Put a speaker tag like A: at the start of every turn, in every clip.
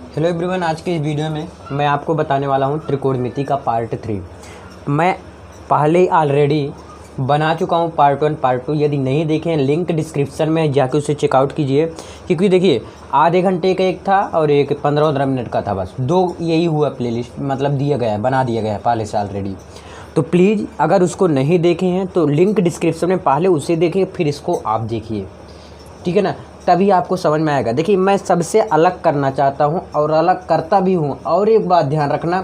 A: Hello everyone, आज के इस वीडियो में मैं आपको बताने वाला हूं त्रिकोणमिति का पार्ट 3। मैं पहले ही ऑलरेडी बना चुका हूं पार्ट 1 पार्ट 2। यदि नहीं देखें लिंक डिस्क्रिप्शन में जाके उसे चेकआउट कीजिए, क्योंकि देखिए आधे घंटे का एक था और एक 15-15 मिनट का था, बस दो यही हुआ प्लेलिस्ट, मतलब दिया गया है, बना दिया गया है पहले से ऑलरेडी। तो प्लीज़ अगर उसको नहीं देखे हैं तो लिंक डिस्क्रिप्शन में पहले उसे देखिए, फिर इसको आप देखिए, ठीक है ना, तभी आपको समझ में आएगा। देखिए मैं सबसे अलग करना चाहता हूँ और अलग करता भी हूँ। और एक बात ध्यान रखना,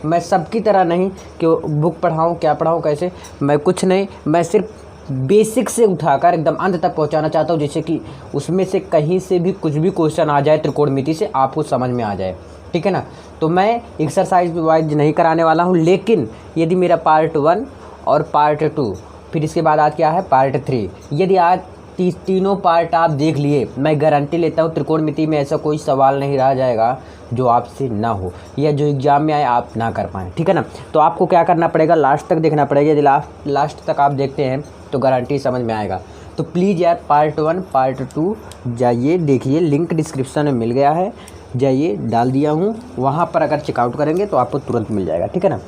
A: मैं सबकी तरह नहीं कि बुक पढ़ाऊँ, क्या पढ़ाऊँ, कैसे, मैं कुछ नहीं, मैं सिर्फ बेसिक से उठाकर एकदम अंत तक पहुँचाना चाहता हूँ, जैसे कि उसमें से कहीं से भी कुछ भी क्वेश्चन आ जाए त्रिकोणमिति से आपको समझ में आ जाए, ठीक है ना। तो मैं एक्सरसाइज वाइज नहीं कराने वाला हूँ, लेकिन यदि मेरा पार्ट 1 और पार्ट 2 फिर इसके बाद आज क्या है पार्ट 3, यदि आज तीनों पार्ट आप देख लिए, मैं गारंटी लेता हूँ त्रिकोणमिति में ऐसा कोई सवाल नहीं रह जाएगा जो आपसे ना हो या जो एग्ज़ाम में आए आप ना कर पाएँ, ठीक है ना। तो आपको क्या करना पड़ेगा, लास्ट तक देखना पड़ेगा। यदि लास्ट तक आप देखते हैं तो गारंटी समझ में आएगा। तो प्लीज़ यार पार्ट 1 पार्ट 2 जाइए देखिए, लिंक डिस्क्रिप्शन में मिल गया है, जाइए डाल दिया हूँ, वहाँ पर अगर चेकआउट करेंगे तो आपको तुरंत मिल जाएगा, ठीक है ना।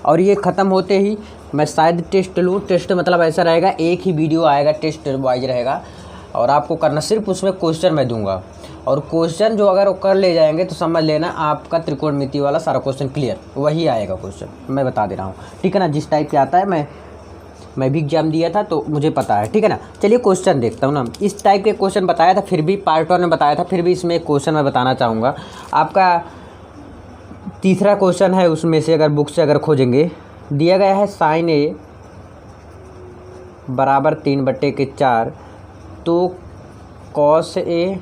A: और ये ख़त्म होते ही मैं शायद टेस्ट लूँ। टेस्ट मतलब ऐसा रहेगा, एक ही वीडियो आएगा, टेस्ट वाइज रहेगा, और आपको करना सिर्फ उसमें क्वेश्चन मैं दूंगा, और क्वेश्चन जो अगर वो कर ले जाएंगे तो समझ लेना आपका त्रिकोणमिति वाला सारा क्वेश्चन क्लियर वही आएगा क्वेश्चन, मैं बता दे रहा हूँ, ठीक है ना। जिस टाइप के आता है मैं भी एग्जाम दिया था तो मुझे पता है, ठीक है ना। चलिए क्वेश्चन देखता हूँ ना। इस टाइप के क्वेश्चन बताया था, फिर भी पार्ट 1 में बताया था, फिर भी इसमें एक क्वेश्चन मैं बताना चाहूँगा। आपका तीसरा क्वेश्चन है, उसमें से अगर बुक से अगर खोजेंगे, दिया गया है साइन ए बराबर 3/4, तो कॉस ए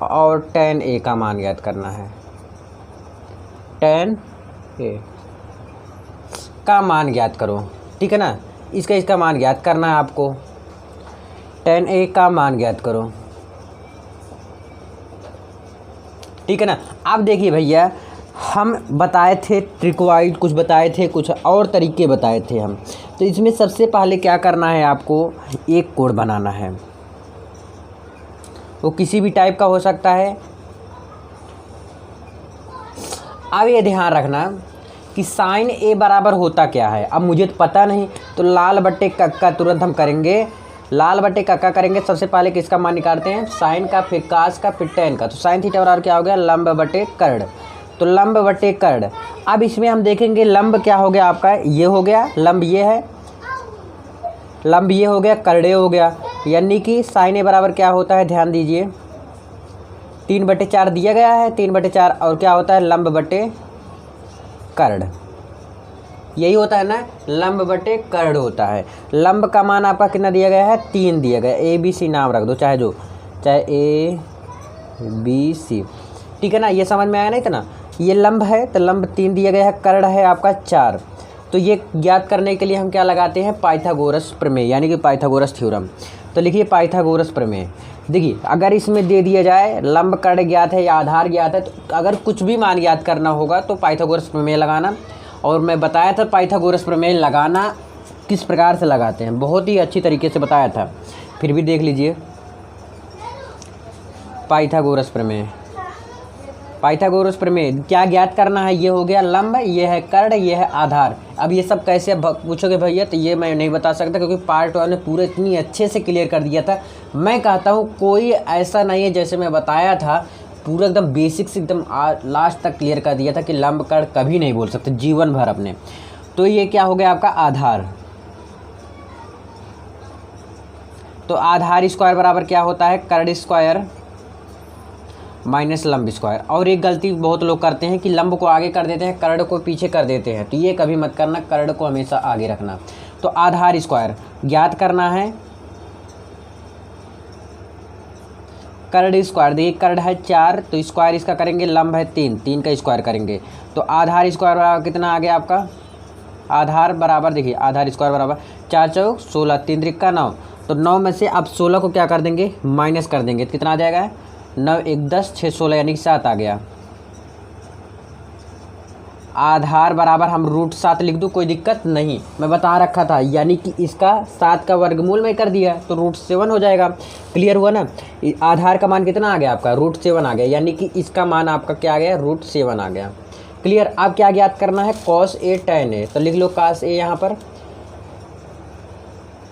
A: और tan ए का मान ज्ञात करना है। tan ए का मान ज्ञात करो, ठीक है ना। इसका मान ज्ञात करना है आपको, tan ए का मान ज्ञात करो, ठीक है ना। अब देखिए भैया, हम बताए थे ट्रिकवाइज, कुछ बताए थे, कुछ और तरीके बताए थे हम। तो इसमें सबसे पहले क्या करना है, आपको एक कोण बनाना है, वो किसी भी टाइप का हो सकता है। अब ये ध्यान रखना कि साइन ए बराबर होता क्या है। अब मुझे तो पता नहीं, तो लाल बट्टे कक्का तुरंत हम करेंगे, लाल बट्टे कक्का करेंगे। सबसे पहले किसका मान निकालते हैं, साइन का, फिर कास का, फिर tan का। तो साइन थीटा बराबर क्या हो गया, लंब बटे कर्ण, तो लंब बटे कर्ण। अब इसमें हम देखेंगे लंब क्या हो गया आपका, ये हो गया लंब, ये है लंब, ये हो गया कर्ण हो गया, यानी कि साइन ए बराबर क्या होता है, ध्यान दीजिए 3/4 दिया गया है, 3/4, और क्या होता है लंब बटे कर्ण, यही होता है ना, लंब बटे कर्ण होता है। लंब का मान आपका कितना दिया गया है, 3 दिया गया, ABC नाम रख दो, चाहे ABC, ठीक है ना। ये समझ में आया नहीं था ना। ये लंब है तो लंब 3 दिया गया है, कर्ण है आपका 4। तो ये ज्ञात करने के लिए हम क्या लगाते हैं, पाइथागोरस प्रमेय, यानी कि पाइथागोरस थ्योरम। तो लिखिए पाइथागोरस प्रमेय। देखिए अगर इसमें दे दिया जाए लंब कर्ण ज्ञात है या आधार ज्ञात है, तो अगर कुछ भी मान ज्ञात करना होगा तो पाइथागोरस प्रमेय लगाना। और मैं बताया था पाइथागोरस प्रमेय लगाना किस प्रकार से लगाते हैं, बहुत ही अच्छी तरीके से बताया था, फिर भी देख लीजिए पाइथागोरस प्रमेय। पाइथागोरस प्रमेय क्या ज्ञात करना है, ये हो गया लंब, ये है कर्ण, ये है आधार। अब ये सब कैसे पूछोगे भैया, तो ये मैं नहीं बता सकता, क्योंकि पार्ट 1 ने पूरे इतनी अच्छे से क्लियर कर दिया था। मैं कहता हूँ कोई ऐसा नहीं है, जैसे मैं बताया था पूरा एकदम बेसिक से एकदम लास्ट तक क्लियर कर दिया था कि लंब कर्ण कभी नहीं बोल सकते जीवन भर अपने। तो ये क्या हो गया आपका आधार, तो आधार स्क्वायर बराबर क्या होता है, कर्ण स्क्वायर माइनस लंब स्क्वायर। और एक गलती बहुत लोग करते हैं कि लंब को आगे कर देते हैं, कर्ण को पीछे कर देते हैं, तो ये कभी मत करना, कर्ण को हमेशा आगे रखना। तो आधार स्क्वायर ज्ञात करना है, कर्ण स्क्वायर, देखिए कर्ण है 4, तो स्क्वायर इसका करेंगे, लंब है 3 का स्क्वायर करेंगे, तो आधार स्क्वायर बराबर कितना आ गया आपका, आधार बराबर देखिए आधार स्क्वायर बराबर 4 चौक 16, 3 त्रिका 9, तो 9 में से अब 16 को क्या कर देंगे, माइनस कर देंगे, तो कितना आ जाएगा, 9 1 10 6 16, यानी कि 7 आ गया। आधार बराबर हम √7 लिख दूँ, कोई दिक्कत नहीं, मैं बता रखा था। यानी कि इसका 7 का वर्गमूल में कर दिया तो √7 हो जाएगा। क्लियर हुआ ना। आधार का मान कितना आ गया आपका, √7 आ गया, यानी कि इसका मान आपका क्या आ गया, √7 आ गया। क्लियर। अब क्या ज्ञात करना है, cos A tan A, तो लिख लो cos A यहाँ पर,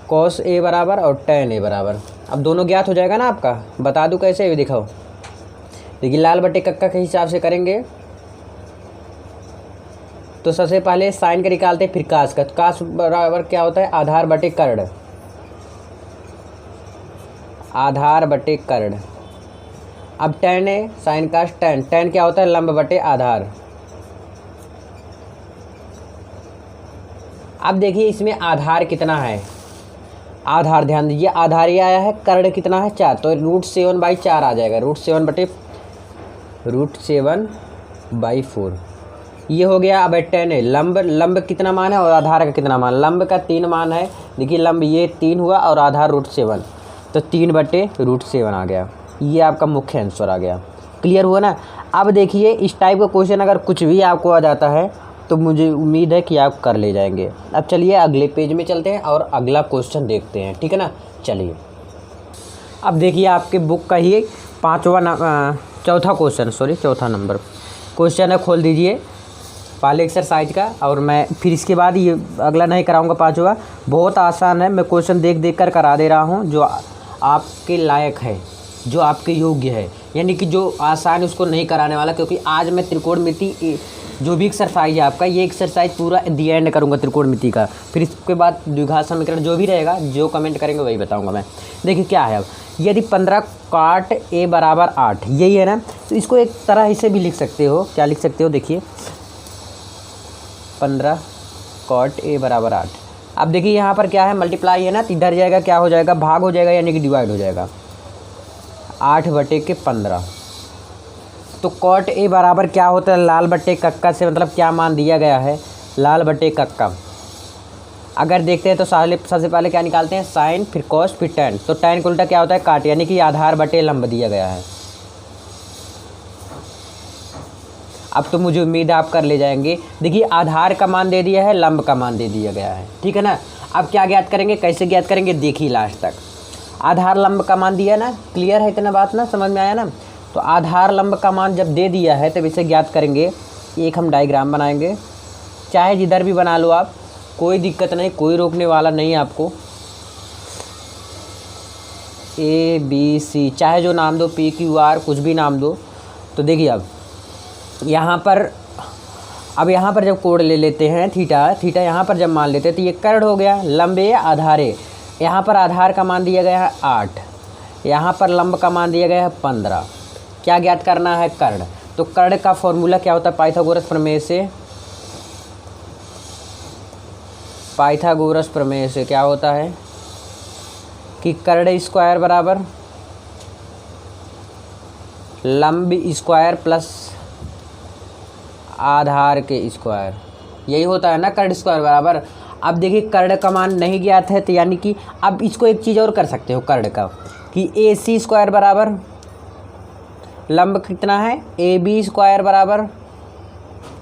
A: cos A बराबर और tan A बराबर। अब दोनों ज्ञात हो जाएगा ना आपका। बता दूँ कैसे, भी दिखाओ। देखिए लाल बटे कक्का के हिसाब से करेंगे तो सबसे पहले साइन का निकालते हैं, फिर कास का। कास बराबर क्या होता है, आधार बटे कर्ण, आधार बटे कर्ण। अब tan है, साइन कास tan, tan क्या होता है, लंब बटे आधार। अब देखिए इसमें आधार कितना है, आधार ध्यान दीजिए, आधार ये आया है, कर्ण कितना है 4, तो √7/4 आ जाएगा, √7/4 ये हो गया। अब tan है, लंब, लंब कितना मान है और आधार का कितना मान, लंब का 3 मान है। देखिए लंब ये 3 हुआ और आधार √7, तो 3/√7 आ गया। ये आपका मुख्य आंसर आ गया। क्लियर हुआ ना। अब देखिए इस टाइप का क्वेश्चन अगर कुछ भी आपको आ जाता है तो मुझे उम्मीद है कि आप कर ले जाएंगे। अब चलिए अगले पेज में चलते हैं और अगला क्वेश्चन देखते हैं, ठीक है ना। चलिए अब देखिए आपके बुक का ही चौथा नंबर क्वेश्चन है, खोल दीजिए पहले एक्सरसाइज का, और मैं फिर इसके बाद ये अगला नहीं कराऊंगा। 5वां बहुत आसान है, मैं क्वेश्चन देख देख कर करा दे रहा हूँ, जो आपके लायक है, जो आपके योग्य है, यानी कि जो आसान उसको नहीं कराने वाला। क्योंकि आज मैं त्रिकोणमिति जो भी एक्सरसाइज है आपका, ये एक्सरसाइज पूरा दी एंड करूँगा त्रिकोणमिति का। फिर इसके बाद द्विघात समीकरण जो भी रहेगा, जो कमेंट करेंगे वही बताऊँगा मैं। देखिए क्या है, अब यदि 15 cot A बराबर 8, यही है ना, तो इसको एक तरह से भी लिख सकते हो। क्या लिख सकते हो, देखिए 15 cot A बराबर 8। अब देखिए यहाँ पर क्या है, मल्टीप्लाई है ना, तो इधर जाएगा क्या हो जाएगा, भाग हो जाएगा, यानी कि डिवाइड हो जाएगा, 8/15। तो cot A बराबर क्या होता है, लाल बट्टे कक्का से, मतलब क्या मान दिया गया है, लाल बट्टे कक्का। अगर देखते हैं तो सबसे पहले क्या निकालते हैं, साइन, फिर कॉस, फिर tan। तो tan का उल्टा क्या होता है, काट, यानी कि आधार बटे लंब दिया गया है। अब तो मुझे उम्मीद है आप कर ले जाएंगे। देखिए आधार का मान दे दिया है, लंब का मान दे दिया गया है, ठीक है ना। अब क्या ज्ञात करेंगे, कैसे ज्ञात करेंगे, देखिए लास्ट तक। आधार लंब का मान दिया ना, क्लियर है इतना बात ना, समझ में आया ना। तो आधार लंब का मान जब दे दिया है तब इसे ज्ञात करेंगे। एक हम डायग्राम बनाएंगे, चाहे जिधर भी बना लो आप, कोई दिक्कत नहीं, कोई रोकने वाला नहीं आपको। ABC चाहे जो नाम दो, PQR कुछ भी नाम दो। तो देखिए अब यहाँ पर जब कोड ले लेते हैं, थीटा यहाँ पर जब मान लेते हैं तो ये कर्ण हो गया, लंब है आधार है। यहाँ पर आधार का मान दिया गया है 8, यहाँ पर लंब का मान दिया गया है 15। क्या ज्ञात करना है, कर्ण। तो कर्ण का फॉर्मूला क्या होता है, पाइथागोरस प्रमेय से क्या होता है कि कर्ण स्क्वायर बराबर लंब स्क्वायर प्लस आधार के स्क्वायर, यही होता है ना, कर्ण स्क्वायर बराबर। अब देखिए कर्ण का मान नहीं ज्ञात है, तो यानी कि अब इसको एक चीज़ और कर सकते हो कर्ण का, कि AC स्क्वायर बराबर लंब कितना है, AB स्क्वायर बराबर,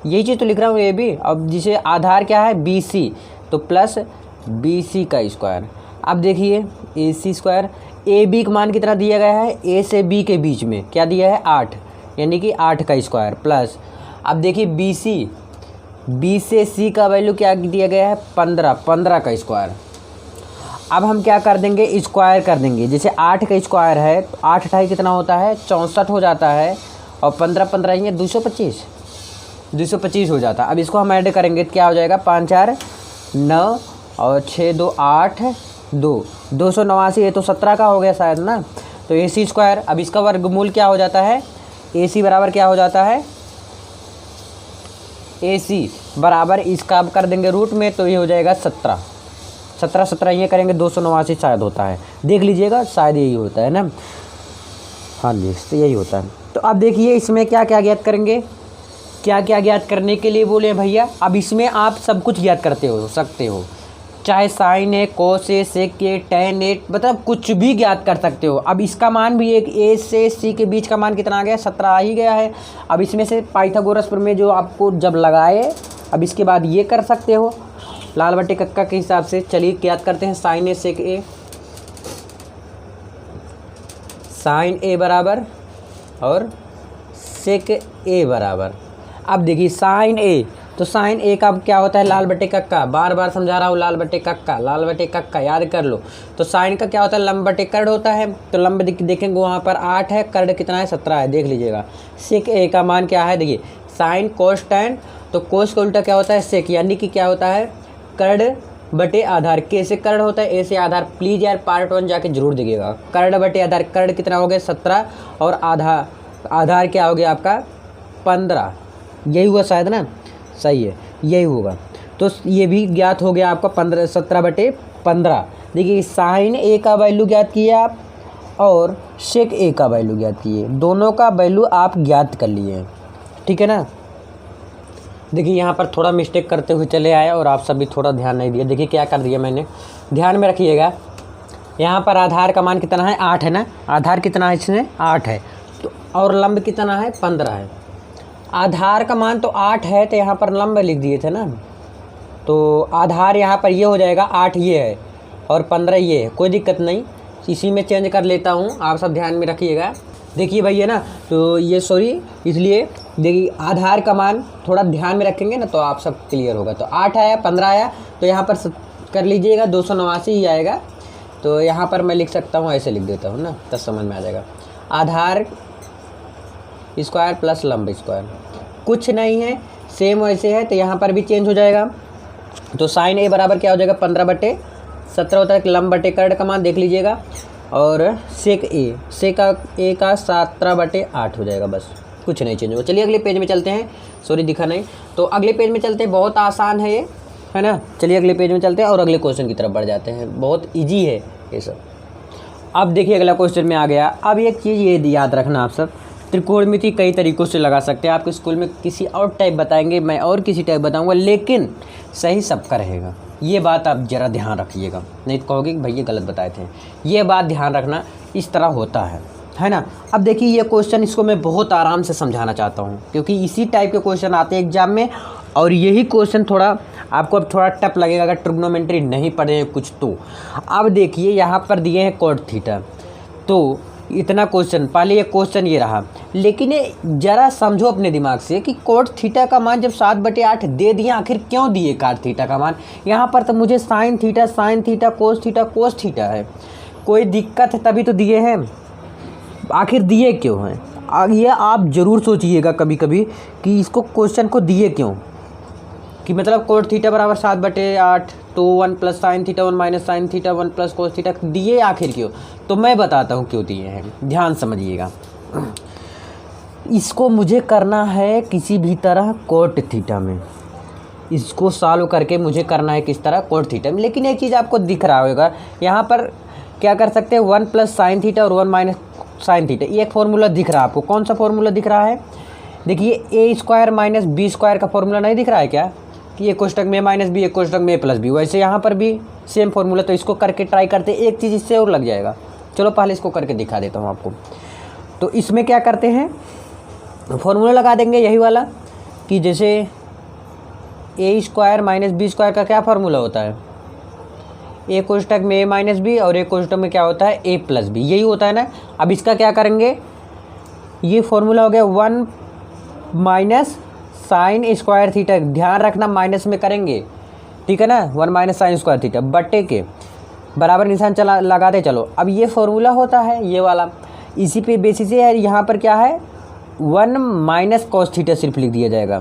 A: यही चीज़ तो लिख रहा हूँ AB। अब जिसे आधार क्या है BC, तो प्लस BC का स्क्वायर। अब देखिए AC स्क्वायर, AB का मान कितना दिया गया है, A से B के बीच में क्या दिया है 8, यानी कि 8 का स्क्वायर प्लस। अब देखिए B से C का वैल्यू क्या दिया गया है 15 का स्क्वायर। अब हम क्या कर देंगे, स्क्वायर कर देंगे। जैसे 8 का स्क्वायर है तो 8 अठाई कितना होता है 64 हो जाता है, और 15 ये 225 हो जाता है। अब इसको हम ऐड करेंगे तो क्या हो जाएगा, 5 4 9 और 6 2 8 289, ये तो 17 का हो गया शायद ना। तो AC स्क्वायर, अब इसका वर्गमूल क्या हो जाता है, AC बराबर क्या हो जाता है, AC बराबर इसका अब कर देंगे रूट में, तो ये हो जाएगा 17 ये करेंगे 289 शायद होता है, देख लीजिएगा, शायद यही होता है ना। हाँ जी, तो यही होता है। तो अब देखिए इसमें क्या क्या ज्ञात करेंगे, क्या क्या ज्ञात करने के लिए बोले भैया। अब इसमें आप सब कुछ ज्ञात करते हो सकते हो, चाहे साइन ए, कोस ए, सेक ए, टेन ए, मतलब कुछ भी ज्ञात कर सकते हो। अब इसका मान भी एक ए से सी के बीच का मान कितना आ गया, 17 आ ही गया है। अब इसमें से पाइथागोरस प्रमेय जो आपको जब लगाए, अब इसके बाद ये कर सकते हो लाल बटे कक्का के हिसाब से। चलिए ज्ञात करते हैं साइन ए सेक ए। साइन ए बराबर और सेक ए बराबर, अब देखिए साइन ए, तो साइन ए का क्या होता है लाल बटे कक्का, बार बार समझा रहा हूँ, लाल बटे कक्का, लाल बटे कक्का याद कर लो। तो साइन का क्या होता है लंब बटे कर्ण होता है, तो लंब देखेंगे वहाँ पर 8 है, कर्ण कितना है 17 है, देख लीजिएगा। सेक ए का मान क्या है, देखिए साइन कोस टेन, तो कोस का उल्टा क्या होता है सेक, यानी कि क्या होता है कर्ण बटे आधार। के से कर्ण होता है, ए से आधार। प्लीज़ यार पार्ट 1 जाके जरूर देखिएगा। कर्ण बटे आधार, कर्ण कितना हो गया 17 और आधार क्या हो गया आपका 15, यही हुआ शायद ना, सही है यही होगा। तो ये भी ज्ञात हो गया आपका 17 बटे 15। देखिए साइन ए का वैल्यू ज्ञात किए आप और सेक ए का वैल्यू ज्ञात किए, दोनों का वैल्यू आप ज्ञात कर लिए, ठीक है ना। देखिए यहाँ पर थोड़ा मिस्टेक करते हुए चले आए और आप सभी थोड़ा ध्यान नहीं दिया। देखिए क्या कर दिया मैंने, ध्यान में रखिएगा। यहाँ पर आधार का मान कितना है 8 है ना, आधार कितना है इसमें 8 है, तो और लंब कितना है 15 है। आधार का मान तो 8 है, तो यहाँ पर लंब लिख दिए थे ना, तो आधार यहाँ पर ये हो जाएगा 8 ये है और 15 ये है, कोई दिक्कत नहीं, इसी में चेंज कर लेता हूँ, आप सब ध्यान में रखिएगा। देखिए भैया ना, तो ये सॉरी इसलिए देखिए आधार का मान थोड़ा ध्यान में रखेंगे ना तो आप सब क्लियर होगा। तो 8 आया 15 आया, तो यहाँ पर कर लीजिएगा 289 ही आएगा। तो यहाँ पर मैं लिख सकता हूँ, ऐसे लिख देता हूँ ना, तब समझ में आ जाएगा। आधार स्क्वायर प्लस लंब स्क्वायर, कुछ नहीं है सेम वैसे है, तो यहाँ पर भी चेंज हो जाएगा। तो साइन ए बराबर क्या हो जाएगा 15 बटे 17 होता है, लंब बटे कर्ण का मान देख लीजिएगा, और सेक ए, सेक ए का 17 बटे 8 हो जाएगा, बस कुछ नहीं चेंज होगा। चलिए अगले पेज में चलते हैं, सॉरी दिखा नहीं, तो अगले पेज में चलते हैं, बहुत आसान है ये, है ना। चलिए अगले पेज में चलते हैं और अगले क्वेश्चन की तरफ बढ़ जाते हैं, बहुत ईजी है ये सब। अब देखिए अगला क्वेश्चन में आ गया। अब एक चीज़ ये याद रखना आप सब, त्रिकोणमिति कई तरीक़ों से लगा सकते हैं। आपके स्कूल में किसी और टाइप बताएंगे, मैं और किसी टाइप बताऊंगा, लेकिन सही सबका रहेगा, ये बात आप ज़रा ध्यान रखिएगा, नहीं तो कहोगे कि भैया गलत बताए थे। ये बात ध्यान रखना, इस तरह होता है ना। अब देखिए ये क्वेश्चन, इसको मैं बहुत आराम से समझाना चाहता हूँ, क्योंकि इसी टाइप के क्वेश्चन आते हैं एग्जाम में, और यही क्वेश्चन थोड़ा आपको अब थोड़ा टफ लगेगा अगर ट्रिग्नोमेट्री नहीं पढ़े हैं कुछ तो। अब देखिए यहाँ पर दिए हैं कोट थीटा, तो इतना क्वेश्चन, पहले ये क्वेश्चन ये रहा, लेकिन ये जरा समझो अपने दिमाग से कि कोट थीटा का मान जब 7/8 दे दिए, आखिर क्यों दिए काट थीटा का मान। यहाँ पर तो मुझे साइन थीटा कोस थीटा है, कोई दिक्कत है तभी तो दिए हैं, आखिर दिए क्यों हैं। ये आप ज़रूर सोचिएगा कभी कभी कि इसको क्वेश्चन को दिए क्यों, कि मतलब कोट थीटा बराबर 7/8, तो 1 plus sine theta 1 minus sine theta 1 plus cos theta दिए आखिर क्यों। तो मैं बताता हूँ क्यों दिए हैं, ध्यान समझिएगा। इसको मुझे करना है किसी भी तरह कोट थीटा में, इसको सॉल्व करके मुझे करना है किस तरह कोट थीटा में। लेकिन एक चीज़ आपको दिख रहा होगा, यहाँ पर क्या कर सकते हैं 1 प्लस साइन थीटा और 1 माइनस साइन थीटा, ये एक फॉर्मूला दिख रहा है आपको। कौन सा फॉर्मूला दिख रहा है, देखिए A square minus B square का फॉर्मूला नहीं दिख रहा है क्या, कि एक कोष्टक में माइनस बी, एक कोष्टक में ए प्लस बी, वैसे यहाँ पर भी सेम फॉर्मूला। तो इसको करके ट्राई करते, एक चीज़ इससे और लग जाएगा। चलो पहले इसको करके दिखा देता हूँ आपको। तो इसमें क्या करते हैं, फॉर्मूला लगा देंगे यही वाला, कि जैसे ए स्क्वायर माइनस बी स्क्वायर का क्या फार्मूला होता है, एक कोष्टक में ए माइनस बी और एक कोष्टक में क्या होता है ए प्लस बी, यही होता है ना। अब इसका क्या करेंगे, ये फॉर्मूला हो गया 1 माइनस साइन स्क्वायर थीटा, ध्यान रखना माइनस में करेंगे, ठीक है ना। 1 माइनस साइन स्क्वायर थीटा बट्टे के बराबर निशान चला लगाते चलो। अब ये फॉर्मूला होता है ये वाला, इसी पे बेसिस से है। यहाँ पर क्या है 1 माइनस कॉस थीटा सिर्फ लिख दिया जाएगा,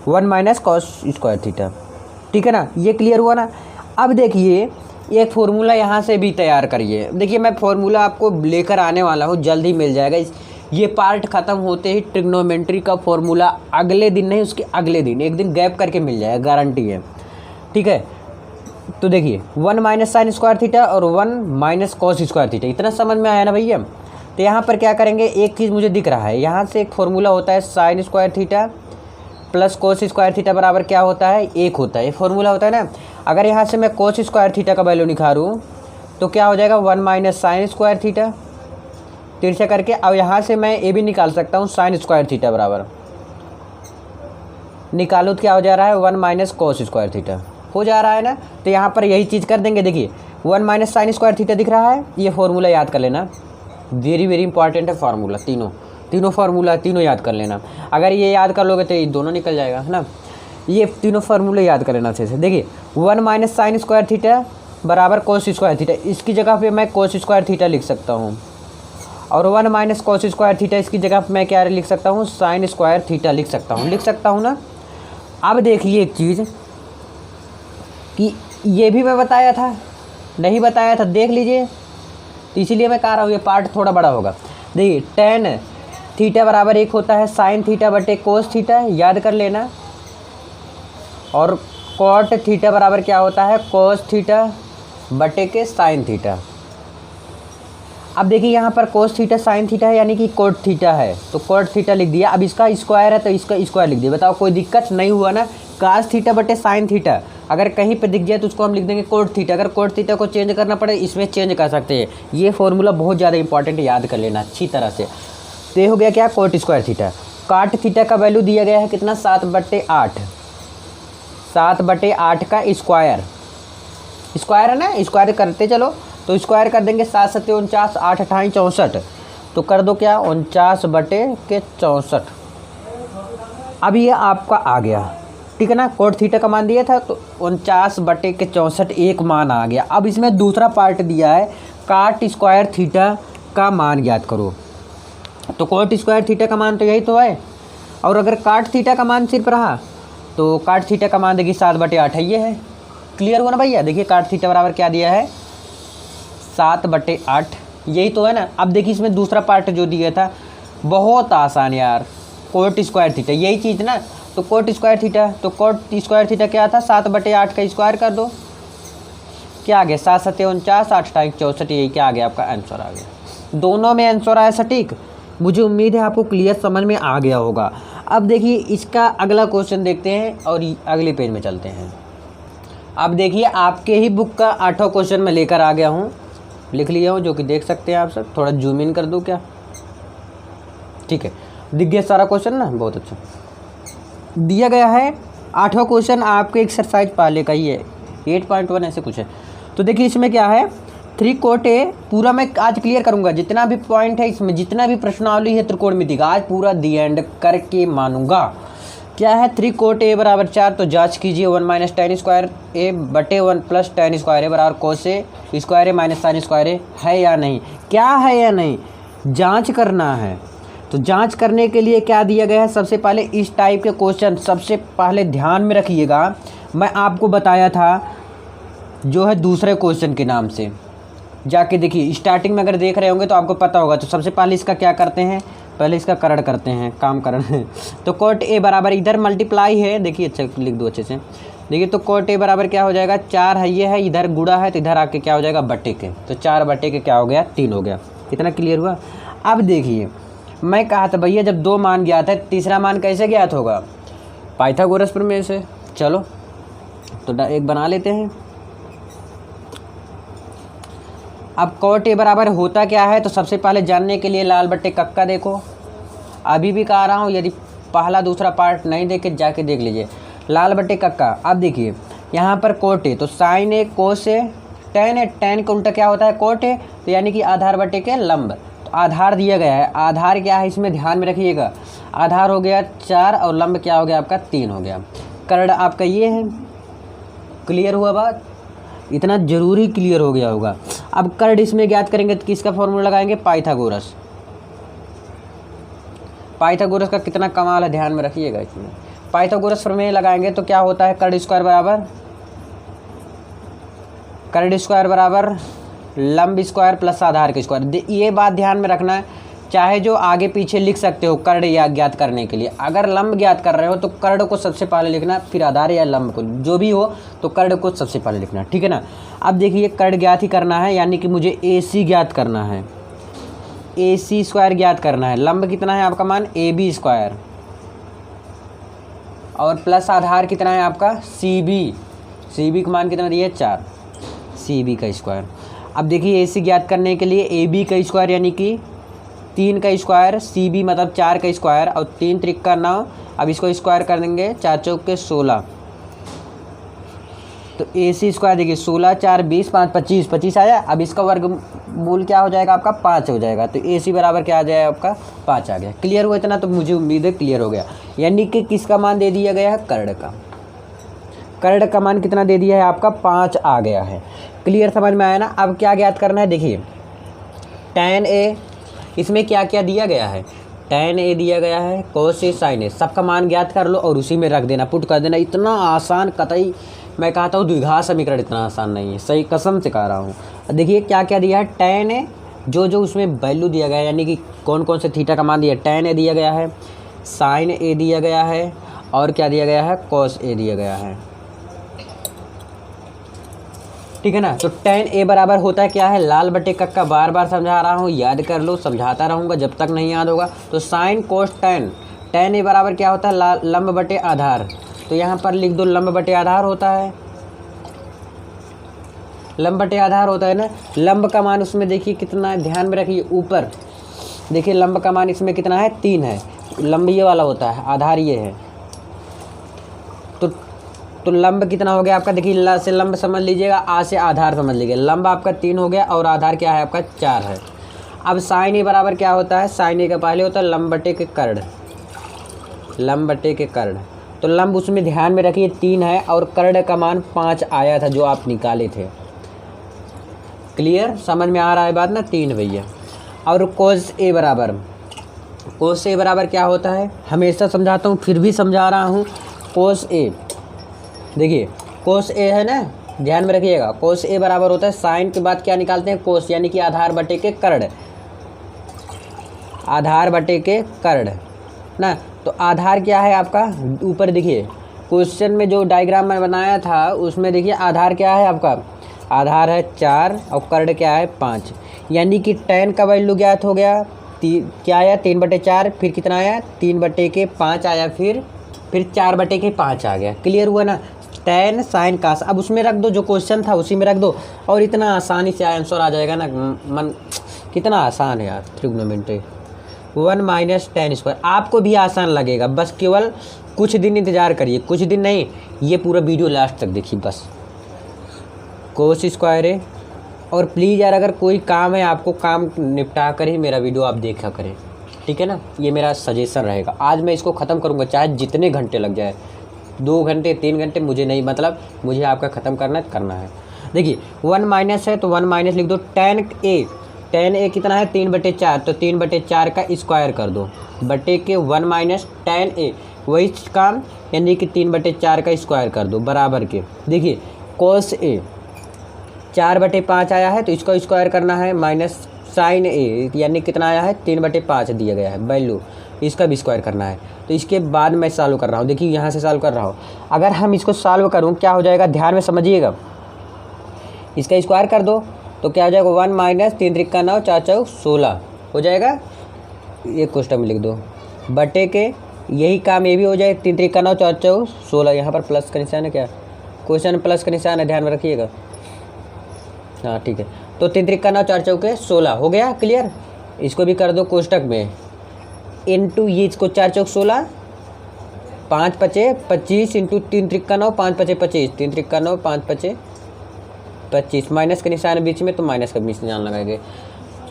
A: 1 माइनस कॉस स्क्वायर थीटा, ठीक है ना। ये क्लियर हुआ ना। अब देखिए एक फार्मूला यहाँ से भी तैयार करिए। देखिए मैं फार्मूला आपको लेकर आने वाला हूँ, जल्द ही मिल जाएगा। ये पार्ट ख़त्म होते ही ट्रिग्नोमेट्री का फॉर्मूला अगले दिन नहीं, उसके अगले दिन, एक दिन गैप करके मिल जाएगा, गारंटी है, ठीक है। तो देखिए 1 माइनस साइन स्क्वायर थीटा और 1 माइनस कॉस स्क्वायर थीटा, इतना समझ में आया ना भैया। तो यहाँ पर क्या करेंगे, एक चीज़ मुझे दिख रहा है, यहाँ से एक फॉर्मूला होता है sign square theta plus cos square theta बराबर क्या होता है, 1 होता है। ये फॉर्मूला होता है ना। अगर यहाँ से मैं कोस स्क्वायर थीटा का वैल्यू निकालूँ तो क्या हो जाएगा, 1 माइनस साइन स्क्वायर थीटा तिरछा करके। अब यहाँ से मैं ये भी निकाल सकता हूँ साइन स्क्वायर थीटा बराबर, निकालूँ तो क्या हो जा रहा है, 1 माइनस कोस स्क्वायर थीटा हो जा रहा है ना। तो यहाँ पर यही चीज़ कर देंगे। देखिए 1 माइनस साइन स्क्वायर थीटा दिख रहा है, ये फॉर्मूला याद कर लेना, वेरी वेरी इंपॉर्टेंट है फार्मूला। तीनों फार्मूला तीनों याद कर लेना। अगर ये याद कर लोगे तो ये दोनों निकल जाएगा, है ना। ये तीनों फार्मूले याद कर लेना अच्छे से। देखिए 1 माइनस साइन स्क्वायर थीटा बराबर कोस स्क्वायर थीटा, इसकी जगह पे मैं कोस स्क्वायर थीटा लिख सकता हूँ, और 1 माइनस कोस स्क्वायर थीटा इसकी जगह पे मैं क्या लिख सकता हूँ, साइन स्क्वायर थीटा लिख सकता हूँ ना। अब देखिए एक चीज़ कि ये भी मैं बताया था, नहीं बताया था, देख लीजिए। तो इसीलिए मैं कह रहा हूँ ये पार्ट थोड़ा बड़ा होगा। देखिए टेन थीटा बराबर 1 होता है साइन थीटा बटे कोस थीटा, याद कर लेना। और कॉट थीटा बराबर क्या होता है, कोस थीटा बटे के साइन थीटा। अब देखिए यहाँ पर कोस थीटा साइन थीटा है, यानी कि कोट थीटा है, तो कोट थीटा लिख दिया। अब इसका स्क्वायर है तो इसका स्क्वायर लिख दिया। बताओ कोई दिक्कत नहीं हुआ ना। कास थीटा बटे साइन थीटा अगर कहीं पे दिख जाए तो उसको हम लिख देंगे कोट थीटा। अगर कोट थीटा को चेंज करना पड़े इसमें चेंज कर सकते हैं। ये फॉर्मूला बहुत ज़्यादा इंपॉर्टेंट है, याद कर लेना अच्छी तरह से। तो ये हो गया क्या, कोट स्क्वायर थीटा। काट थीटा का वैल्यू दिया गया है कितना, 7/8, 7/8 का स्क्वायर है ना। स्क्वायर करते चलो तो स्क्वायर कर देंगे, 7 7 49, 8 28 64, तो कर दो क्या, 49/64। अब ये आपका आ गया, ठीक है ना। कोट थीटा का मान दिया था तो 49/64 एक मान आ गया। अब इसमें दूसरा पार्ट दिया है, काट स्क्वायर थीटा का मान ज्ञात करो। तो कोट स्क्वायर थीटा का मान तो यही तो है, और अगर काट थीटा का मान सिर्फ रहा तो काट थीटा का मान देखिए 7/8 है, ये है। क्लियर हुआ ना भैया। देखिए काट थीटा बराबर क्या दिया है, 7/8, यही तो है ना। अब देखिए इसमें दूसरा पार्ट जो दिया था बहुत आसान यार, कोट स्क्वायर थीटा, यही चीज़ ना। तो कोट स्क्वायर थीटा, तो कोट स्क्वायर थीटा क्या था, 7/8 का स्क्वायर कर दो, क्या आ गया, 7 7 49, 8 28 64, यही क्या आ गया आपका आंसर आ गया। दोनों में आंसर आया सटीक। मुझे उम्मीद है आपको क्लियर समझ में आ गया होगा। अब देखिए इसका अगला क्वेश्चन देखते हैं और अगले पेज में चलते हैं। अब देखिए आपके ही बुक का 8वां क्वेश्चन मैं लेकर आ गया हूँ, लिख लिया हूँ, जो कि देख सकते हैं आप सब। थोड़ा जूम इन कर दूँ क्या, ठीक है, दिख गया सारा क्वेश्चन ना, बहुत अच्छा दिया गया है। 8वां क्वेश्चन आपके एक्सरसाइज पहले का ही है, 8.1 ऐसे कुछ है। तो देखिए इसमें क्या है, 3 कोट ए, पूरा मैं आज क्लियर करूंगा, जितना भी पॉइंट है इसमें, जितना भी प्रश्नावली है त्रिकोणमिति का, आज पूरा दी एंड करके मानूंगा। क्या है, 3 कोट ए बराबर 4, तो जांच कीजिए 1 माइनस टेन स्क्वायर ए बटे 1 प्लस टेन स्क्वायर ए बराबर कोस ए square A minus sine square ए है या नहीं, क्या है या नहीं, जांच करना है। तो जांच करने के लिए क्या दिया गया है, सबसे पहले इस टाइप के क्वेश्चन सबसे पहले ध्यान में रखिएगा। मैं आपको बताया था जो है दूसरे क्वेश्चन के नाम से, जाके देखिए स्टार्टिंग में अगर देख रहे होंगे तो आपको पता होगा। तो सबसे पहले इसका क्या करते हैं, पहले इसका करण करते हैं, काम करण तो कोट ए बराबर इधर मल्टीप्लाई है, देखिए अच्छा लिख दो अच्छे से। देखिए तो कोट ए बराबर क्या हो जाएगा, 4 है, ये है, इधर गुड़ा है तो इधर आके क्या हो जाएगा, बटे के, तो 4 बटे के क्या हो गया, 3 हो गया। इतना क्लियर हुआ। अब देखिए मैं कहा था भैया जब 2 मान ज्ञात है तीसरा मान कैसे ज्ञात होगा, पाइथागोरस प्रमेय से। चलो तो एक बना लेते हैं। अब कोट ए बराबर होता क्या है, तो सबसे पहले जानने के लिए लाल बट्टे कक्का देखो, अभी भी कह रहा हूँ, यदि पहला दूसरा पार्ट नहीं देखे जाके देख लीजिए, लाल बट्टे कक्का। अब देखिए यहाँ पर कोट ए, तो साइन ए कोस ए टेन ए, टेन का उल्टा क्या होता है, कोट ए, तो यानी कि आधार बटे के लंब। तो आधार दिया गया है, आधार क्या है इसमें ध्यान में रखिएगा, आधार हो गया 4 और लंब क्या हो गया आपका 3 हो गया। कर्ण आपका ये है। क्लियर हुआ बात, इतना जरूरी क्लियर हो गया होगा। अब कर्ण इसमें ज्ञात करेंगे तो किसका फॉर्मूला लगाएंगे, पाइथागोरस। पाइथागोरस का कितना कमाल है, ध्यान में रखिएगा। इसमें पाइथागोरस प्रमेय लगाएंगे तो क्या होता है, कर्ण स्क्वायर बराबर लंब स्क्वायर प्लस आधार के स्क्वायर। ये बात ध्यान में रखना है, चाहे जो आगे पीछे लिख सकते हो कर्ण या ज्ञात करने के लिए। अगर लंब ज्ञात कर रहे हो तो कर्ण को सबसे पहले लिखना, फिर आधार या लंब को, जो भी हो तो कर्ण को सबसे पहले लिखना, ठीक है ना। अब देखिए कर्ण ज्ञात ही करना है, यानी कि मुझे AC ज्ञात करना है, AC स्क्वायर ज्ञात करना है। लंब कितना है आपका मान, AB स्क्वायर, और प्लस आधार कितना है आपका सी बी का मान कितना दिया है 4, सी बी का स्क्वायर। अब देखिए ए सी ज्ञात करने के लिए ए बी का स्क्वायर यानी कि 3 का स्क्वायर, सी बी मतलब 4 का स्क्वायर और 3 त्रिक का 9। अब इसको स्क्वायर कर देंगे 4 चौक के 16, तो ए सी स्क्वायर देखिए 16 4 20 5 25 आया। अब इसका वर्गमूल क्या हो जाएगा आपका 5 हो जाएगा, तो ए सी बराबर क्या आ जाएगा आपका 5 आ गया। क्लियर हुआ इतना? तो मुझे उम्मीद है क्लियर हो गया। यानी कि किसका मान दे दिया गया है, कर्ण का मान कितना दे दिया है आपका 5 आ गया है। क्लियर समझ में आया ना? अब क्या ज्ञात करना है, देखिए tan a, इसमें क्या क्या दिया गया है, tan a दिया गया है, cos a sin a, सबका मान ज्ञात कर लो और उसी में रख देना, पुट कर देना। इतना आसान, कतई मैं कहता हूँ द्विघात समीकरण इतना आसान नहीं है, सही कसम से कह रहा हूँ। देखिए क्या क्या दिया है, tan a जो उसमें वैल्यू दिया गया है, यानी कि कौन कौन से थीटा का मान दिया, tan a दिया गया है, sin a दिया गया है और क्या दिया गया है, cos a दिया गया है। ठीक है ना? तो tan a बराबर होता है क्या है, लाल बटे कक्का, बार बार समझा रहा हूँ, याद कर लो, समझाता रहूँगा जब तक नहीं याद होगा। तो साइन कोस tan a बराबर क्या होता है, लंब बटे आधार। तो यहाँ पर लिख दो लंब बटे आधार होता है, लंब बटे आधार होता है ना। लंब का मान उसमें देखिए कितना, ध्यान में रखिए, ऊपर देखिए लंब का मान इसमें कितना है, 3 है। लंब ये वाला होता है, आधार ये है। तो लंब कितना हो गया आपका, देखिए ला से लंब समझ लीजिएगा, आ से आधार समझ लीजिए। लंब आपका 3 हो गया और आधार क्या है आपका 4 है। अब साइन ए बराबर क्या होता है, साइन ए का पहले होता है लंब बटे के कर्ण, लंब बटे के कर्ण। तो लंब उसमें ध्यान में रखिए 3 है और कर्ण का मान 5 आया था जो आप निकाले थे। क्लियर समझ में आ रहा है बात ना, 3 भैया। और कोस ए बराबर क्या होता है, हमेशा समझाता हूँ फिर भी समझा रहा हूँ। कोस ए, देखिए कोस ए है ना, ध्यान में रखिएगा। कोस ए बराबर होता है साइन के बाद क्या निकालते हैं, कोस, यानी कि आधार बटे के कर्ण, आधार बटे के कर्ण ना। तो आधार क्या है आपका, ऊपर देखिए क्वेश्चन में जो डायग्राम मैं बनाया था उसमें देखिए आधार क्या है आपका, आधार है 4 और कर्ण क्या है 5। यानी कि tan का वैल्यू ज्ञात हो गया, क्या आया 3/4, फिर कितना आया 3/5 आया, फिर 4/5 आ गया। क्लियर हुआ ना? tan sin cos, अब उसमें रख दो, जो क्वेश्चन था उसी में रख दो और इतना आसानी से आंसर आ जाएगा ना। मन कितना आसान है यार, ट्रिग्नोमेट्री 1 - tan स्क्वायर। आपको भी आसान लगेगा, बस केवल कुछ दिन इंतज़ार करिए, कुछ दिन नहीं, ये पूरा वीडियो लास्ट तक देखिए बस। कोस स्क्वायर है। और प्लीज़ यार अगर कोई काम है आपको, काम निपटा कर ही मेरा वीडियो आप देखा करें, ठीक है ना? ये मेरा सजेशन रहेगा। आज मैं इसको ख़त्म करूँगा चाहे जितने घंटे लग जाए, 2 घंटे 3 घंटे, मुझे नहीं मतलब, मुझे आपका ख़त्म करना है। देखिए 1 माइनस है तो 1 माइनस लिख दो। tan a कितना है 3/4, तो 3/4 का स्क्वायर कर दो, बटे के 1 माइनस tan a, वही काम, यानी कि 3/4 का स्क्वायर कर दो बराबर के। देखिए cos a 4/5 आया है तो इसका स्क्वायर करना है, माइनस साइन ए यानी कितना आया है 3/5 दिया गया है वैल्यू, इसका भी स्क्वायर करना है। तो इसके बाद मैं सॉल्व कर रहा हूँ, देखिए यहाँ से सॉल्व कर रहा हूँ। अगर हम इसको सॉल्व करूँ क्या हो जाएगा, ध्यान में समझिएगा। इसका स्क्वायर कर दो तो क्या हो जाएगा, 1 माइनस 3 त्रिक का 9 4 चौक 16 हो जाएगा। एक क्वेश्चन में लिख दो, बटे के यही काम ये भी हो जाए, 3 त्रिक का 9 4 चौक 16। यहाँ पर प्लस का निशान है, क्या क्वेश्चन प्लस का निशान है, ध्यान में रखिएगा। हाँ ठीक है, तो 3 त्रिक का 9 4 चौके 16 हो गया। क्लियर? इसको भी कर दो कोष्टक में, इंटू ये इसको 4 चौक 16, 5 पचे 25 इंटू 3 त्रिक का 9 5 पचे 25, 3 त्रिक का 9 5 पचे 25, माइनस का निशान बीच में तो माइनस का बीच निशान लगाएंगे,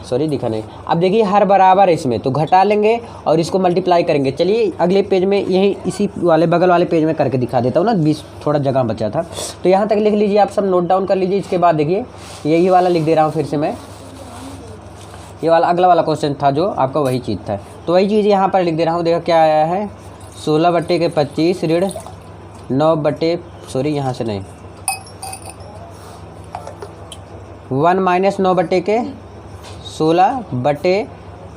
A: सॉरी दिखा नहीं। अब देखिए हर बराबर इसमें तो घटा लेंगे और इसको मल्टीप्लाई करेंगे। चलिए अगले पेज में यही इसी वाले बगल वाले पेज में करके दिखा देता हूँ ना, 20 थोड़ा जगह बचा था तो यहाँ तक लिख लीजिए, आप सब नोट डाउन कर लीजिए। इसके बाद देखिए यही वाला लिख दे रहा हूँ फिर से मैं, ये वाला अगला वाला क्वेश्चन था जो आपका वही चीज़ था, तो वही चीज़ यहाँ पर लिख दे रहा हूँ। देखो क्या आया है, 16/25 ऋण 9 सॉरी यहाँ से नहीं, 1 माइनस 9/16 बटे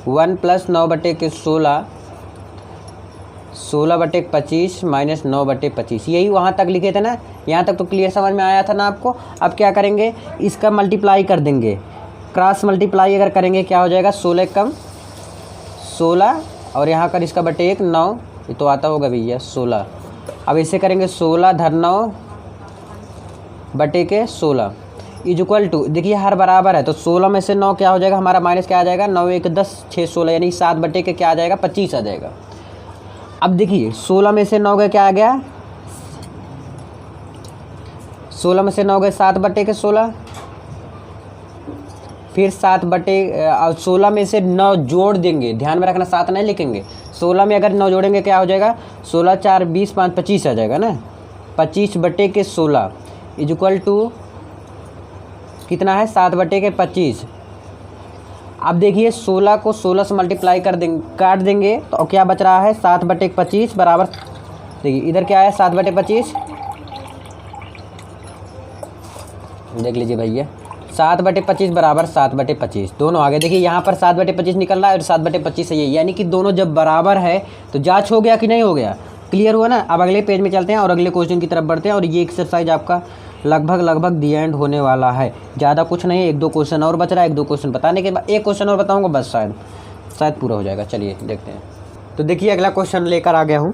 A: 1 प्लस 9/16, 16/25 माइनस 9/25, यही वहाँ तक लिखे थे ना। यहाँ तक तो क्लियर समझ में आया था ना आपको। अब क्या करेंगे, इसका मल्टीप्लाई कर देंगे, क्रॉस मल्टीप्लाई अगर करेंगे क्या हो जाएगा, 16 कम 16 और यहाँ कर इसका बटे 1 9, ये तो आता होगा भैया 16 अब इसे करेंगे 16 धन 9 बटे के 16 इज इक्वल टू, देखिए हर बराबर है तो 16 में से 9 क्या हो जाएगा हमारा माइनस क्या आ जाएगा, 9 1 10 6 16 यानी 7 बटे के क्या आ जाएगा 25 आ जाएगा। अब देखिए 16 में से 9 का क्या आ गया, 16 में से 9 गए 7 बटे के 16, फिर 7 बटे 16 में से 9 जोड़ देंगे, ध्यान में रखना 7 नहीं लिखेंगे, 16 में अगर 9 जोड़ेंगे क्या हो जाएगा 16 4 20 5 25 आ जाएगा ना, 25 बटे के 16 इज इक्वल टू कितना है 7 बटे के 25। अब देखिए 16 को 16 से मल्टीप्लाई कर देंगे, काट देंगे तो क्या बच रहा है 7 बटे 25 बराबर, देखिए इधर क्या है 7 बटे 25, देख लीजिए भैया 7 बटे 25 बराबर 7 बटे 25 दोनों आगे, देखिए यहाँ पर 7 बटे 25 निकल रहा है और 7 बटे 25 है ये, यानी कि दोनों जब बराबर है तो जांच हो गया कि नहीं हो गया, क्लियर हुआ ना। अब अगले पेज में चलते हैं और अगले क्वेश्चन की तरफ बढ़ते हैं और ये एक्सरसाइज आपका लगभग दी एंड होने वाला है, ज़्यादा कुछ नहीं, 1 2 क्वेश्चन और बच रहा है, 1 2 क्वेश्चन बताने के बाद 1 क्वेश्चन और बताऊँगा बस, शायद पूरा हो जाएगा। चलिए देखते हैं। तो देखिए अगला क्वेश्चन लेकर आ गया हूँ,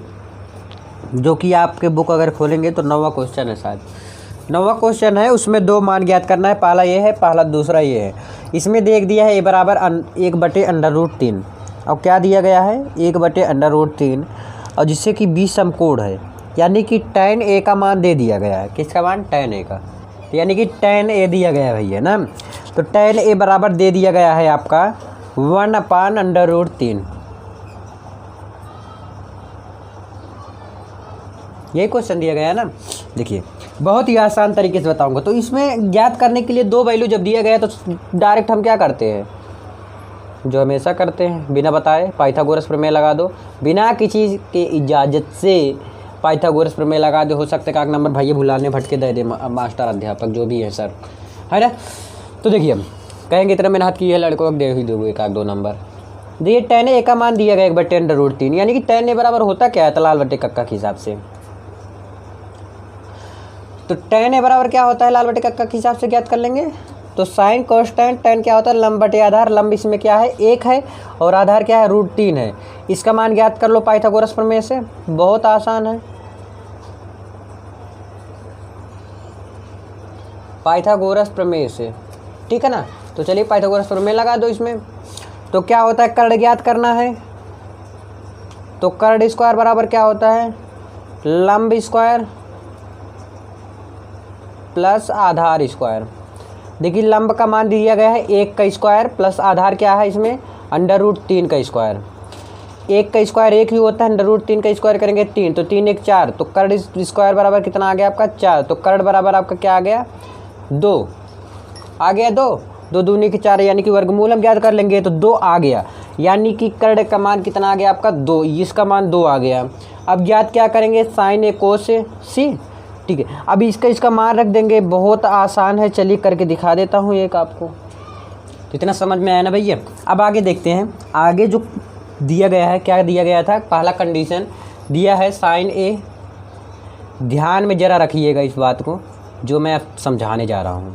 A: जो कि आपके बुक अगर खोलेंगे तो 9वां क्वेश्चन है, शायद 9वां क्वेश्चन है, उसमें 2 मान ज्ञात करना है, पहला ये है, पहला दूसरा ये है। इसमें देख दिया है a बराबर 1 बटे √3 और क्या दिया गया है 1 बटे √3 और जिससे कि 20 समकोण है, यानी कि tan a का मान दे दिया गया है, किसका मान tan a का, यानी कि tan a दिया गया है भैया ना। तो tan a बराबर दे दिया गया है आपका 1/√3, यही क्वेश्चन दिया गया है ना। देखिए बहुत ही आसान तरीके से बताऊंगा, तो इसमें ज्ञात करने के लिए 2 वैल्यू जब दिया गया तो डायरेक्ट हम क्या करते हैं, जो हमेशा करते हैं, बिना बताए पाइथागोरस प्रमेय लगा दो, बिना किसी के इजाज़त से पाइथागोरस प्रमेय लगा दो। हो सकता है काक नंबर भैया भुलाने भटके दे दे मास्टर अध्यापक जो भी है सर, है ना। तो देखिए कहेंगे इतना मेहनत की है लड़कों को दे ही दो 1 2 नंबर। देखिए tan a का मान दिया गया 1 बटे √3, यानी कि tan a बराबर होता क्या है लाल बटे कक्का के हिसाब से, तो tan a बराबर क्या होता है लाल बटे कक्का के हिसाब से ज्ञात कर लेंगे। तो साइन कोस्टेंट tan क्या होता है लंब बटे आधार, लंब इसमें क्या है 1 है और आधार क्या है √3 है, इसका मान ज्ञात कर लो पाइथागोरस प्रमेय से, बहुत आसान है, पाइथागोरस प्रमेय से, ठीक है ना। तो चलिए पाइथागोरस प्रमेय लगा दो इसमें। तो क्या होता है कर्ण ज्ञात करना है, तो कर्ण स्क्वायर बराबर क्या होता है लंब स्क्वायर प्लस आधार स्क्वायर। देखिए लंब का मान दिया गया है 1 का स्क्वायर प्लस आधार क्या है इसमें √3 का स्क्वायर, 1 का स्क्वायर 1 ही होता है, √3 का स्क्वायर करेंगे 3, तो 3 1 4, तो कर्ण स्क्वायर बराबर कितना आ गया आपका 4, तो कर्ण बराबर आपका क्या आ गया 2 आ गया, 2 दूनी के 4 यानी कि वर्गमूल हम ज्ञात कर लेंगे तो 2 आ गया, यानी कि कर्ण का मान कितना आ गया आपका 2, इसका मान 2 आ गया। अब ज्ञात क्या करेंगे साइन a कोस c, ठीक है। अब इसका मान रख देंगे, बहुत आसान है, चलिए करके दिखा देता हूँ एक आपको, तो इतना समझ में आया ना भैया। अब आगे देखते हैं, आगे जो दिया गया है क्या दिया गया था, पहला कंडीशन दिया है साइन a, ध्यान में ज़रा रखिएगा इस बात को जो मैं समझाने जा रहा हूँ,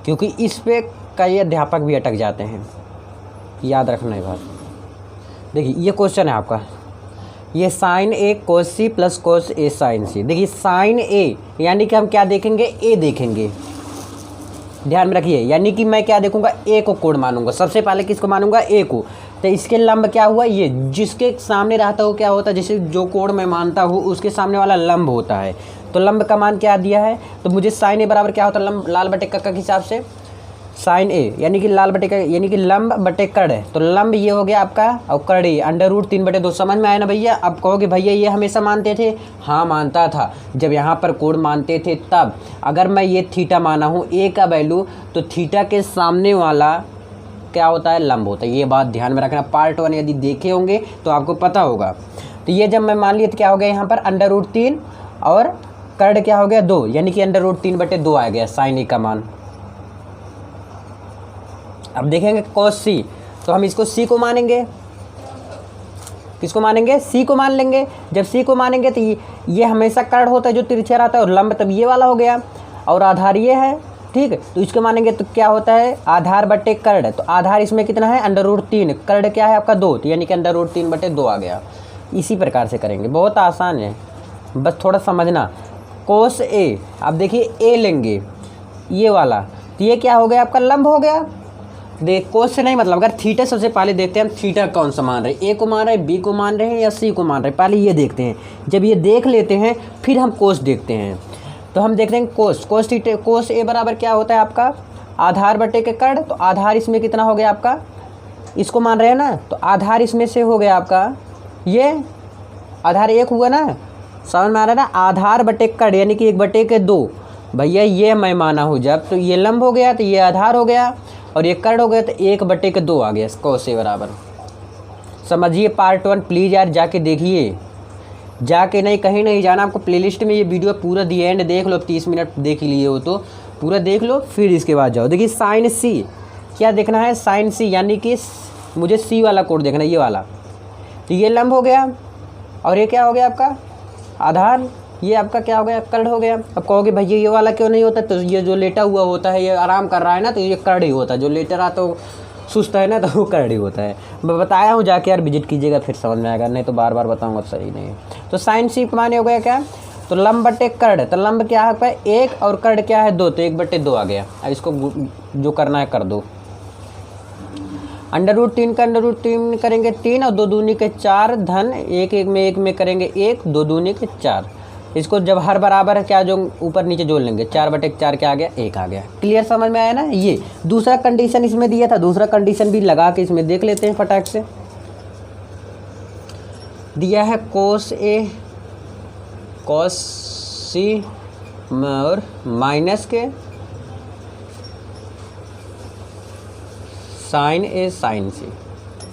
A: क्योंकि इस पे कई अध्यापक भी अटक जाते हैं, याद रखना ये बात। देखिए ये क्वेश्चन है आपका, ये sine a cos c plus cos a sine c। देखिए साइन a यानी कि हम क्या देखेंगे a देखेंगे, ध्यान में रखिए, यानी कि मैं क्या देखूंगा a को कोण मानूंगा, सबसे पहले किसको मानूंगा a को। तो इसके लंब क्या हुआ, ये जिसके सामने रहता हो क्या होता है, जैसे जो कोण मैं मानता हूँ उसके सामने वाला लंब होता है, तो लंब का मान क्या दिया है, तो मुझे साइन a बराबर क्या होता है लंब लाल बटे कक्का के हिसाब से साइन a, यानी कि लाल बटे का यानी कि लंब बटे कर्ण है, तो लंब ये हो गया आपका और कर्ण √3 बटे 2, समझ में आया ना भैया। अब कहोगे भैया ये हमेशा मानते थे, हाँ मानता था, जब यहाँ पर कोण मानते थे तब। अगर मैं ये थीटा माना हूँ a का वैल्यू, तो थीटा के सामने वाला क्या होता है लंब होता है, ये बात ध्यान में रखना। पार्ट 1 यदि देखे होंगे तो आपको पता होगा। तो ये जब मैं मान लिया तो क्या हो गया यहाँ पर √3 और कर्ण क्या हो गया 2, यानी कि √3 बटे 2 आ गया साइन a का मान। अब देखेंगे cos c, तो हम इसको c को मानेंगे, किसको मानेंगे c को मान लेंगे। जब c को मानेंगे तो ये हमेशा कर्ण होता है जो तिरछा रहता है, और लंब तब ये वाला हो गया और आधार ये है, ठीक है। तो इसको मानेंगे तो क्या होता है आधार बटे कर्ण, तो आधार इसमें कितना है √3, कर्ण क्या है आपका 2, तो यानी कि √3 बटे 2 आ गया। इसी प्रकार से करेंगे, बहुत आसान है, बस थोड़ा समझना। कोस ए, अब देखिए ए लेंगे ये वाला, तो ये क्या हो गया आपका लंब हो गया। देख कोस से नहीं मतलब, अगर थीटा सबसे पहले देखते हैं हम थीटा कौन सा मान रहे हैं, ए को मान रहे हैं, बी को मान रहे हैं या सी को मान रहे हैं, पहले ये देखते हैं। जब ये देख लेते हैं फिर हम कोस देखते हैं। तो हम देखते हैं कोस थीटा, कोस ए बराबर क्या होता है आपका आधार बटे के कर्ण। तो आधार इसमें कितना हो गया आपका, इसको मान रहे हैं ना, तो आधार इसमें से हो गया आपका ये आधार 1 हुआ ना, समझ में आ रहा है ना। आधार बटे कर्ण यानी कि 1/2 भैया, ये मैं माना हूँ जब, तो ये लंब हो गया तो ये आधार हो गया और ये कर्ण हो गया तो 1/2 आ गया कोस ए बराबर। समझिए पार्ट 1 प्लीज़ यार जाके देखिए, जाके नहीं कहीं नहीं जाना आपको। प्लेलिस्ट में ये वीडियो पूरा दी एंड देख लो, 30 मिनट देख लिए हो तो पूरा देख लो, फिर इसके बाद जाओ। देखिए साइन सी क्या देखना है, साइन सी यानी कि मुझे सी वाला कोड देखना है, ये वाला। तो ये लंब हो गया और ये क्या हो गया आपका आधार, ये आपका क्या हो गया कर्ण हो गया। अब कहोगे भैया ये वाला क्यों नहीं होता, तो ये जो लेटा हुआ होता है ये आराम कर रहा है ना, तो ये कर्ण ही होता है। जो लेटा रहा तो सुस्त है ना, तो वो कर्ण ही होता है। मैं बताया हूँ, जाके यार विजिट कीजिएगा फिर समझ में आएगा, नहीं तो बार बार बताऊँगा तो सही नहीं है। तो साइन सी माने हो गया क्या, तो लंब बटे कर्ण, तो लंब क्या है 1 और कर्ण क्या है 2, तो 1/2 आ गया। अब इसको जो करना है कर दो। √3 का √3 करेंगे 3 और 2 दूनी के 4 धन 1 में करेंगे 1, 2 दूनी के 4। इसको जब हर बराबर है क्या जो ऊपर नीचे जोड़ लेंगे, 4/4 क्या आ गया 1 आ गया। क्लियर समझ में आया ना। ये दूसरा कंडीशन इसमें दिया था, दूसरा कंडीशन भी लगा के इसमें देख लेते हैं फटाक से। दिया है कोस ए कॉस सी और माइनस के साइन ए साइन सी,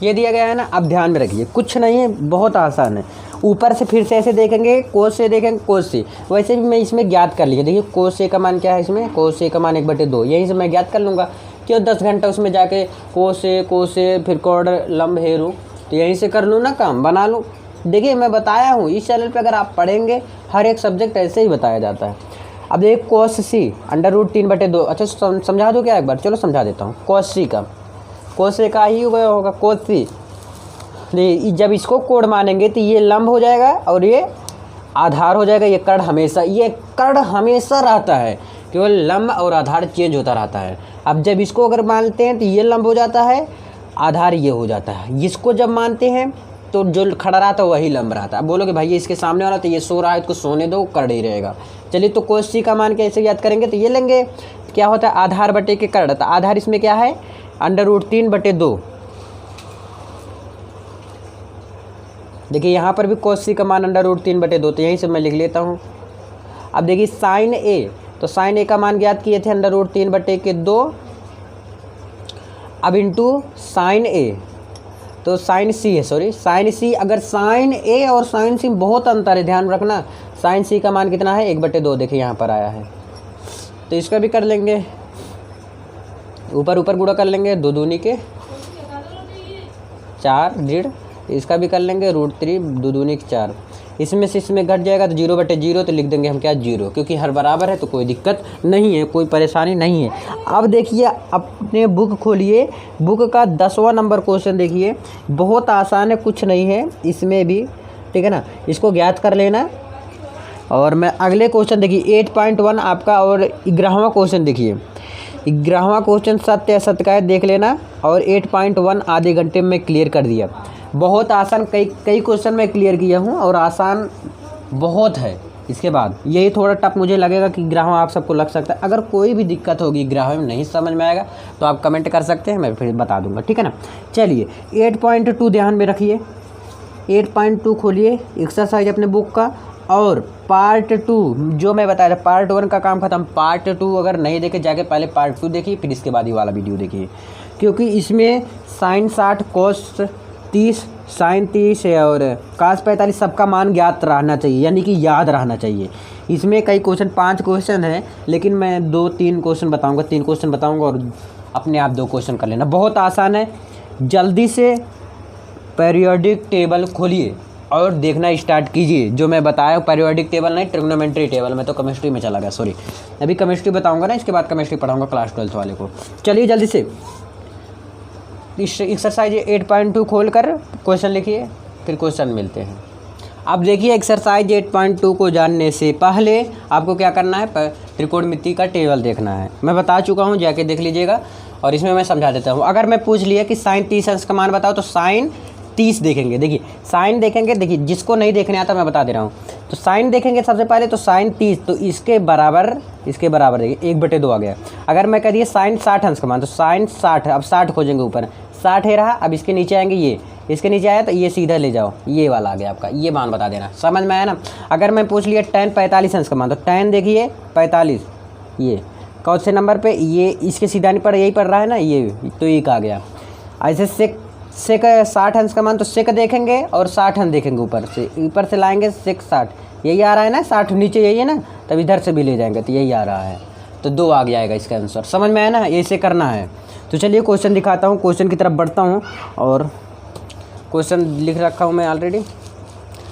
A: ये दिया गया है ना। अब ध्यान में रखिए, कुछ नहीं है, बहुत आसान है। ऊपर से फिर से ऐसे देखेंगे, कोस से देखेंगे कोस से, वैसे भी मैं इसमें ज्ञात कर लीजिए। देखिए कोस ए का मान क्या है इसमें, कोस ए का मान 1/2, यहीं से मैं ज्ञात कर लूँगा। क्यों 10 घंटा उसमें जाके कोस ए फिर कोड लंब हेरू, तो यहीं से कर लूँ ना, काम बना लूँ। देखिए मैं बताया हूँ इस चैनल पे, अगर आप पढ़ेंगे हर एक सब्जेक्ट ऐसे ही बताया जाता है। अब देखिए कोस सी √3/2, अच्छा समझा दो क्या एक बार, चलो समझा देता हूँ। कोस सी का कोस ए का ही होगा कोस सी, जब इसको कोड मानेंगे तो ये लंब हो जाएगा और ये आधार हो जाएगा। ये कर्ण हमेशा रहता है, केवल लंब और आधार चेंज होता रहता है। अब जब इसको अगर मानते हैं तो ये लंब हो जाता है, आधार ये हो जाता है। इसको जब मानते हैं तो जो खड़ा रहता है वही लंब रहता है। अब बोलोगे भैया इसके सामने वाला तो ये सो रहा है, इसको सोने दो, कर्ण ही रहेगा। चलिए तो कोस सी का मान कैसे याद करेंगे, तो ये लेंगे क्या होता है आधार बटे के कर्ण, तो आधार इसमें क्या है √3/2। देखिए यहाँ पर भी कोस सी का मान √3/2, तो यहीं से मैं लिख लेता हूँ। अब देखिए साइन ए, तो साइन ए का मान ज्ञात किए थे √3/2। अब इंटू साइन ए, तो साइन सी है, सॉरी साइन सी। अगर साइन ए और साइन सी बहुत अंतर है, ध्यान रखना। साइन सी का मान कितना है 1/2, देखिए यहाँ पर आया है। तो इसका भी कर लेंगे, ऊपर गुणा कर लेंगे, 2 दूनी के 4 ऋण, इसका भी कर लेंगे √3, 2 दूनी के 4। इसमें से इसमें घट जाएगा तो 0/0, तो लिख देंगे हम क्या 0, क्योंकि हर बराबर है तो कोई दिक्कत नहीं है, कोई परेशानी नहीं है। अब देखिए अपने बुक खोलिए, बुक का 10वां नंबर क्वेश्चन देखिए, बहुत आसान है, कुछ नहीं है इसमें भी, ठीक है ना। इसको ज्ञात कर लेना। और मैं अगले क्वेश्चन देखिए 8.1 आपका, और 11वां क्वेश्चन देखिए, 11वां क्वेश्चन सत्य असत्य का है, देख लेना। और 8.1 आधे घंटे में क्लियर कर दिया। बहुत आसान, कई क्वेश्चन मैं क्लियर किया हूँ और आसान बहुत है। इसके बाद यही थोड़ा टफ मुझे लगेगा कि 11वां आप सबको लग सकता है। अगर कोई भी दिक्कत होगी 11वें में नहीं समझ में आएगा तो आप कमेंट कर सकते हैं, मैं फिर बता दूंगा, ठीक है ना। चलिए 8.2 ध्यान में रखिए, 8.2 खोलिए एक्सरसाइज अपने बुक का। और पार्ट 2 जो मैं बताया था, पार्ट 1 का काम खत्म। पार्ट 2 अगर नहीं देखे जाके पहले पार्ट 2 देखिए, फिर इसके बाद ये वाला वीडियो देखिए, क्योंकि इसमें साइन 60 कोस 30 साइन 30 और कास 45 सबका मान ज्ञात रहना चाहिए, यानी कि याद रहना चाहिए। इसमें कई क्वेश्चन 5 क्वेश्चन हैं, लेकिन मैं 2-3 क्वेश्चन बताऊंगा, 3 क्वेश्चन बताऊंगा और अपने आप 2 क्वेश्चन कर लेना। बहुत आसान है, जल्दी से पीरियोडिक टेबल खोलिए और देखना स्टार्ट कीजिए। जो मैं बताया पीरियोडिक टेबल नहीं, ट्रिग्नोमेट्री टेबल। मैं तो केमिस्ट्री में चला गया, सॉरी। अभी केमिस्ट्री बताऊंगा ना, इसके बाद केमिस्ट्री पढ़ाऊंगा क्लास 12th वाले को। चलिए जल्दी से एक्सरसाइज 8.2 खोल कर क्वेश्चन लिखिए, फिर क्वेश्चन मिलते हैं। अब देखिए एक्सरसाइज 8.2 को जानने से पहले आपको क्या करना है, त्रिकोणमिति का टेबल देखना है। मैं बता चुका हूँ, जाके देख लीजिएगा। और इसमें मैं समझा देता हूँ। अगर मैं पूछ लिया कि साइन 30 अंश का मान बताओ, तो साइन 30 देखेंगे। देखिए साइन देखेंगे, देखिए जिसको नहीं देखने आता मैं बता दे रहा हूँ। तो साइन देखेंगे सबसे पहले, तो साइन 30, तो इसके बराबर देखिए 1/2 आ गया। अगर मैं कह दिए साइन 60 अंश का मान, तो साइन 60, अब 60 खोजेंगे ऊपर, 60 है रहा। अब इसके नीचे आएंगे, ये इसके नीचे आया तो ये सीधा ले जाओ, ये वाला आ गया आपका, ये मान बता देना। समझ में आया ना। अगर मैं पूछ लिया tan 45 अंश का मान, तो tan देखिए 45, ये कौन से नंबर पे, ये इसके सीधा नहीं पड़, यही पड़ रहा है ना, ये तो एक आ गया। ऐसे सेक 60 अंश का मान, तो सेक देखेंगे और 60 अंश देखेंगे, ऊपर से लाएंगे सेक 60, यही आ रहा है ना, 60 नीचे यही है ना, तब इधर से भी ले जाएंगे तो यही आ रहा है, तो 2 आ गया इसका आंसर। समझ में आया ना, ऐसे करना है। तो चलिए क्वेश्चन दिखाता हूँ, क्वेश्चन की तरफ बढ़ता हूँ। और क्वेश्चन लिख रखा हूँ मैं ऑलरेडी।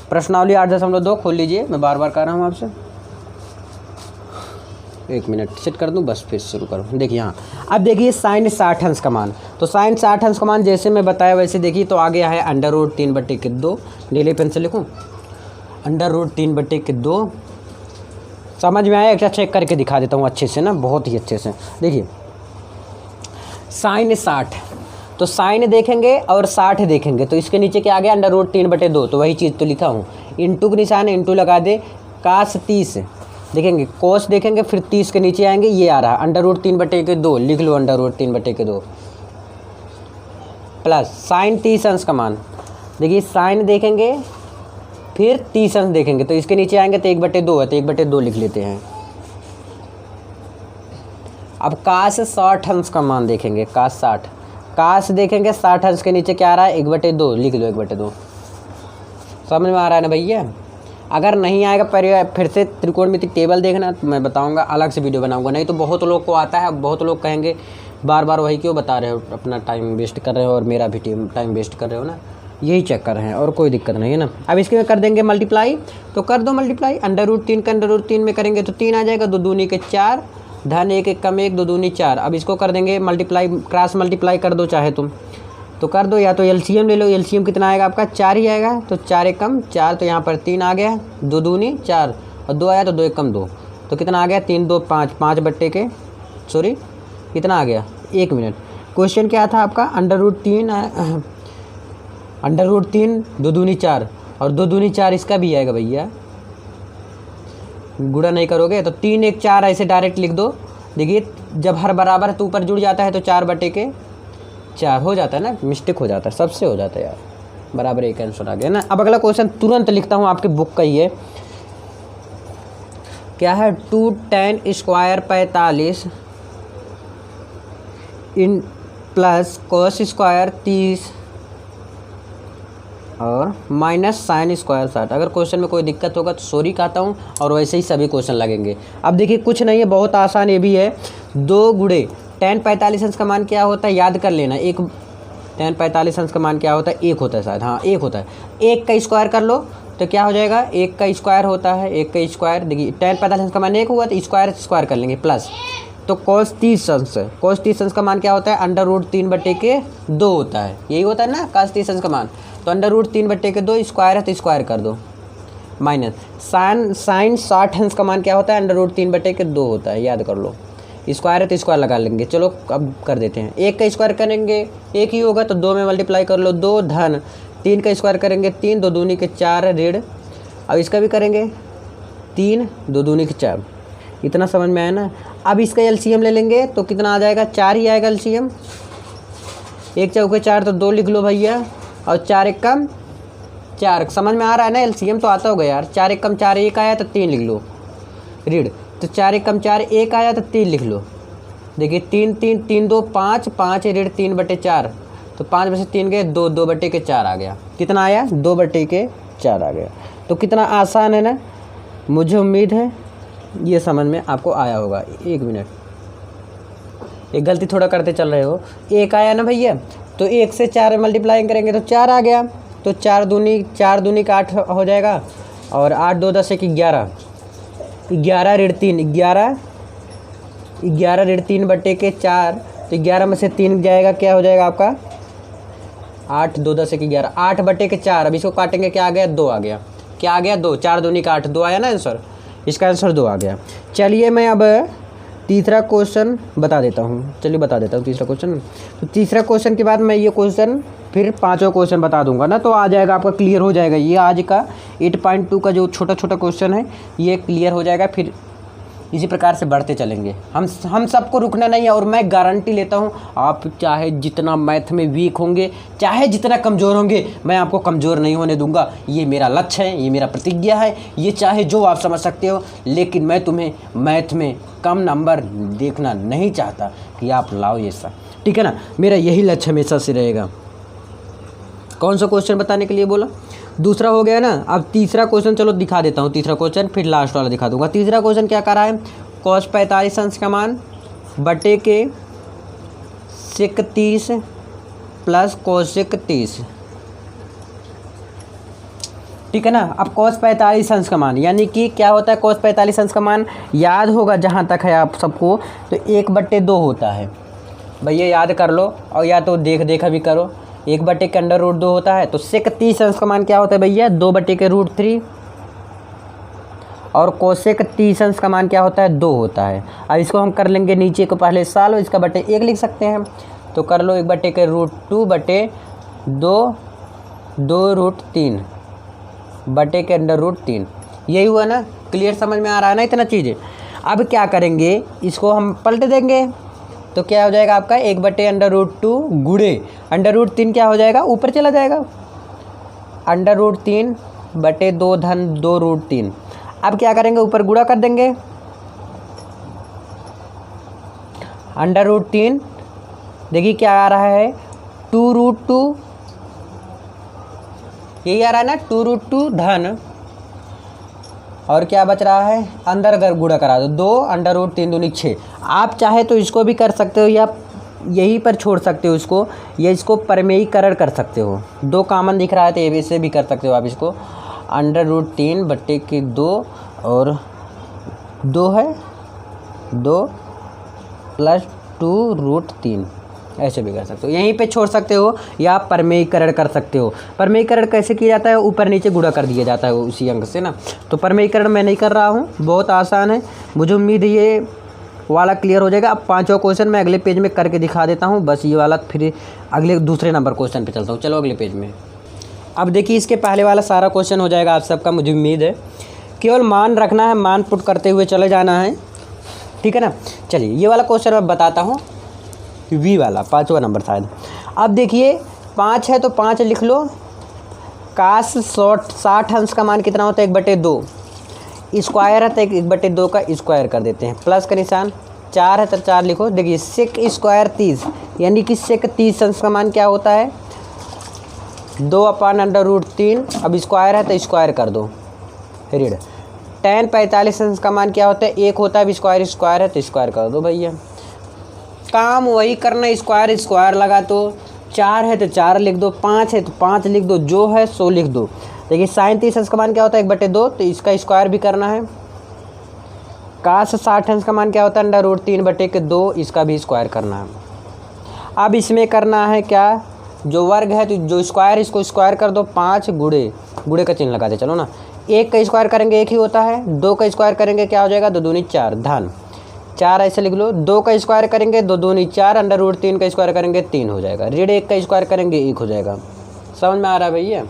A: प्रश्नावली 8.2 खोल लीजिए, मैं बार बार कह रहा हूँ आपसे। 1 मिनट सेट कर दूँ, बस फिर शुरू करूँ। देखिए यहाँ अब देखिए साइन 60 अंश का मान, तो साइन 60 अंश का मान जैसे मैं बताया वैसे देखिए, तो आ गया है √3/2। नीले पेन से लिखूँ, √3/2। समझ में आया? एक चेक करके दिखा देता हूँ अच्छे से ना, बहुत ही अच्छे से। देखिए साइन 60, तो साइन देखेंगे और 60 देखेंगे, तो इसके नीचे क्या आ गया, √3/2। तो वही चीज़ तो लिखा हूँ, इंटू के निशान, इंटू लगा दे। कास 30 देखेंगे, कोस देखेंगे, फिर 30 के नीचे आएंगे, ये आ रहा √3/2, लिख लो √3/2 प्लस साइन 30 अंश का मान। देखिए साइन देखेंगे फिर 30 अंश देखेंगे, तो इसके नीचे आएंगे तो 1/2 है, तो 1/2 लिख लेते हैं। अब काश 60 अंश का मान देखेंगे, काश देखेंगे 60 अंश के नीचे क्या आ रहा है, 1/2, लिख लो 1/2। समझ में आ रहा है ना भैया? अगर नहीं आएगा फिर से त्रिकोणमिति टेबल देखना, तो मैं बताऊंगा, अलग से वीडियो बनाऊंगा। नहीं तो बहुत लोग को आता है, बहुत लोग कहेंगे बार बार वही क्यों बता रहे हो, अपना टाइम वेस्ट कर रहे हो और मेरा भी टाइम वेस्ट कर रहे हो ना, यही चेक कर रहे हैं और कोई दिक्कत नहीं है ना। अब इसके में कर देंगे मल्टीप्लाई, तो कर दो मल्टीप्लाई। √3 का √3 में करेंगे तो 3 आ जाएगा, 2 दूनी के 4, धन 1 1 कम 1, 2 दूनी 4। अब इसको कर देंगे मल्टीप्लाई, क्रॉस मल्टीप्लाई कर दो चाहे तुम तो कर दो, या तो एलसीएम ले लो। एलसीएम कितना आएगा आपका, 4 ही आएगा, तो 4 1 कम 4, तो यहाँ पर 3 आ गया, 2 दूनी 4 और 2 आया तो 2 1 कम 2, तो कितना आ गया, 3 2 5, 5 के सॉरी कितना आ गया, 1 मिनट। क्वेश्चन क्या था आपका, √3 2 दूनी 4 और 2 दूनी 4 इसका भी आएगा भैया, गुणा नहीं करोगे तो 3 1 4 ऐसे डायरेक्ट लिख दो। देखिए जब हर बराबर है तो ऊपर जुड़ जाता है, तो 4/4 हो जाता है ना, मिस्टेक हो जाता है, सबसे हो जाता है यार, बराबर एक आंसर आ गया ना। अब अगला क्वेश्चन तुरंत लिखता हूँ, आपके बुक का ही है। क्या है, 2 tan square 45 in plus cos square 30 और माइनस साइन स्क्वायर 60। अगर क्वेश्चन में कोई दिक्कत होगा तो सॉरी कहता हूँ, और वैसे ही सभी क्वेश्चन लगेंगे। अब देखिए कुछ नहीं है, बहुत आसान ये भी है। 2 गुणे tan 45 अंश का मान क्या होता है, याद कर लेना। एक tan 45 अंश का मान क्या होता है, 1 होता है शायद, हाँ 1 होता है। 1 का स्क्वायर कर लो तो क्या हो जाएगा, 1 का स्क्वायर होता है, 1 का स्क्वायर। देखिए tan 45 अंश का मान 1 हुआ तो स्क्वायर कर लेंगे, प्लस तो cos 30 अंश का मान क्या होता है, √3/2 होता है, यही होता है ना cos 30 अंश का मान। तो √3/2 स्क्वायर है तो स्क्वायर कर दो, माइनस साइन 60 अंश का मान क्या होता है, √3/2 होता है, याद कर लो। स्क्वायर है तो स्क्वायर लगा लेंगे। चलो अब कर देते हैं, 1 का स्क्वायर करेंगे 1 ही होगा, तो 2 में मल्टीप्लाई कर लो, 2 धन 3 का स्क्वायर करेंगे 3, 2 दूनी के 4 ऋण। अब इसका भी करेंगे 3, 2 दूनी के 4। इतना समझ में आया ना। अब इसका एलसीएम ले लेंगे तो कितना आ जाएगा, 4 ही आएगा एलसीएम। 1 चौके 4 तो 2 लिख लो भैया, और 4 1 कम 4। समझ में आ रहा है ना, एलसीएम तो आता होगा यार। 4 1 कम 4 1 आया तो 3 लिख लो ऋण, तो 4 1 कम 4 1 आया तो 3 लिख लो। देखिए 3 3 3 2 5, 5 ऋण 3/4, तो 5 में से 3 गए 2, 2/4 आ गया। कितना आया, 2/4 आ गया। तो कितना आसान है ना, मुझे उम्मीद है ये समझ में आपको आया होगा। 1 मिनट, एक गलती थोड़ा करते चल रहे हो। 1 आया ना भैया, तो 1 से 4 मल्टीप्लाई करेंगे तो 4 आ गया, तो 4 दूनी का 8 हो जाएगा, और 8 2 10 1 11, 11 ऋण 3 11 ऋण 3/4, तो 11 में से 3 जाएगा, क्या हो जाएगा आपका 8 2 10 1 11, 8/4। अब इसको काटेंगे क्या आ गया, 2 आ गया। क्या आ गया 2, 4 दूनी का 8, 2 आया ना आंसर, इसका आंसर 2 आ गया। चलिए मैं अब तीसरा क्वेश्चन बता देता हूँ, चलिए बता देता हूँ तीसरा क्वेश्चन। तो तीसरा क्वेश्चन के बाद मैं ये क्वेश्चन फिर पांचों क्वेश्चन बता दूंगा ना, तो आ जाएगा आपका, क्लियर हो जाएगा। ये आज का 8.2 का जो छोटा छोटा क्वेश्चन है ये क्लियर हो जाएगा। फिर इसी प्रकार से बढ़ते चलेंगे। हम सबको रुकना नहीं है, और मैं गारंटी लेता हूँ आप चाहे जितना मैथ में वीक होंगे, चाहे जितना कमज़ोर होंगे, मैं आपको कमज़ोर नहीं होने दूंगा। ये मेरा लक्ष्य है, ये मेरा प्रतिज्ञा है। ये चाहे जो आप समझ सकते हो, लेकिन मैं तुम्हें मैथ में कम नंबर देखना नहीं चाहता कि आप लाओ ये सब, ठीक है ना। मेरा यही लक्ष्य हमेशा से रहेगा। कौन सा क्वेश्चन बताने के लिए बोला? दूसरा हो गया ना। अब तीसरा क्वेश्चन चलो दिखा देता हूँ, तीसरा क्वेश्चन फिर लास्ट वाला दिखा दूंगा। तीसरा क्वेश्चन क्या कर रहा है, cos 45 अंश का मान बटे के sec 30 प्लस cosec 30, ठीक है ना। अब cos 45 अंश का मान यानी कि क्या होता है, cos 45 अंश का मान याद होगा जहाँ तक है आप सबको, तो 1/2 होता है भैया, याद कर लो, और या तो देखा भी करो। 1/2 के √2 होता है, तो sec 30 अंश का मान क्या होता है भैया, 2/√3, और कोसेक 30 अंश का मान क्या होता है, 2 होता है। अब इसको हम कर लेंगे नीचे को पहले साल, इसका बटे 1 लिख सकते हैं, तो कर लो 1/√2 बटे 2√3 बटे के √3, यही हुआ ना। क्लियर समझ में आ रहा है ना इतना चीज़। अब क्या करेंगे, इसको हम पलट देंगे, तो क्या हो जाएगा आपका 1/√2 गुणे √3 क्या हो जाएगा, ऊपर चला जाएगा, √3 बटे 2 धन 2√3। अब क्या करेंगे, ऊपर गुणा कर देंगे, √3 देखिए क्या आ रहा है 2√2, यही आ रहा है ना 2√2 धन, और क्या बच रहा है, अंदर अगर गुणा करा दो 2 √3 दूनी 6। आप चाहे तो इसको भी कर सकते हो, या यहीं पर छोड़ सकते हो इसको, या इसको परमेयीकरण कर सकते हो। 2 कॉमन दिख रहा है तो ये से भी कर सकते हो आप इसको, √3 बटे के 2 और 2 है 2 प्लस 2√3, ऐसे भी कर सकते हो, यहीं पे छोड़ सकते हो, या परमेयीकरण कर सकते हो। परमेयीकरण कैसे किया जाता है, ऊपर नीचे गुणा कर दिया जाता है उसी अंक से ना। तो परमेयीकरण मैं नहीं कर रहा हूँ, बहुत आसान है, मुझे उम्मीद है ये वाला क्लियर हो जाएगा। अब पांचों क्वेश्चन मैं अगले पेज में करके दिखा देता हूँ, बस ये वाला फिर अगले दूसरे नंबर क्वेश्चन पे चलता हूँ। चलो अगले पेज में। अब देखिए इसके पहले वाला सारा क्वेश्चन हो जाएगा आप सबका, मुझे उम्मीद है। केवल मान रखना है, मान पुट करते हुए चले जाना है, ठीक है ना। चलिए ये वाला क्वेश्चन मैं बताता हूँ, वी वाला 5वां नंबर शायद। अब देखिए 5 है तो 5 लिख लो, काश 60 अंश का मान कितना होता है, 1/2, स्क्वायर है तो 1/2 का स्क्वायर कर देते हैं, प्लस का निशान, 4 है तो 4 लिखो। देखिए सेक स्क्वायर 30, यानी कि सेक 30 अंश का मान क्या होता है, 2/√3। अब स्क्वायर है तो स्क्वायर कर दो, रीड। tan 45 अंश का मान क्या होता है, 1 होता है, अब स्क्वायर है तो स्क्वायर कर दो भैया। काम वही करना, स्क्वायर लगा तो 4 है तो 4 लिख दो, 5 है तो 5 लिख दो, जो है सो लिख दो। देखिए sin 30 अंश का मान क्या होता है, 1/2, तो इसका स्क्वायर भी करना है। काश 60 अंश का मान क्या होता है, √3 बटे के 2, इसका भी स्क्वायर करना है। अब इसमें करना है क्या, जो वर्ग है तो जो स्क्वायर, इसको स्क्वायर कर दो, 5 गुणे का चिन्ह लगाते चलो ना। 1 का स्क्वायर करेंगे 1 ही होता है, 2 का स्क्वायर करेंगे क्या हो जाएगा, 2 दूनी 4 धन 4, ऐसे लिख लो। 2 का स्क्वायर करेंगे 2 दूनी 4, √3 का स्क्वायर करेंगे 3 हो जाएगा, ऋण 1 का स्क्वायर करेंगे 1 हो जाएगा। समझ में आ रहा है भैया।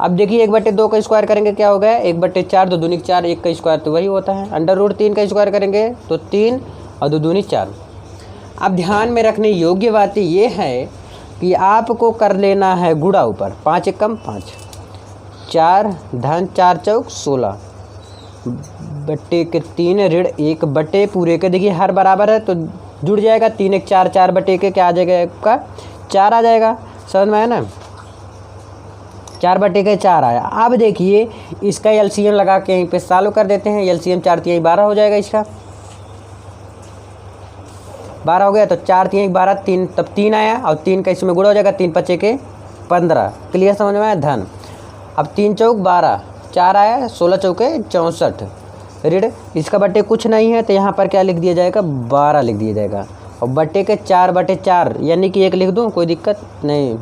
A: अब देखिए 1/2 का स्क्वायर करेंगे क्या हो गया, 1/4, 2 दूनी 4, 1 का स्क्वायर तो वही होता है, √3 का स्क्वायर करेंगे तो 3 और 2 दूनी 4। अब ध्यान में रखने योग्य बात ये है कि आपको कर लेना है गुणा ऊपर, 5 1 कम 5, 4 धन 4 चौक 16 बटे के 3 ऋण 1 बटे पूरे के, देखिए हर बराबर है तो जुड़ जाएगा, 3 1 4, 4 बटे के क्या आ जाएगा आपका 4 आ जाएगा। समझ में आया ना, 4 बटे के 4 आया। अब देखिए इसका एलसीएम लगा के यहीं पे सॉल्व कर देते हैं। एलसीएम 4 3 12 हो जाएगा, इसका 12 हो गया, तो 4 3 12, 3 तब 3 आया, और 3 का इसमें गुणा हो जाएगा, 3 5 के 15। क्लियर समझ में आया, धन। अब 3 चौक 12, 4 आया, 16 चौके 64 ऋण, इसका बटे कुछ नहीं है तो यहाँ पर क्या लिख दिया जाएगा, 12 लिख दिया जाएगा, और बटे के 4/4 यानी कि 1 लिख दूँ, कोई दिक्कत नहीं,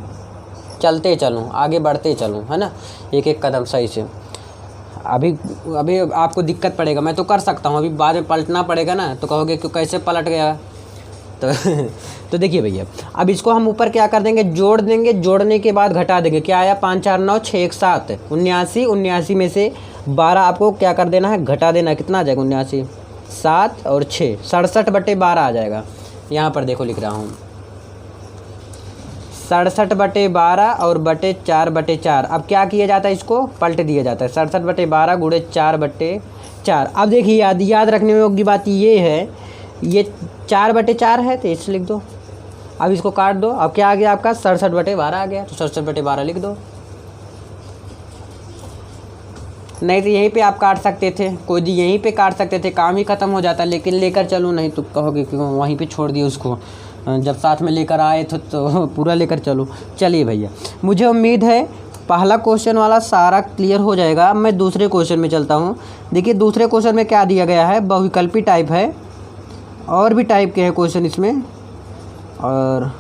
A: चलते चलूँ आगे बढ़ते चलूँ, है ना, एक एक कदम सही से। अभी अभी आपको दिक्कत पड़ेगा, मैं तो कर सकता हूँ, अभी बाद में पलटना पड़ेगा ना, तो कहोगे कि कैसे पलट गया। तो तो देखिए भैया, अब इसको हम ऊपर क्या कर देंगे, जोड़ देंगे, जोड़ने के बाद घटा देंगे। क्या आया, 5 4 9 6 1 7 79, 79 में से 12 आपको क्या कर देना है, घटा देना है। कितना आ जाएगा 79, 7 और 6 67/12 आ जाएगा। यहाँ पर देखो लिख रहा हूँ 67/12 और बटे 4/4। अब क्या किया जाता है, इसको पलट दिया जाता है, 67/12 गुणे 4/4। अब देखिए याद रखने में योग्य बात ये है, ये 4/4 है तो इसे लिख दो। अब इसको काट दो, अब क्या आ गया आपका 67/12 आ गया, तो 67/12 लिख दो। नहीं तो यहीं पे आप काट सकते थे, कोई भी यहीं पे काट सकते थे, काम ही ख़त्म हो जाता। लेकिन लेकर चलो, नहीं तो कहोगे कि वहीं पे छोड़ दिए उसको, जब साथ में लेकर आए तो पूरा लेकर चलो। चलिए भैया, मुझे उम्मीद है पहला क्वेश्चन वाला सारा क्लियर हो जाएगा। अब मैं दूसरे क्वेश्चन में चलता हूँ। देखिए दूसरे क्वेश्चन में क्या दिया गया है, बहुविकल्पी टाइप है, और भी टाइप के हैं क्वेश्चन इसमें। और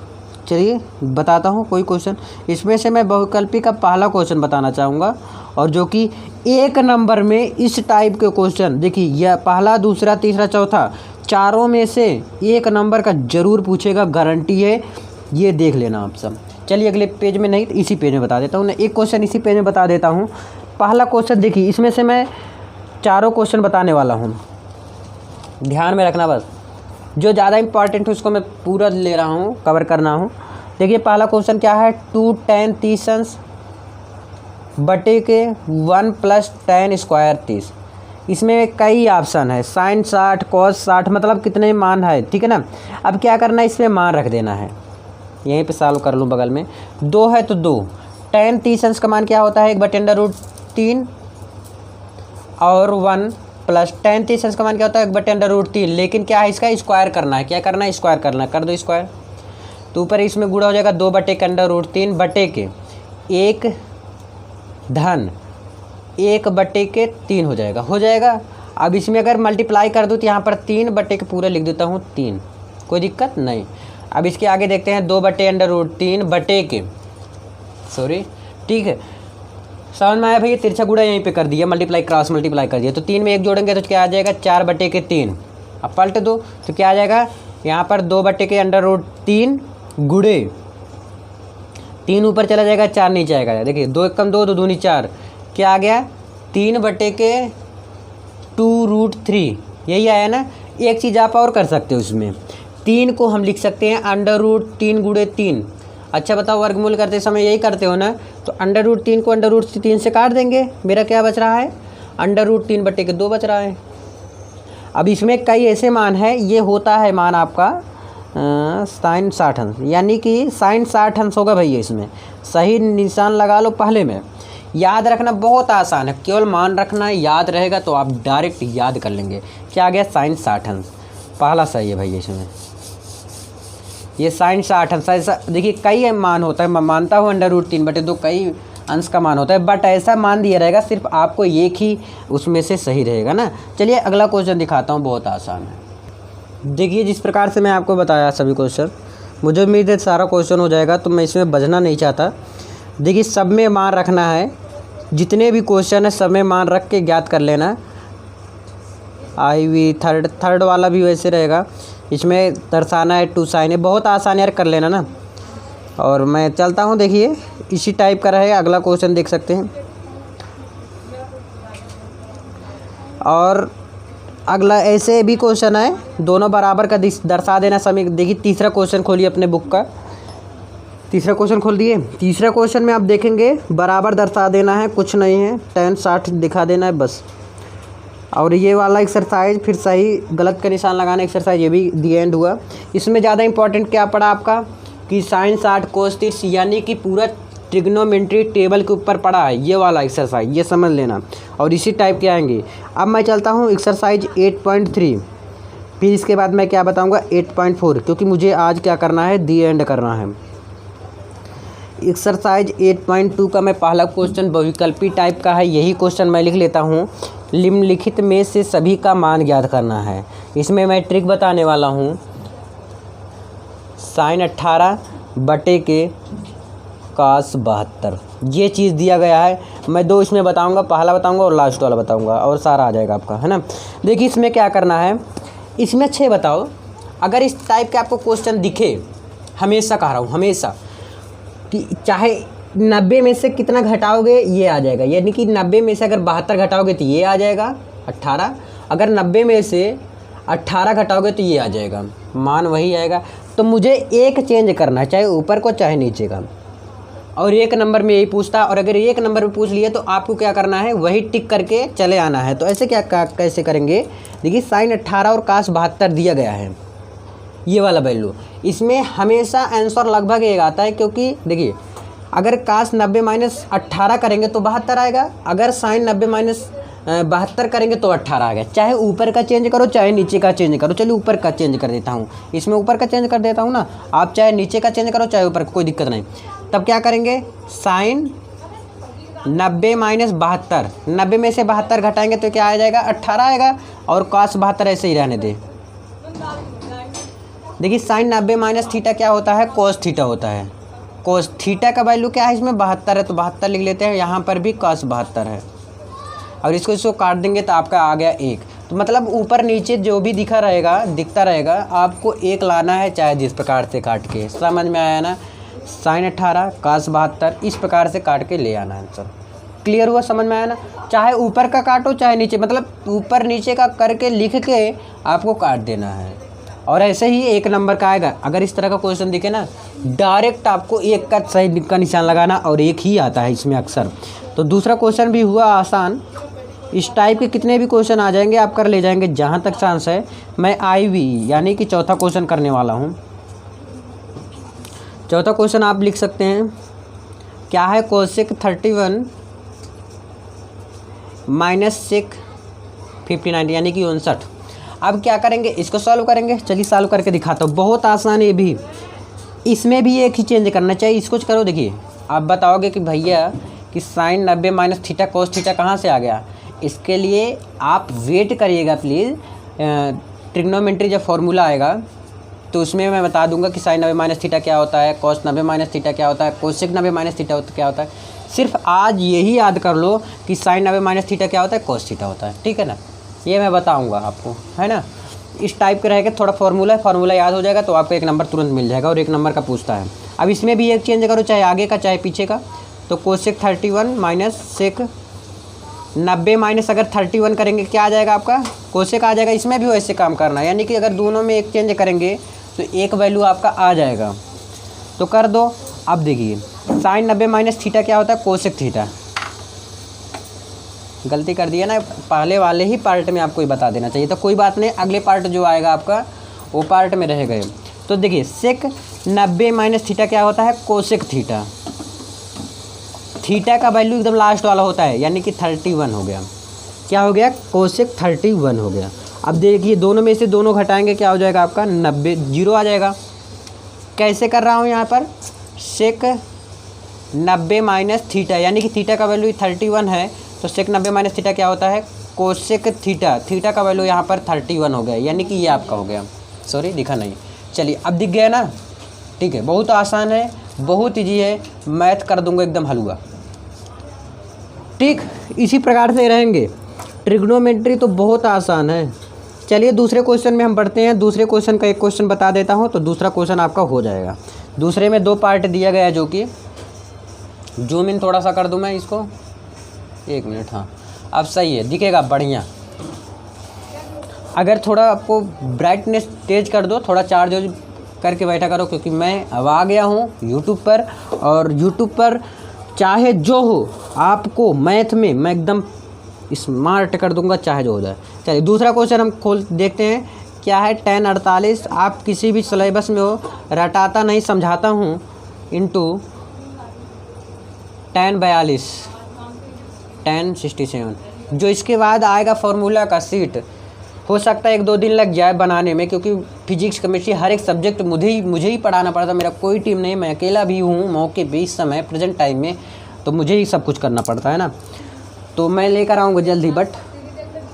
A: चलिए बताता हूँ कोई क्वेश्चन। इसमें से मैं बहुविकल्पी का पहला क्वेश्चन बताना चाहूँगा, और जो कि 1 नंबर में इस टाइप के क्वेश्चन, देखिए यह पहला, दूसरा, तीसरा, चौथा, चारों में से 1 नंबर का ज़रूर पूछेगा, गारंटी है, ये देख लेना आप सब। चलिए अगले पेज में, नहीं इसी पेज में बता देता हूँ, एक क्वेश्चन इसी पेज में बता देता हूँ। पहला क्वेश्चन देखिए, इसमें से मैं चारों क्वेश्चन बताने वाला हूँ, ध्यान में रखना बस। जो ज़्यादा इंपॉर्टेंट है उसको मैं पूरा ले रहा हूँ, कवर करना हूँ। देखिए पहला क्वेश्चन क्या है, 2 tan 30 बटे के 1 + tan स्क्वायर 30। इसमें कई ऑप्शन है, sin 60 cos 60, मतलब कितने मान है, ठीक है ना। अब क्या करना है, इसमें मान रख देना है, यहीं पे सॉल्व कर लूँ बगल में। 2 है तो 2, tan 30 का मान क्या होता है, 1/√3, और 1 + tan 30 का मान क्या होता है, 1/√3। लेकिन क्या है, इसका स्क्वायर करना है, क्या करना है, स्क्वायर करना है, कर दो स्क्वायर। तो ऊपर इसमें गुणा हो जाएगा 2/√3 बटे के 1 धन 1/3 हो जाएगा। अब इसमें अगर मल्टीप्लाई कर दूँ तो यहाँ पर 3/के पूरे लिख देता हूँ 3, कोई दिक्कत नहीं। अब इसके आगे देखते हैं 2/√3 बटे के, सॉरी, ठीक है, समझ में आया भैया। तिरछा गुणा यहीं पे कर दिया, मल्टीप्लाई क्रॉस मल्टीप्लाई कर दिया, तो 3 में 1 जोड़ेंगे तो क्या आ जाएगा, 4/3। अब पलट दो तो क्या आ जाएगा, यहाँ पर 2/√3 गुणे 3 ऊपर चला जाएगा, 4 नीचे आएगा। देखिए 2 1 कम 2, 2 दूनी 4, क्या आ गया, 3/2√3, यही आया ना। एक चीज़ आप और कर सकते हो इसमें, 3 को हम लिख सकते हैं √3 गुणे 3। अच्छा बताओ, वर्गमूल करते समय यही करते हो ना, तो √3 को √3 से काट देंगे, मेरा क्या बच रहा है, √3/2 बच रहा है। अब इसमें कई ऐसे मान है, ये होता है मान आपका sin 60 अंश, यानी कि sin 60 अंश होगा भैया। इसमें सही निशान लगा लो पहले में। याद रखना बहुत आसान है, केवल मान रखना है, याद रहेगा तो आप डायरेक्ट याद कर लेंगे। क्या आ गया, sin 60 अंश, पहला सही है भैया। इसमें ये sin 60 अंश, ऐसा देखिए कई मान होता है, मैं मानता हूँ √3/2 कई अंश का मान होता है, बट ऐसा मान दिया रहेगा, सिर्फ आपको एक ही उसमें से सही रहेगा ना। चलिए अगला क्वेश्चन दिखाता हूँ, बहुत आसान है। देखिए जिस प्रकार से मैं आपको बताया सभी क्वेश्चन, मुझे उम्मीद है सारा क्वेश्चन हो जाएगा, तो मैं इसमें बचना नहीं चाहता। देखिए सब में मान रखना है, जितने भी क्वेश्चन है सब में मान रख के ज्ञात कर लेना। थर्ड वाला भी वैसे रहेगा, इसमें दर्शाना है, टू साइन है, बहुत आसान यार, कर लेना ना। और मैं चलता हूँ, देखिए इसी टाइप का रहेगा, अगला क्वेश्चन देख सकते हैं। और अगला ऐसे भी क्वेश्चन है, दोनों बराबर का दर्शा देना समय। देखिए तीसरा क्वेश्चन खोलिए अपने बुक का, तीसरा क्वेश्चन खोल दिए। तीसरा क्वेश्चन में आप देखेंगे बराबर दर्शा देना है, कुछ नहीं है, tan 60 दिखा देना है बस। और ये वाला एक्सरसाइज, फिर सही गलत का निशान लगाना एक्सरसाइज, ये भी दी एंड हुआ। इसमें ज़्यादा इंपॉर्टेंट क्या पड़ा आपका, कि sin 60 cos 30, यानी कि पूरा ट्रिग्नोमेट्री टेबल के ऊपर पड़ा है ये वाला एक्सरसाइज, ये समझ लेना। और इसी टाइप के आएंगे। अब मैं चलता हूँ एक्सरसाइज 8.3, फिर इसके बाद मैं क्या बताऊँगा 8.4, क्योंकि मुझे आज क्या करना है, दी एंड करना है। एक्सरसाइज 8.2 का मैं पहला क्वेश्चन बहुविकल्पी टाइप का है, यही क्वेश्चन मैं लिख लेता हूँ। निम्नलिखित में से सभी का मान ज्ञात करना है। इसमें मैं ट्रिक बताने वाला हूँ, sin 18 बटे के cos 72, ये चीज़ दिया गया है। मैं दो इसमें बताऊंगा, पहला बताऊंगा और लास्ट वाला बताऊंगा और सारा आ जाएगा आपका, है ना। देखिए इसमें क्या करना है, इसमें 6 बताओ। अगर इस टाइप के आपको क्वेश्चन दिखे, हमेशा कह रहा हूँ हमेशा, कि चाहे 90 में से कितना घटाओगे ये आ जाएगा, यानी कि 90 में से अगर 72 घटाओगे तो ये आ जाएगा 18, अगर 90 में से 18 घटाओगे तो ये आ जाएगा, मान वही आएगा। तो मुझे एक चेंज करना है, चाहे ऊपर को चाहे नीचे का, और एक नंबर में यही पूछता, और अगर एक नंबर में पूछ लिए तो आपको क्या करना है, वही टिक करके चले आना है। तो ऐसे कैसे करेंगे, देखिए sin 18 और cos 72 दिया गया है, ये वाला वैल्यू, इसमें हमेशा आंसर लगभग एक आता है, क्योंकि देखिए अगर cos 90 माइनस 18 करेंगे तो 72 आएगा, अगर sin 90 माइनस 72 करेंगे तो 18 आ गया। चाहे ऊपर का चेंज करो चाहे नीचे का चेंज करो, चलिए ऊपर का चेंज कर देता हूँ, इसमें ऊपर का चेंज कर देता हूँ ना, आप चाहे नीचे का चेंज करो चाहे ऊपर का, कोई दिक्कत नहीं। तब क्या करेंगे, sin 90 माइनस 72, 90 में से 72 घटाएंगे तो क्या आ जाएगा, 18 आएगा, और cos 72 ऐसे ही रहने दे। देखिए sin 90 माइनस थीटा क्या होता है, cos थीटा होता है, cos थीटा का वैल्यू क्या है, इसमें 72 है तो 72 लिख लेते हैं, यहाँ पर भी cos 72 है, और इसको काट देंगे तो आपका आ गया 1। तो मतलब ऊपर नीचे जो भी दिखता रहेगा आपको 1 लाना है, चाहे जिस प्रकार से काट के, समझ में आया ना। sin 18 cos 72 इस प्रकार से काट के ले आना आंसर, क्लियर हुआ, समझ में आया ना। चाहे ऊपर का काटो चाहे नीचे, मतलब ऊपर नीचे का करके लिख के आपको काट देना है, और ऐसे ही 1 नंबर का आएगा। अगर इस तरह का क्वेश्चन दिखे ना, डायरेक्ट आपको 1 का सही का निशान लगाना, और 1 ही आता है इसमें अक्सर। तो दूसरा क्वेश्चन भी हुआ आसान, इस टाइप के कितने भी क्वेश्चन आ जाएंगे आप कर ले जाएंगे जहाँ तक चांस है। मैं IV यानी कि चौथा क्वेश्चन करने वाला हूँ। चौथा क्वेश्चन आप लिख सकते हैं, क्या है, कोसेक 31 माइनस सेक 59 यानी कि 59। अब क्या करेंगे, इसको सॉल्व करेंगे, चलिए सॉल्व करके दिखाता हूँ, बहुत आसान है भी। इसमें भी एक ही चेंज करना चाहिए, इसको करो। देखिए आप बताओगे कि भैया कि sin 90 minus theta cos theta कहाँ से आ गया। इसके लिए आप वेट करिएगा प्लीज़, ट्रिग्नोमेट्री जब फॉर्मूला आएगा तो उसमें मैं बता दूंगा कि sin 90 माइनस थीटा क्या होता है, cos 90 माइनस थीटा क्या होता है, कोसेक 90 माइनस थीटा क्या होता है। सिर्फ आज यही याद कर लो कि sin 90 माइनस थीटा क्या होता है, cos थीटा होता है, ठीक है ना, ये मैं बताऊँगा आपको, है ना। इस टाइप के रहेगा, थोड़ा फार्मूला याद हो जाएगा तो आपको 1 नंबर तुरंत मिल जाएगा, और 1 नंबर का पूछता है। अब इसमें भी एक चेंज करो, चाहे आगे का चाहे पीछे का। तो कोसेक 31 माइनस सेक 90 माइनस अगर 31 करेंगे क्या आ जाएगा आपका, कोसेक आ जाएगा। इसमें भी वैसे काम करना है, यानी कि अगर दोनों में एक चेंज करेंगे तो एक वैल्यू आपका आ जाएगा। तो कर दो। अब देखिए sin 90 माइनस थीटा क्या होता है, कोसेक थीटा। गलती कर दिया ना, पहले वाले ही पार्ट में आपको ये बता देना चाहिए, तो कोई बात नहीं, अगले पार्ट जो आएगा आपका वो पार्ट में रह गए। तो देखिए सेक 90 माइनस थीटा क्या होता है, कोसेक थीटा। थीटा का वैल्यू एकदम लास्ट वाला होता है, यानी कि 31 हो गया। क्या हो गया, कोसेक 31 हो गया। अब देखिए दोनों में से दोनों घटाएंगे क्या हो जाएगा आपका 90, 0 आ जाएगा। कैसे कर रहा हूँ यहाँ पर, सेक 90 माइनस थीटा, यानी कि थीटा का वैल्यू 31 है, तो सेक 90 माइनस थीटा क्या होता है, कोसेक थीटा। थीटा का वैल्यू यहाँ पर 31 हो गया, यानी कि ये आपका हो गया। सॉरी दिखा नहीं, चलिए अब दिख गया ना, ठीक है। बहुत आसान है, बहुत ईजी है, मैथ कर दूंगा एकदम हलवा, ठीक। इसी प्रकार से रहेंगे। ट्रिग्नोमेट्री तो बहुत आसान है। चलिए दूसरे क्वेश्चन में हम बढ़ते हैं। दूसरे क्वेश्चन का एक क्वेश्चन बता देता हूँ, तो दूसरा क्वेश्चन आपका हो जाएगा। दूसरे में 2 पार्ट दिया गया है, जो कि जूम इन थोड़ा सा कर दूँ मैं इसको, 1 मिनट, हाँ अब सही है, दिखेगा बढ़िया। अगर थोड़ा आपको ब्राइटनेस तेज कर दो, थोड़ा चार्ज करके बैठा करो, क्योंकि मैं अब आ गया हूँ यूट्यूब पर, और यूट्यूब पर चाहे जो हो आपको मैथ में मैं एकदम स्मार्ट कर दूंगा, चाहे जो हो जाए। चलिए दूसरा क्वेश्चन हम खोल देखते हैं, क्या है, tan 48। आप किसी भी सिलेबस में हो, रटाता नहीं समझाता हूँ, इंटू tan 42 tan 67। जो इसके बाद आएगा फॉर्मूला का सीट, हो सकता है 1-2 दिन लग जाए बनाने में, क्योंकि फिजिक्स केमिस्ट्री हर एक सब्जेक्ट मुझे ही पढ़ाना पड़ता है। मेरा कोई टीम नहीं, मैं अकेला भी हूँ मौके पे इस समय प्रेजेंट टाइम में, तो मुझे ही सब कुछ करना पड़ता है ना। तो मैं लेकर आऊँगा जल्दी, बट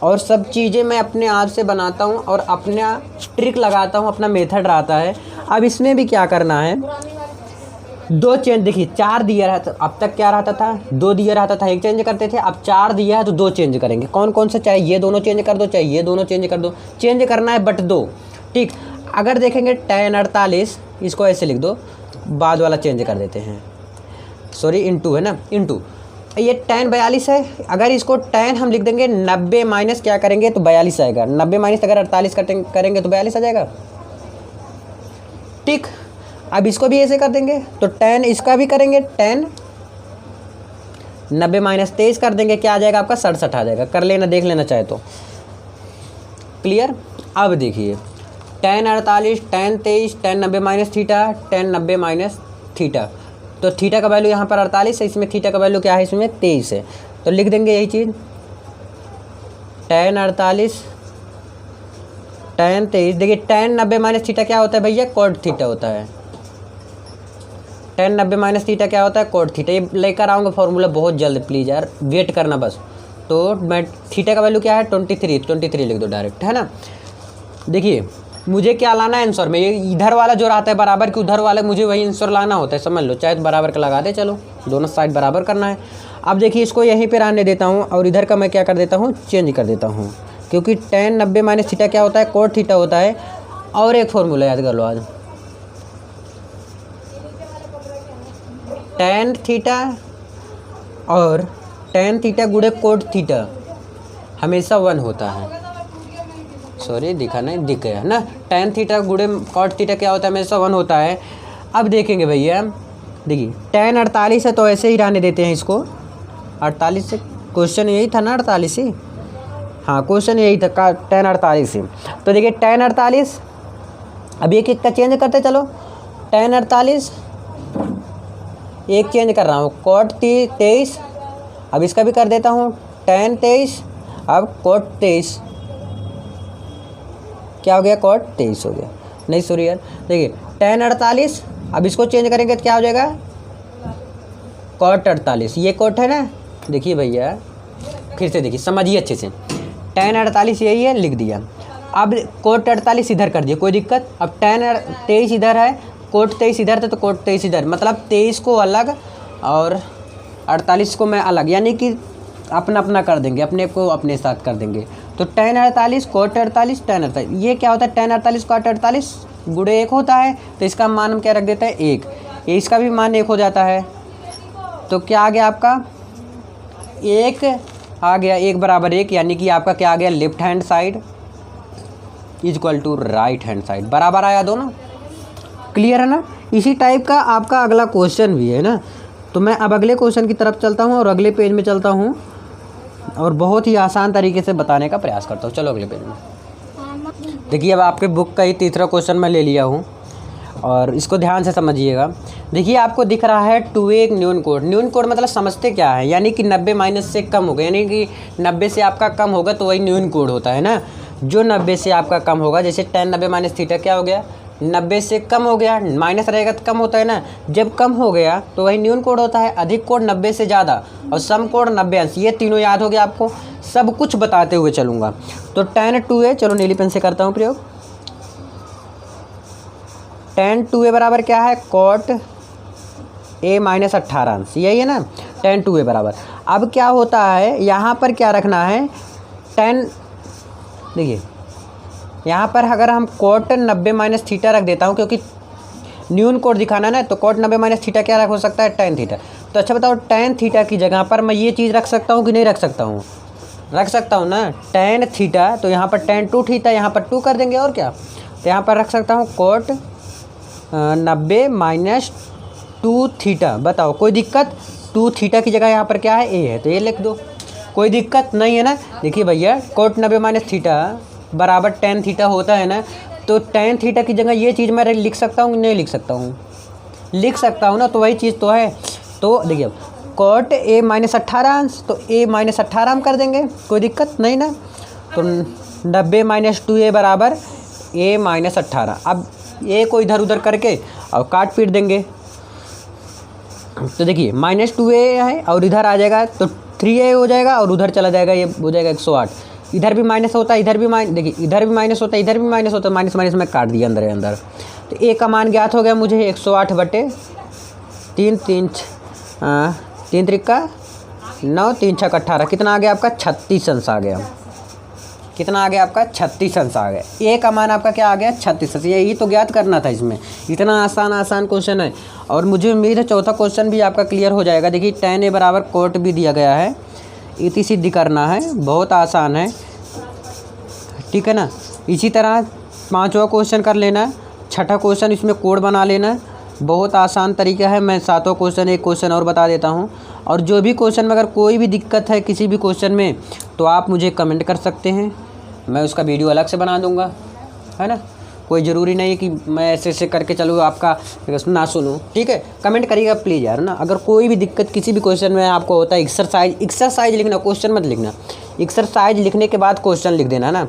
A: और सब चीज़ें मैं अपने आप से बनाता हूँ और अपना ट्रिक लगाता हूँ, अपना मेथड रहता है। अब इसमें भी क्या करना है, दो चेंज, देखिए 4 दिया रहता, अब तक क्या रहता था, 2 दिया रहता था, 1 चेंज करते थे, अब 4 दिया है तो 2 चेंज करेंगे। कौन कौन सा, चाहे ये दोनों चेंज कर दो, चाहे ये दोनों चेंज कर दो, चेंज करना है बट 2। ठीक, अगर देखेंगे tan 48, इसको ऐसे लिख दो, बाद वाला चेंज कर देते हैं, सॉरी इंटू है ना, इंटू ये tan 42 है, अगर इसको tan हम लिख देंगे 90 माइनस क्या करेंगे तो 42 आएगा, 90 माइनस अगर 48 करेंगे तो 42 आ जाएगा। ठीक, अब इसको भी ऐसे कर देंगे तो tan इसका भी करेंगे, tan 90 माइनस 23 कर देंगे, क्या आ जाएगा आपका 67 आ जाएगा। कर लेना, देख लेना चाहे तो, क्लियर। अब देखिए tan 48, tan 23, tan 90 minus theta, tan 90 minus theta, तो थीटा का वैल्यू यहाँ पर 48 है, इसमें थीटा का वैल्यू क्या है, इसमें 23 है, तो लिख देंगे यही चीज़, tan 48 tan 23। देखिए tan 90 माइनस थीटा क्या होता है भैया, cot थीटा होता है। tan 90 माइनस थीटा क्या होता है, cot थीटा। ये लेकर आऊँगा फॉर्मूला बहुत जल्द, प्लीज़ यार वेट करना बस। तो मैं थीटा का वैल्यू क्या है 23 लिख दो डायरेक्ट, है ना। देखिए मुझे क्या लाना है आंसर में, ये इधर वाला जो रहता है बराबर की, उधर वाला मुझे वही आंसर लाना होता है, समझ लो, चाहे बराबर का लगा दे, चलो दोनों साइड बराबर करना है। अब देखिए इसको यहीं पे आने देता हूँ और इधर का मैं क्या कर देता हूँ, चेंज कर देता हूँ, क्योंकि tan 90 माइनस थीटा क्या होता है, cot थीटा होता है। और एक फॉर्मूला याद कर लो आज, tan थीटा और tan थीटा गुणे cot थीटा हमेशा 1 होता है, सॉरी दिखा नहीं, दिख गया ना, tan थीटा गुणे cot थीटा क्या होता है, हमेशा 1 होता है। अब देखेंगे भैया, देखिए tan 48 है तो ऐसे ही रहने देते हैं इसको, 48 से क्वेश्चन यही था ना, 48 ही, हाँ क्वेश्चन यही था tan 48 ही। तो देखिए tan 48, अब एक एक का चेंज करते चलो, tan 48 एक चेंज कर रहा हूँ, cot 23, अब इसका भी कर देता हूँ tan 23, अब cot 23 क्या हो गया, cot 23 हो गया, नहीं सॉरी यार, देखिए tan 48, अब इसको चेंज करेंगे तो क्या हो जाएगा, cot 48, ये cot है ना। देखिए भैया फिर से देखिए, समझिए अच्छे से, tan 48 यही है, लिख दिया। अब cot 48 इधर कर दिया, कोई दिक्कत। अब tan 23 इधर है, cot 23 इधर था तो cot 23 इधर, मतलब 23 को अलग और 48 को मैं अलग, यानी कि अपना अपना कर देंगे, अपने को अपने साथ कर देंगे। तो tan 48 cot 48 tan 48, ये क्या होता है, tan 48 cot 48 गुणे 1 होता है, तो इसका मान हम क्या रख देते हैं 1, ये इसका भी मान 1 हो जाता है। तो क्या आ गया आपका 1 आ गया, 1 बराबर 1, यानी कि आपका क्या आ गया, left hand side equal to right hand side, बराबर आया दोनों, क्लियर है ना। इसी टाइप का आपका अगला क्वेश्चन भी है ना। तो मैं अब अगले क्वेश्चन की तरफ चलता हूँ और अगले पेज में चलता हूँ और बहुत ही आसान तरीके से बताने का प्रयास करता हूँ। चलो अगले पेज में देखिए, अब आपके बुक का ही तीसरा क्वेश्चन मैं ले लिया हूँ और इसको ध्यान से समझिएगा। देखिए आपको दिख रहा है 2a एक न्यून कोड, न्यून कोड मतलब समझते क्या है, यानी कि 90 माइनस से कम होगा, यानी कि 90 से आपका कम होगा तो वही न्यून कोड होता है ना। जो 90 से आपका कम होगा, जैसे tan 90 माइनस थीटा क्या हो गया, 90 से कम हो गया, माइनस रहेगा तो कम होता है ना, जब कम हो गया तो वही न्यून कोड होता है। अधिक कोड 90 से ज़्यादा और सम कोड 90 अंश, ये तीनों याद हो गया आपको, सब कुछ बताते हुए चलूँगा। तो tan 2a, चलो नीली पेन से करता हूँ प्रयोग, tan 2a बराबर क्या है, cot a माइनस 18 अंश, यही है ना, tan 2a बराबर। अब क्या होता है, यहाँ पर क्या रखना है, tan, देखिए यहाँ पर अगर हम cot 90 माइनस थीटा रख देता हूँ, क्योंकि न्यून कोड दिखाना ना, तो cot 90 माइनस थीटा क्या रख हो सकता है, tan थीटा। तो अच्छा बताओ, tan थीटा की जगह पर मैं ये चीज़ रख सकता हूँ कि नहीं रख सकता हूँ, रख सकता हूँ ना, tan थीटा, तो यहाँ पर tan 2 थीटा, यहाँ पर 2 कर देंगे और क्या, तो यहाँ पर रख सकता हूँ cot 90 माइनस 2 थीटा। बताओ कोई दिक्कत, 2 थीटा की जगह यहाँ पर क्या है, a है, तो ये लिख दो, कोई दिक्कत नहीं है ना। देखिए भैया cot 90 माइनस थीटा बराबर tan थीटा होता है ना, तो tan थीटा की जगह ये चीज़ मैं लिख सकता हूँ, नहीं लिख सकता हूँ, लिख सकता हूँ ना, तो वही चीज़ तो है। तो देखिए cot a माइनस 18 अंश, तो a माइनस 18 हम कर देंगे, कोई दिक्कत नहीं ना। तो 90 माइनस 2a बराबर a माइनस 18। अब a को इधर उधर करके और काट पीट देंगे, तो देखिए माइनस 2a है और इधर आ जाएगा तो 3a हो जाएगा और उधर चला जाएगा, ये हो जाएगा 108। इधर भी माइनस होता है, इधर भी देखिए इधर भी माइनस होता है, इधर भी माइनस होता है, माइनस माइनस में काट दिया अंदर अंदर। तो a का मान ज्ञात हो गया मुझे 108 बटे 3 3 3 त्रिका 9, 3 6 18, कितना आ गया आपका 36 अंश आ गया। कितना आ गया आपका 36 अंश आ गया। ए का मान आपका क्या आ गया 36 अंश। यही तो ज्ञात करना था इसमें। इतना आसान क्वेश्चन है और मुझे उम्मीद है चौथा क्वेश्चन भी आपका क्लियर हो जाएगा। देखिए tan a बराबर कोट भी दिया गया है, इति सिद्धि करना है, बहुत आसान है, ठीक है ना। इसी तरह 5वां क्वेश्चन कर लेना, 6ठा क्वेश्चन इसमें कोड बना लेना, बहुत आसान तरीका है। मैं 7वां क्वेश्चन एक क्वेश्चन और बता देता हूँ। और जो भी क्वेश्चन में अगर कोई भी दिक्कत है किसी भी क्वेश्चन में तो आप मुझे कमेंट कर सकते हैं, मैं उसका वीडियो अलग से बना दूंगा, है ना। कोई ज़रूरी नहीं है कि मैं ऐसे करके चलूँ आपका ना सुनूँ, ठीक है। कमेंट करिएगा प्लीज़ यार ना। अगर कोई भी दिक्कत किसी भी क्वेश्चन में आपको होता है, एक्सरसाइज लिखना, क्वेश्चन मत लिखना, एक्सरसाइज लिखने के बाद क्वेश्चन लिख देना ना।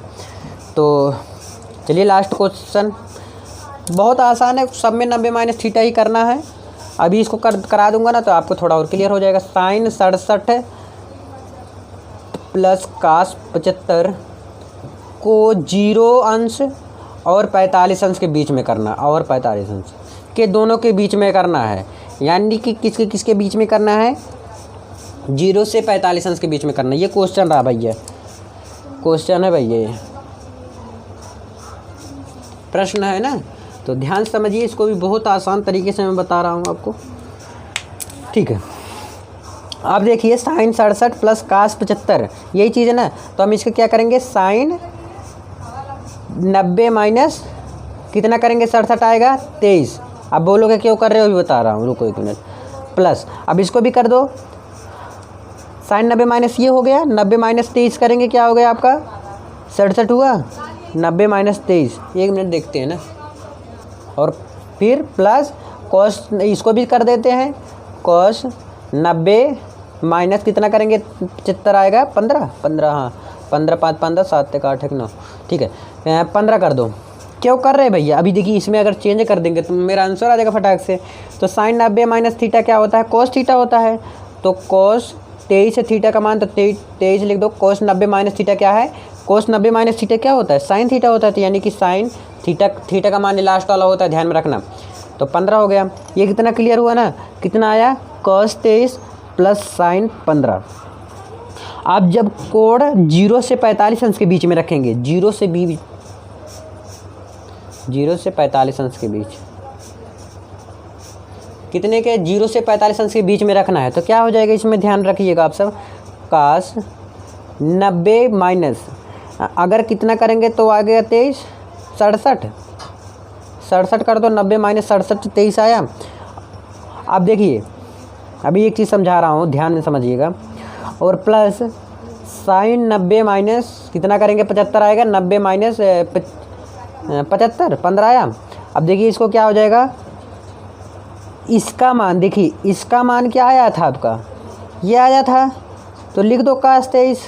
A: तो चलिए लास्ट क्वेश्चन बहुत आसान है, सब में 90 माइनस थीटा ही करना है। अभी इसको करा दूंगा ना तो आपको थोड़ा और क्लियर हो जाएगा। साइन 67 प्लस कास 75 को 0 अंश और 45 अंश के बीच में करना, और 45 अंश के दोनों के बीच में करना है। यानी कि किसके बीच में करना है, 0 से 45 अंश के बीच में करना है। ये क्वेश्चन रहा भैया, क्वेश्चन है भैया, ये प्रश्न है ना। तो ध्यान समझिए इसको भी, बहुत आसान तरीके से मैं बता रहा हूँ आपको, ठीक है। आप देखिए साइन 67 प्लस कास 75 यही चीज़ है ना। तो हम इसका क्या करेंगे, साइन 90 माइनस कितना करेंगे, 67 आएगा 23। अब बोलोगे क्यों कर रहे हो, अभी बता रहा हूँ, रुको 1 मिनट। प्लस अब इसको भी कर दो, साइन 90 माइनस ये हो गया, 90 माइनस 23 करेंगे क्या हो गया आपका 67 हुआ, 90 माइनस 23, 1 मिनट देखते हैं ना। और फिर प्लस कॉस, इसको भी कर देते हैं, कॉस 90 माइनस कितना करेंगे 75 आएगा 15, हाँ 15 5 15 7 1 8 1 9, ठीक है 15 कर दो। क्यों कर रहे हैं भैया, अभी देखिए इसमें अगर चेंज कर देंगे तो मेरा आंसर आ जाएगा फटाक से। तो साइन 90 माइनस थीटा क्या होता है, कोस थीटा होता है। तो कोस 23 है थीटा का मान, तो 23 लिख दो। कोस 90 माइनस थीटा क्या है, कोस 90 माइनस थीटा क्या होता है, साइन थीटा होता है। तो यानी कि साइन थीटा का मान लास्ट वाला होता है, ध्यान में रखना। तो 15 हो गया। ये कितना क्लियर हुआ ना, कितना आया कोस 23 प्लस साइन 15। आप जब कोण 0 से 45 अंश के बीच में रखेंगे, 0 से 45 अंश के बीच, कितने के 0 से 45 अंश के बीच में रखना है, तो क्या हो जाएगा इसमें ध्यान रखिएगा आप सब। कास 90 माइनस, अगर कितना करेंगे तो आ गया 23, 67 कर दो, 90 माइनस 67 23 आया। अब देखिए अभी एक चीज़ समझा रहा हूँ, ध्यान में समझिएगा। और प्लस साइन 90 माइनस कितना करेंगे 75 आएगा, 90 माइनस 75 15 आया। अब देखिए इसको क्या हो जाएगा, इसका मान देखिए, इसका मान क्या आया था आपका, ये आया था। तो लिख दो कास 23,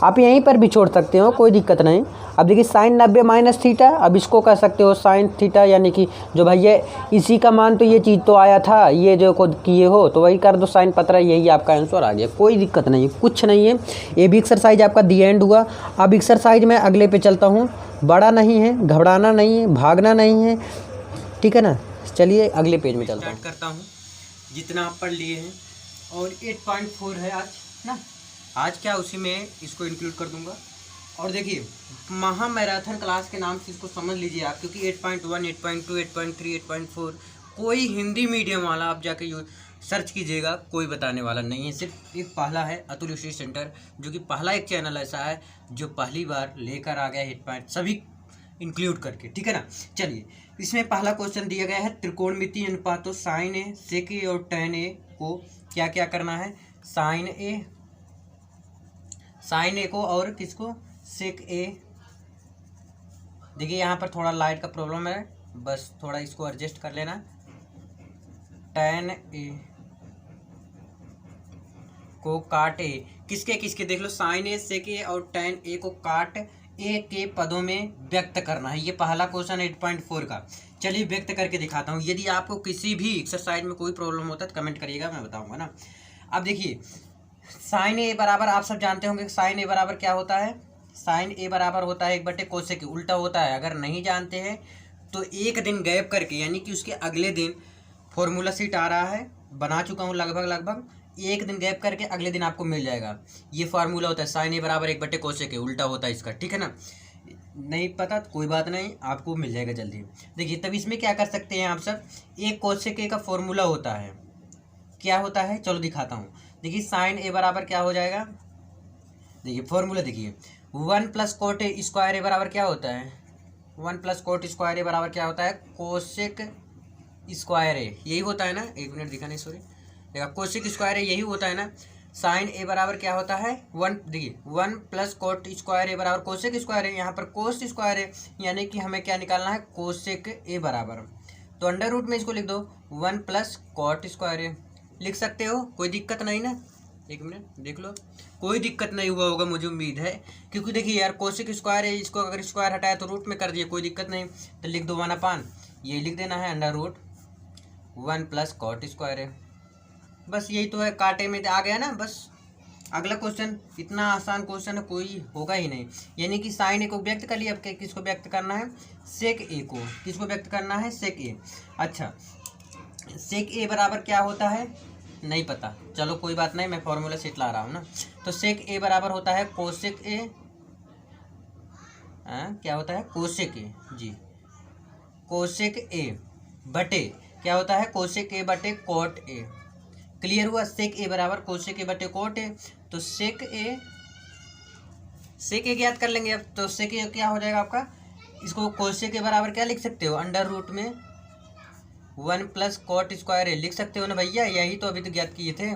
A: आप यहीं पर भी छोड़ सकते हो, कोई दिक्कत नहीं। अब देखिए साइन 90 माइनस थीटा, अब इसको कर सकते हो साइन थीटा, यानी कि जो भैया इसी का मान, तो ये चीज़ तो आया था, ये जो खुद किए हो तो वही कर दो साइन 15, यही आपका आंसर आ गया। कोई दिक्कत नहीं है, कुछ नहीं है। ये भी एक्सरसाइज आपका दी एंड हुआ। अब एक्सरसाइज में अगले पे चलता हूँ, बड़ा नहीं है, घबराना नहीं है, भागना नहीं है, ठीक है ना। चलिए अगले पेज में चलता हूँ, करता हूँ जितना आप पढ़ लिए हैं। और 8.4 है आज ना, आज क्या उसी में इसको इंक्लूड कर दूंगा। और देखिए महा मैराथन क्लास के नाम से इसको समझ लीजिए आप, क्योंकि 8.1 8.2 8.3 8.4 कोई हिंदी मीडियम वाला आप जाके सर्च कीजिएगा, कोई बताने वाला नहीं है। सिर्फ एक पहला है अतुल स्टडी सेंटर, जो कि पहला एक चैनल ऐसा है जो पहली बार लेकर आ गया 8 सभी इंक्लूड करके, ठीक है ना। चलिए इसमें पहला क्वेश्चन दिया गया है, त्रिकोणमितीय अनुपातों साइन ए, सेक ए और टैन ए को क्या क्या करना है। साइन ए को और किसको, सेक ए। देखिए यहाँ पर थोड़ा लाइट का प्रॉब्लम है, बस थोड़ा इसको एडजस्ट कर लेना। टैन ए को काट ए, किसके देख लो, साइन ए, सेक ए और टैन ए को काट ए के पदों में व्यक्त करना है। ये पहला क्वेश्चन 8.4 का। चलिए व्यक्त करके दिखाता हूँ। यदि आपको किसी भी एक्सरसाइज में कोई प्रॉब्लम होता है तो कमेंट करिएगा, मैं बताऊंगा ना। अब देखिए साइन ए बराबर, आप सब जानते होंगे साइन ए बराबर क्या होता है। साइन ए बराबर होता है 1/cos के उल्टा होता है। अगर नहीं जानते हैं तो एक दिन गैप करके, यानी कि उसके अगले दिन फॉर्मूला शीट आ रहा है, बना चुका हूँ लगभग एक दिन गैप करके अगले दिन आपको मिल जाएगा। ये फार्मूला होता है साइन ए बराबर 1/कोसेक, उल्टा होता है इसका, ठीक है ना। नहीं पता तो कोई बात नहीं, आपको मिल जाएगा जल्दी। देखिए तब इसमें क्या कर सकते हैं आप सब, एक कोसेक का फॉर्मूला होता है, क्या होता है चलो दिखाता हूँ। देखिए साइन ए बराबर क्या हो जाएगा, देखिए फॉर्मूला देखिए 1 + कोट ए स्क्वायर ए बराबर क्या होता है, 1 + कोट स्क्वायर ए बराबर क्या होता है, कोसेक स्क्वायर ए, यही होता है ना। एक मिनट दिखा नहीं, सॉरी, देखा कोसेक स्क्वायर ए यही होता है ना। साइन ए बराबर क्या होता है 1, देखिए 1 + कोट स्क्वायर ए बराबर कोसेक स्क्वायर ए, यहाँ पर कोस स्क्वायर ए, यानी कि हमें क्या निकालना है, कोसेक ए बराबर, तो अंडर रूट में इसको लिख दो 1 + कोट स्क्वायर ए, लिख सकते हो, कोई दिक्कत नहीं ना। एक मिनट देख लो, कोई दिक्कत नहीं हुआ होगा मुझे उम्मीद है, क्योंकि देखिए यार कोसेक स्क्वायर है, इसको अगर स्क्वायर हटाया तो रूट में कर दिए, कोई दिक्कत नहीं, तो लिख दो 1/, ये लिख देना है अंडर रूट 1 + कोट स्क्वायर है। बस यही तो है, कांटे में आ गया ना। बस अगला क्वेश्चन, इतना आसान क्वेश्चन है कोई होगा ही नहीं। यानी कि साइन ए को व्यक्त कर लिया, अब किसको व्यक्त करना है, सेक ए को, किसको व्यक्त करना है, सेक ए। अच्छा सेक ए बराबर क्या होता है नहीं पता, चलो कोई बात नहीं, मैं फॉर्मूला शीट ला रहा हूँ ना। तो सेक ए बराबर होता है कोसेक ए, क्या होता है, कोसेक ए, जी कोसेक ए बटे क्या होता है, कोसेक ए बटे कोट ए। क्लियर हुआ, सेक ए बराबर कोसेक ए बटे कोट ए। तो सेक ए ज्ञात कर लेंगे अब, तो सेक ए क्या हो जाएगा आपका, इसको कोसेक ए बराबर क्या लिख सकते हो, अंडर रूट में 1 + कोट स्क्वायर ए लिख सकते हो ना भैया, यही तो अभी तो ज्ञात किए थे।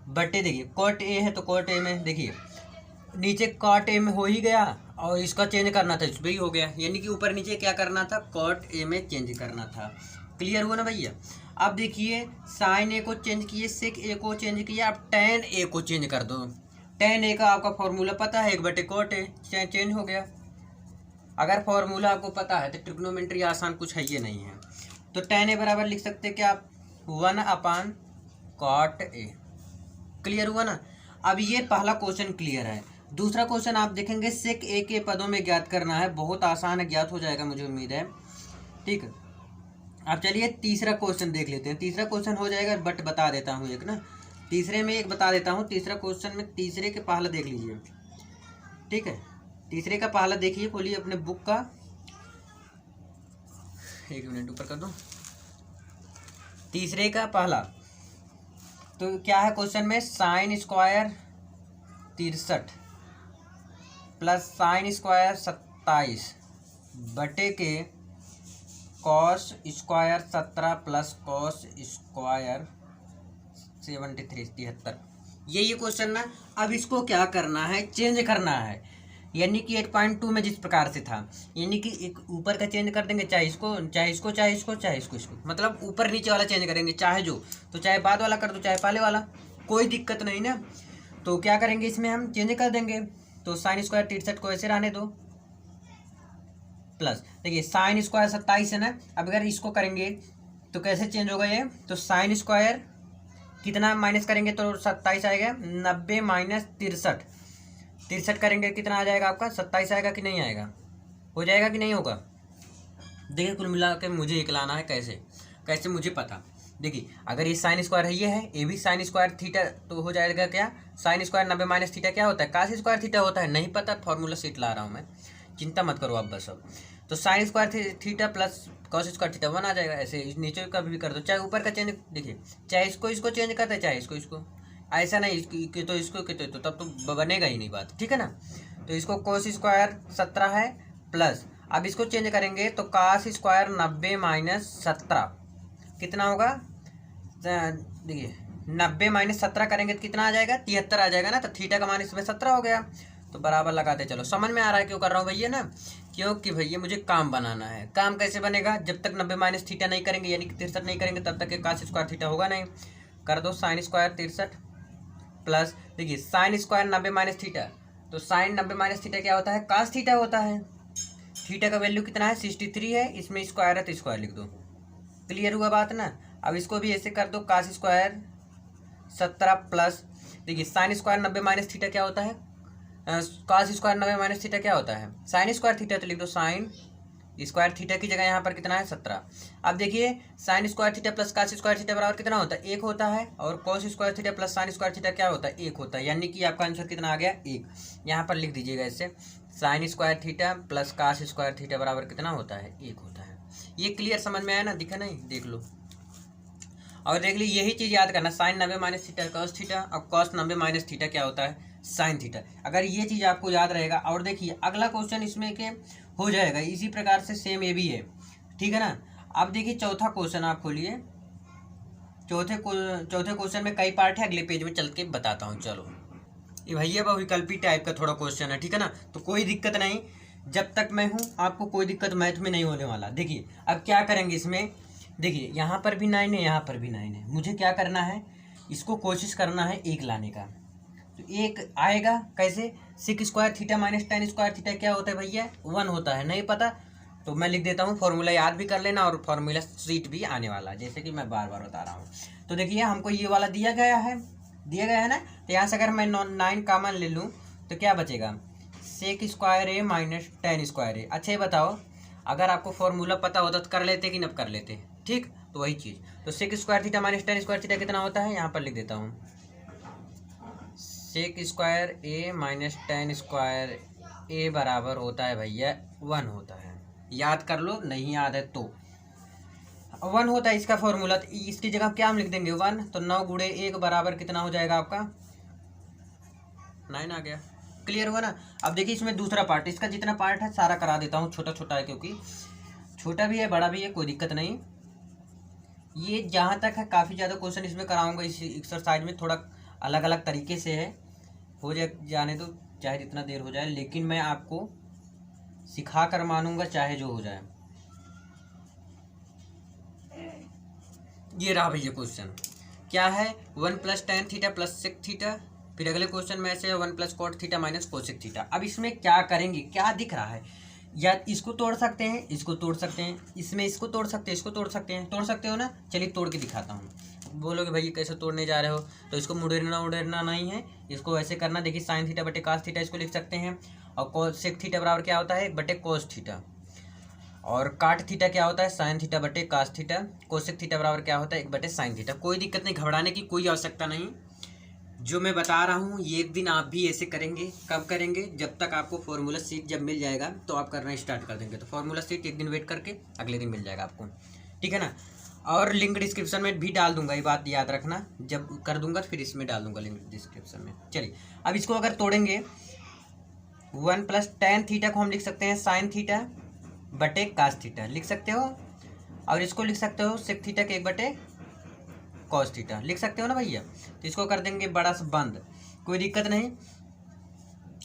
A: बटे देखिए कोट ए है तो कोट ए में, देखिए नीचे कोट ए में हो ही गया, और इसका चेंज करना था इसमें ही हो गया, यानी कि ऊपर नीचे क्या करना था, कोट ए में चेंज करना था। क्लियर हुआ ना भैया। अब देखिए साइन ए को चेंज किए, सेक ए को चेंज किया, अब टेन ए को चेंज कर दो। टेन ए का आपका फॉर्मूला पता है 1/कोट ए, चेंज हो गया। अगर फॉर्मूला आपको पता है तो ट्रिग्नोमेट्री आसान कुछ है ये नहीं है। तो टेन ए बराबर लिख सकते हैं क्या आप, 1/कोट ए। क्लियर हुआ ना। अब ये पहला क्वेश्चन क्लियर है। दूसरा क्वेश्चन आप देखेंगे सेक ए के पदों में ज्ञात करना है, बहुत आसान है, ज्ञात हो जाएगा मुझे उम्मीद है, ठीक है। अब चलिए तीसरा क्वेश्चन देख लेते हैं। तीसरा क्वेश्चन हो जाएगा, बट बता देता हूँ एक ना, तीसरे में एक बता देता हूँ। तीसरा क्वेश्चन में तीसरे के पहला देख लीजिए, ठीक है। तीसरे का पहला देखिए, खोलिए अपने बुक का, एक मिनट ऊपर कर दो। तीसरे का पहला तो क्या है क्वेश्चन में, sine square 63 plus sine square 27 बटे के cos square 17 plus cos square 73। ये क्वेश्चन ना। अब इसको क्या करना है, चेंज करना है, यानी कि 8.2 में जिस प्रकार से था, यानी कि एक ऊपर का चेंज कर देंगे, चाहे इसको चाहे इसको चाहे इसको चाहे इसको, मतलब ऊपर नीचे वाला चेंज करेंगे, चाहे जो, तो चाहे बाद वाला कर दो चाहे पहले वाला, कोई दिक्कत नहीं ना। तो क्या करेंगे, इसमें हम चेंज कर देंगे। तो साइन स्क्वायर 63 को ऐसे रहने दो, प्लस देखिए साइन स्क्वायर 27 है ना। अब अगर इसको करेंगे तो कैसे चेंज होगा ये, तो साइन स्क्वायर कितना माइनस करेंगे तो 27 आएगा, 90 - 63 करेंगे कितना आ जाएगा आपका, 27 आएगा कि नहीं आएगा, हो जाएगा कि नहीं होगा। देखिए कुल मिला के मुझे एक लाना है, कैसे कैसे मुझे पता। देखिए अगर ये साइन स्क्वायर है, ये है, ये भी साइन स्क्वायर थीटा, तो हो जाएगा क्या, साइन स्क्वायर 90 - थीटा क्या होता है, कास स्क्वायर थीटा होता है। नहीं पता, फॉर्मूला शीट ला रहा हूँ मैं, चिंता मत करो आप बस। अब तो sign square theta plus cos square theta 1 आ जाएगा। ऐसे नीचे का भी कर दो, चाहे ऊपर का चेंज, देखिए चाहे इसको चेंज करते हैं, चाहे इसको, ऐसा नहीं कि तो इसको तो तब तो बनेगा ही नहीं बात, ठीक है ना। तो इसको कॉस स्क्वायर 17 है प्लस, अब इसको चेंज करेंगे तो कास स्क्वायर 90 - 17 कितना होगा, देखिए 90 - 17 करेंगे तो कितना आ जाएगा, 73 आ जाएगा ना। तो थीटा का मान इसमें 17 हो गया, तो बराबर लगाते चलो। समझ में आ रहा है क्यों कर रहा हूँ भैया ना, क्योंकि भैया मुझे काम बनाना है। काम कैसे बनेगा, जब तक 90 - थीटा नहीं करेंगे, यानी कि 63 नहीं करेंगे, तब तक कास स्क्वायर थीटा होगा नहीं। कर दो साइन स्क्वायर 63 प्लस, देखिए साइन स्क्वायर 90 - थीटा, तो साइन 90 - थीटा क्या होता है, कास थीटा होता है। थीटा का वैल्यू कितना है, 63 है, इसमें स्क्वायर है तो स्क्वायर लिख दो। क्लियर हुआ बात ना। अब इसको भी ऐसे कर दो, कास स्क्वायर 17 प्लस, देखिए साइन स्क्वायर 90 - थीटा क्या होता है, कास स्क्वायर 90 - थीटा क्या होता है, साइन स्क्वायर थीटा, तो लिख दो साइन स्क्वायर थीटा की जगह यहाँ पर कितना है 17। अब देखिए sine square theta plus cos square theta बराबर कितना होता है 1 होता है, और cos square theta plus sine square theta क्या होता है 1 होता है, यानी कि आपका आंसर कितना आ गया 1। यहाँ पर लिख दीजिएगा इससे, sine square theta plus cos square theta बराबर कितना होता है 1 होता है। ये क्लियर समझ में आया ना, दिखा नहीं, देख लो और देख ली। यही चीज़ याद करना, sine 90 minus theta cos theta, और कॉस 90 माइनस थीटा क्या होता है साइन थीटा। अगर ये चीज़ आपको याद रहेगा, और देखिए अगला क्वेश्चन इसमें के हो जाएगा इसी प्रकार से, सेम ये भी है, ठीक है ना। अब देखिए चौथा क्वेश्चन आप खोलिए, चौथे क्वेश्चन में कई पार्ट है, अगले पेज में चल के बताता हूँ। चलो ये भैया बहुविकल्पी टाइप का थोड़ा क्वेश्चन है, ठीक है ना, तो कोई दिक्कत नहीं, जब तक मैं हूँ आपको कोई दिक्कत मैथ में नहीं होने वाला। देखिए अब क्या करेंगे इसमें, देखिए यहाँ पर भी 9 है, यहाँ पर भी 9 है, मुझे क्या करना है, इसको कोशिश करना है 1 लाने का। तो 1 आएगा कैसे, sec square theta minus tan square theta क्या होता है भैया 1 होता है, नहीं पता तो मैं लिख देता हूँ, फॉर्मूला याद भी कर लेना, और फॉर्मूला शीट भी आने वाला है, जैसे कि मैं बार बार बता रहा हूँ। तो देखिए हमको ये वाला दिया गया है ना, तो यहाँ से अगर मैं 9 कामन ले लूँ तो क्या बचेगा, सेक square A minus tan square ए। अच्छा ये बताओ, अगर आपको फॉर्मूला पता होता तो कर लेते कि न कर लेते, ठीक, तो वही चीज़। तो sec square theta minus tan square theta कितना होता है, यहाँ पर लिख देता हूँ, sec square A minus tan square A बराबर होता है भैया 1 होता है, याद कर लो, नहीं याद है तो 1 होता है इसका फॉर्मूला। तो इसकी जगह क्या हम लिख देंगे 1, तो 9 गुणे 1 बराबर कितना हो जाएगा आपका 9 आ गया। क्लियर हुआ ना। अब देखिए इसमें दूसरा पार्ट, इसका जितना पार्ट है सारा करा देता हूँ, छोटा छोटा है क्योंकि छोटा भी है बड़ा भी है, कोई दिक्कत नहीं। ये जहाँ तक है काफ़ी ज़्यादा क्वेश्चन इसमें कराऊंगा इस एक्सरसाइज में, थोड़ा अलग अलग तरीके से है, हो जाने तो चाहे जितना देर हो जाए, लेकिन मैं आपको सिखा कर मानूंगा चाहे जो हो जाए। ये रहा भैया क्वेश्चन, क्या है 1 plus tan theta plus sec theta, फिर अगले क्वेश्चन में ऐसे 1 plus cot theta minus cosec theta. अब इसमें क्या करेंगे, क्या दिख रहा है, या इसको तोड़ सकते हैं, इसको तोड़ सकते हैं, इसमें इसको तोड़ सकते हैं, इसको तोड़ सकते हैं, तोड़ सकते हो ना, चलिए तोड़ के दिखाता हूँ। बोलोगे भाई कैसे तोड़ने जा रहे हो, तो इसको मुड़ेरना नहीं है, इसको ऐसे करना। देखिए साइन थीटा बटे कास थीटा इसको लिख सकते हैं, और कोसेक थीटा बराबर क्या होता है 1 बटे कोस थीटा, और काट थीटा क्या होता है साइन थीटा बटे कास थीटा, कोसेक थीटा बराबर क्या होता है 1 बटे साइन थीटा। कोई दिक्कत नहीं, घबराने की कोई आवश्यकता नहीं, जो मैं बता रहा हूँ ये एक दिन आप भी ऐसे करेंगे। कब करेंगे, जब तक आपको फॉर्मूला शीट जब मिल जाएगा तो आप करना स्टार्ट कर देंगे। तो फॉर्मूला शीट एक दिन वेट करके अगले दिन मिल जाएगा आपको, ठीक है ना। और लिंक डिस्क्रिप्शन में भी डाल दूंगा, ये बात याद रखना, जब कर दूंगा फिर इसमें डाल दूंगा लिंक डिस्क्रिप्शन में। चलिए अब इसको अगर तोड़ेंगे, 1 प्लस टेन थीटा को हम लिख सकते हैं साइन थीटा बटे कास थीटा लिख सकते हो, और इसको लिख सकते हो सेक थीटा के 1 बटे कॉस थीटा लिख सकते हो ना भैया। तो इसको कर देंगे बड़ा सा बंद, कोई दिक्कत नहीं,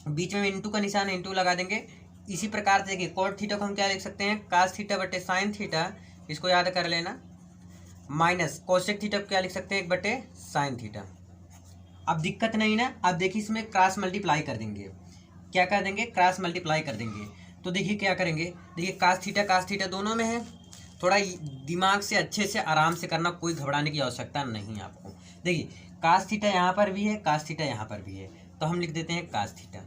A: बीच में इंटू का निशान, इंटू लगा देंगे। इसी प्रकार से देखिए कॉट थीटा को हम क्या लिख सकते हैं कास थीटा बटे साइन थीटा, इसको याद कर लेना, माइनस कोसेक थीटा को क्या लिख सकते हैं 1 बटे साइन थीटा। अब दिक्कत नहीं ना। अब देखिए इसमें क्रॉस मल्टीप्लाई कर देंगे, क्या कर देंगे क्रॉस मल्टीप्लाई कर देंगे। तो देखिए क्या करेंगे, देखिए कास थीटा दोनों में है, थोड़ा दिमाग से अच्छे से आराम से करना, कोई घबराने की आवश्यकता नहीं है आपको। देखिए कास थीटा यहाँ पर भी है, कास थीटा यहाँ पर भी है, तो हम लिख देते हैं कास थीटा,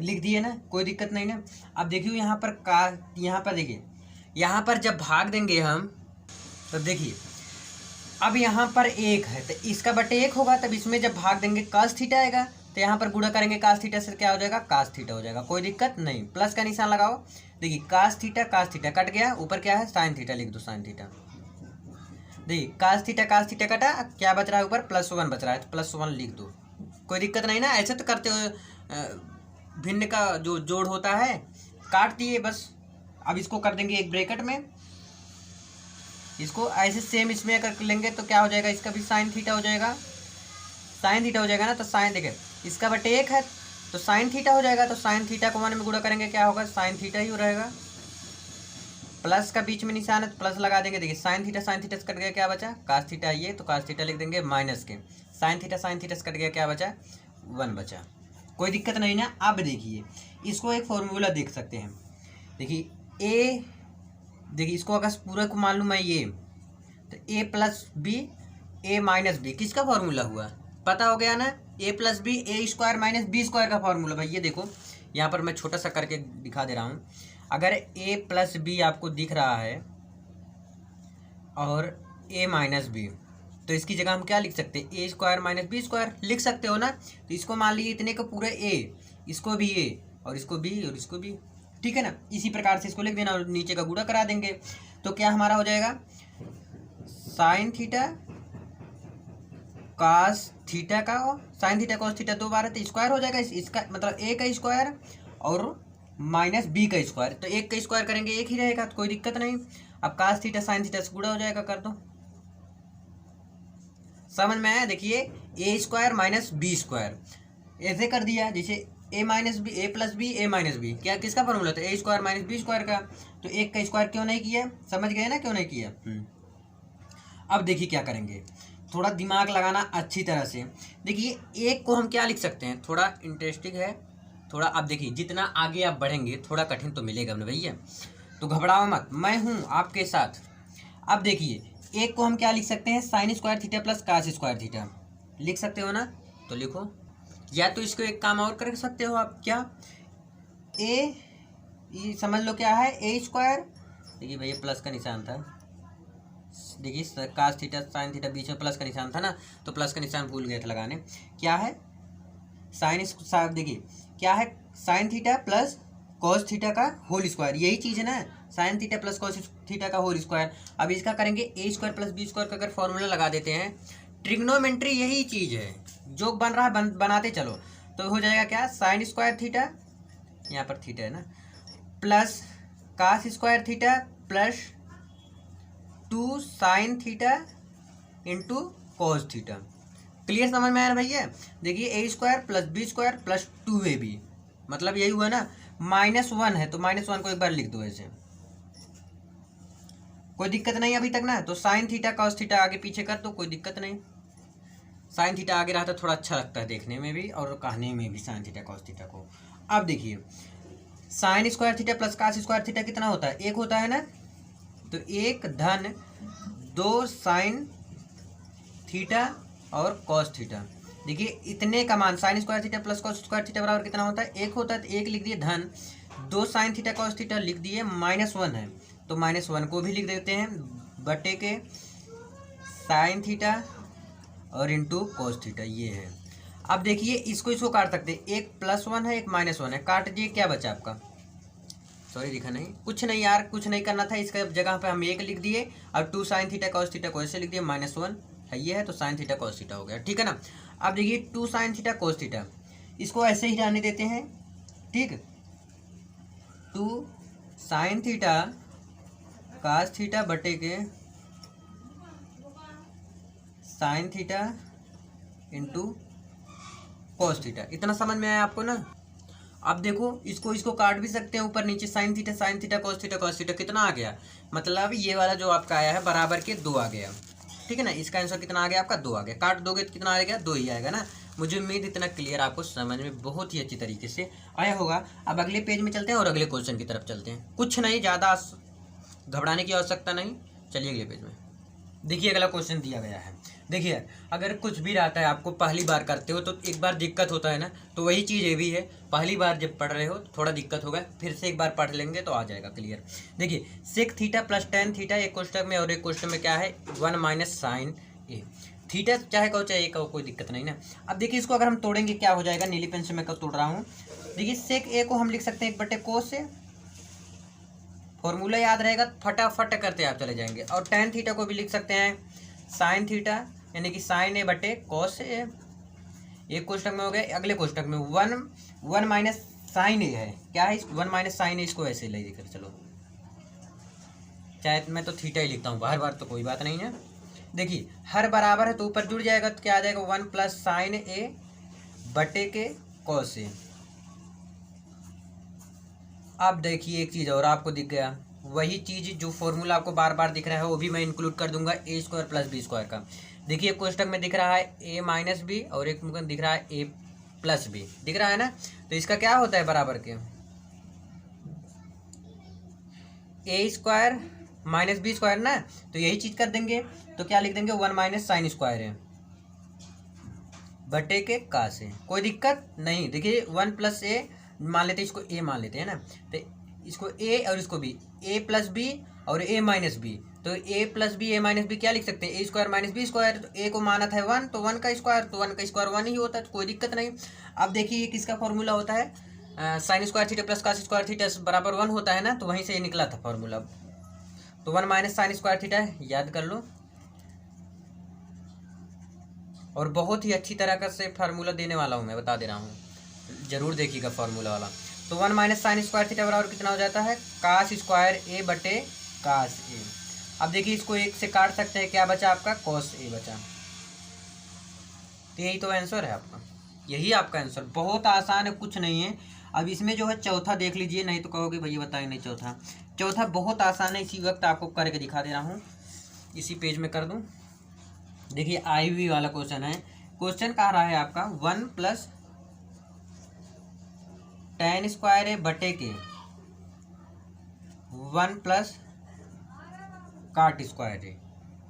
A: लिख दिए ना, कोई दिक्कत नहीं ना। अब देखिए यहाँ पर देखिए यहाँ पर जब भाग देंगे हम, तो देखिए अब यहाँ पर 1 है तो इसका बटे 1 होगा, तब इसमें जब भाग देंगे कास थीटा आएगा, तो यहाँ पर गुणा करेंगे कास थीटा से क्या हो जाएगा कास थीटा हो जाएगा, कोई दिक्कत नहीं। प्लस का निशान लगाओ, देखिए कास थीटा कट गया, ऊपर क्या है साइन थीटा लिख दो, साइन थीटा। देखिए कास थीटा कटा, क्या बच रहा है ऊपर +1 बच रहा है, तो +1 लिख दो, कोई दिक्कत नहीं ना। ऐसे तो करते हो भिन्न का जो जोड़ होता है, काट दिए बस। अब इसको कर देंगे एक ब्रैकेट में, इसको ऐसे सेम इसमें कर लेंगे तो क्या हो जाएगा, इसका भी साइन थीटा हो जाएगा, साइन थीटा हो जाएगा ना। तो साइन देखिए इसका बटे 1 है तो साइन थीटा हो जाएगा, तो साइन थीटा को 1 में गुणा करेंगे क्या होगा साइन थीटा ही रहेगा। प्लस का बीच में निशान है तो प्लस लगा देंगे, देखिए साइन थीटा से कट गया, क्या बचा कास थीटा, ये तो कास थीटा लिख देंगे माइनस के, साइन थीटा से कट गया, क्या बचा 1 बचा, कोई दिक्कत नहीं ना। अब देखिए इसको एक फॉर्मूला देख सकते हैं, देखिए देखिए इसको अगर पूरा को मान लूँ मैं ये, तो a plus B a minus B किसका फॉर्मूला हुआ पता हो गया ना, a plus B a square minus B square का फॉर्मूला। भाई ये देखो यहाँ पर मैं छोटा सा करके दिखा दे रहा हूँ, अगर a प्लस बी आपको दिख रहा है और a माइनस बी, तो इसकी जगह हम क्या लिख सकते हैं, A square minus B square लिख सकते हो ना। तो इसको मान लीजिए इतने को पूरे a, इसको भी a और इसको b और इसको b, ठीक है ना। इसी प्रकार से इसको लिख देना और नीचे का गुणा करा देंगे। तो क्या हमारा हो जाएगा, साइन थीटा कास थीटा का, साइन थीटा कॉस थीटा 2 बार है तो स्क्वायर हो जाएगा। इसका मतलब a का स्क्वायर और माइनस b का स्क्वायर, तो एक का स्क्वायर करेंगे एक ही रहेगा, तो कोई दिक्कत नहीं। अब कास थीटा साइन थीटा से गुणा हो जाएगा, कर दो। समझ में आया। देखिए A square minus B square ऐसे कर दिया, जैसे ए minus B, A plus B, A minus B, क्या किसका फॉर्मूला था, ए स्क्वायर माइनस बी स्क्वायर का। तो एक का स्क्वायर क्यों नहीं किया, समझ गए ना क्यों नहीं किया। अब देखिए क्या करेंगे, थोड़ा दिमाग लगाना अच्छी तरह से। देखिए एक को हम क्या लिख सकते हैं, थोड़ा इंटरेस्टिंग है थोड़ा। अब देखिए जितना आगे आप बढ़ेंगे थोड़ा कठिन तो मिलेगा ना भैया, तो घबराओ मत, मैं हूँ आपके साथ। अब देखिए एक को हम क्या लिख सकते हैं, sine square theta plus cos square theta लिख सकते हो ना, तो लिखो। या तो इसको एक काम और कर सकते हो आप, क्या, ये समझ लो क्या है, ए स्क्वायर, देखिए भैया प्लस का निशान था, देखिए कास थीटा साइन थीटा बीच में प्लस का निशान था ना, तो प्लस का निशान भूल गए थे लगाने। क्या है साइन, देखिए क्या है, sine theta plus cos theta का होल स्क्वायर, यही चीज़ है ना, sine theta plus cos theta का होल स्क्वायर। अब इसका करेंगे ए स्क्वायर प्लस बी स्क्वायर का अगर फॉर्मूला लगा देते हैं, ट्रिग्नोमेट्री यही चीज़ है, जो बन रहा है बनाते चलो। तो हो जाएगा क्या, साइन स्क्वायर थीटा, यहाँ पर थीटा है ना, plus cos square theta plus 2 sine theta into cos theta. Clear, समझ में आया ना भैया। देखिए A square plus B square plus 2ab, मतलब यही हुआ ना, -1 है तो -1 को एक बार लिख दो ऐसे, कोई दिक्कत नहीं अभी तक ना। तो साइन थीटा कॉस थीटा आगे पीछे कर दो, कोई दिक्कत नहीं। साइन थीटा आगे रहता थोड़ा अच्छा लगता है देखने में भी और कहने में भी, साइन थीटा कॉस थीटा को। अब देखिए sine square theta plus cos square theta कितना होता है, 1 होता है ना, तो 1 धन 2 साइन थीटा और कॉस थीटा। देखिए इतने का मान sign square theta plus cos square theta बराबर कितना होता है, 1 होता है, तो 1 लिख दिए, धन 2 साइन थीटा कॉस थीटा लिख दिए, -1 है तो -1 को भी लिख देते हैं, बटे के साइन थीटा और इंटू कॉस थीटा, ये है। अब देखिए इसको काट सकते हैं, एक +1 है एक -1 है, काट दिए, क्या बचा आपका, सॉरी लिखा नहीं, कुछ नहीं यार, कुछ नहीं करना था, इसका जगह पे हम 1 लिख दिए और 2 साइन थीटा कॉस थीटा को ऐसे लिख दिए, -1 है ये है तो साइन थीटा कॉस थीटा हो गया, ठीक है ना। अब देखिए 2 साइन थीटा कॉस थीटा, इसको ऐसे ही रहने देते हैं, ठीक, 2 साइन थीटा कास थीटा बटे के sign theta into cos theta. इतना समझ में आया आपको ना। अब देखो इसको काट भी सकते हैं ऊपर नीचे, साइन थीटा कॉस थीटा कितना आ गया, मतलब ये वाला जो आपका आया है बराबर के 2 आ गया, ठीक है ना। इसका आंसर कितना आ गया आपका, 2 आ गया, काट दोगे तो कितना आ गया, 2 ही आएगा ना। मुझे उम्मीद इतना क्लियर आपको समझ में बहुत ही अच्छी तरीके से आया होगा। अब अगले पेज में चलते हैं और अगले क्वेश्चन की तरफ चलते हैं, कुछ नहीं, ज़्यादा घबराने की आवश्यकता नहीं। चलिए अगले पेज में देखिए अगला क्वेश्चन दिया गया है। देखिए अगर कुछ भी रहता है आपको पहली बार करते हो तो एक बार दिक्कत होता है ना, तो वही चीज़ ये भी है, पहली बार जब पढ़ रहे हो तो थोड़ा दिक्कत होगा, फिर से एक बार पढ़ लेंगे तो आ जाएगा क्लियर। देखिए sec theta plus tan theta एक कोष्टक में और एक कोष्टक में क्या है 1 माइनस साइन ए, थीटा चाहे कहो चाहे ए कहो कोई दिक्कत नहीं ना। अब देखिए इसको अगर हम तोड़ेंगे क्या हो जाएगा, नीली पेन से मैं तोड़ रहा हूँ। देखिए सेक ए को हम लिख सकते हैं 1 कोस से, फॉर्मूला याद रहेगा, फटाफट करते आप चले जाएंगे। और टेन थीटा को भी लिख सकते हैं साइन थीटा यानी कि साइन ए बटे कॉस ए, एक कोष्टक में हो गए। अगले कोष्टक में 1 माइनस साइन ए है, क्या है 1 माइनस साइन ए, इसको ऐसे ले लेकर चलो, चाहे मैं तो थीटा ही लिखता हूँ बार बार तो कोई बात नहीं है। देखिए हर बराबर है तो ऊपर जुड़ जाएगा तो क्या आ जाएगा 1 प्लस साइन ए बटे के कॉस ए। अब देखिए एक चीज़ और आपको दिख गया, वही चीज़ जो फॉर्मूला आपको बार बार दिख रहा है वो भी मैं इंक्लूड कर दूंगा ए स्क्वायर प्लस बी स्क्वायर का। देखिए कोष्टक में दिख रहा है ए माइनस बी और एक में दिख रहा है ए प्लस बी, दिख रहा है ना, तो इसका क्या होता है बराबर के ए स्क्वायर माइनस बी स्क्वायर ना, तो यही चीज़ कर देंगे तो क्या लिख देंगे 1 माइनस साइन स्क्वायर है बटे के कास है, कोई दिक्कत नहीं। देखिए 1 प्लस ए मान लेते हैं, इसको ए मान लेते हैं ना, तो इसको ए और इसको बी, ए प्लस बी और ए माइनस बी, तो ए प्लस बी ए माइनस बी क्या लिख सकते हैं, A square minus B square. तो ए को माना था 1, तो 1 का स्क्वायर, तो 1 का स्क्वायर 1 ही होता है, तो कोई दिक्कत नहीं। अब देखिए ये किसका फॉर्मूला होता है, sign square theta plus cos square theta बराबर 1 होता है ना, तो वहीं से ये निकला था फॉर्मूला। तो 1 माइनस साइन स्क्वायर थीटा याद कर लो, और बहुत ही अच्छी तरह का से फार्मूला देने वाला हूँ मैं, बता दे रहा हूँ, जरूर देखिएगा फार्मूला वाला। तो 1 माइनस साइन स्क्वायर थीटा बराबर कितना हो जाता है, कास स्क्वायर ए बटे कास ए। अब देखिए इसको एक से काट सकते हैं, क्या बचा आपका, कॉस ए बचा। तो यही तो आंसर है आपका, यही आपका आंसर, बहुत आसान है, कुछ नहीं है। अब इसमें जो है चौथा देख लीजिए, नहीं तो कहोगे भैया बताए नहीं चौथा। चौथा बहुत आसान है, इसी वक्त आपको करके दिखा दे रहा हूँ, इसी पेज में कर दूँ। देखिए IB वाला क्वेश्चन है। क्वेश्चन कह रहा है आपका 1 प्लस tan स्क्वायर ए बटे के 1 प्लस काट स्क्वायर ए,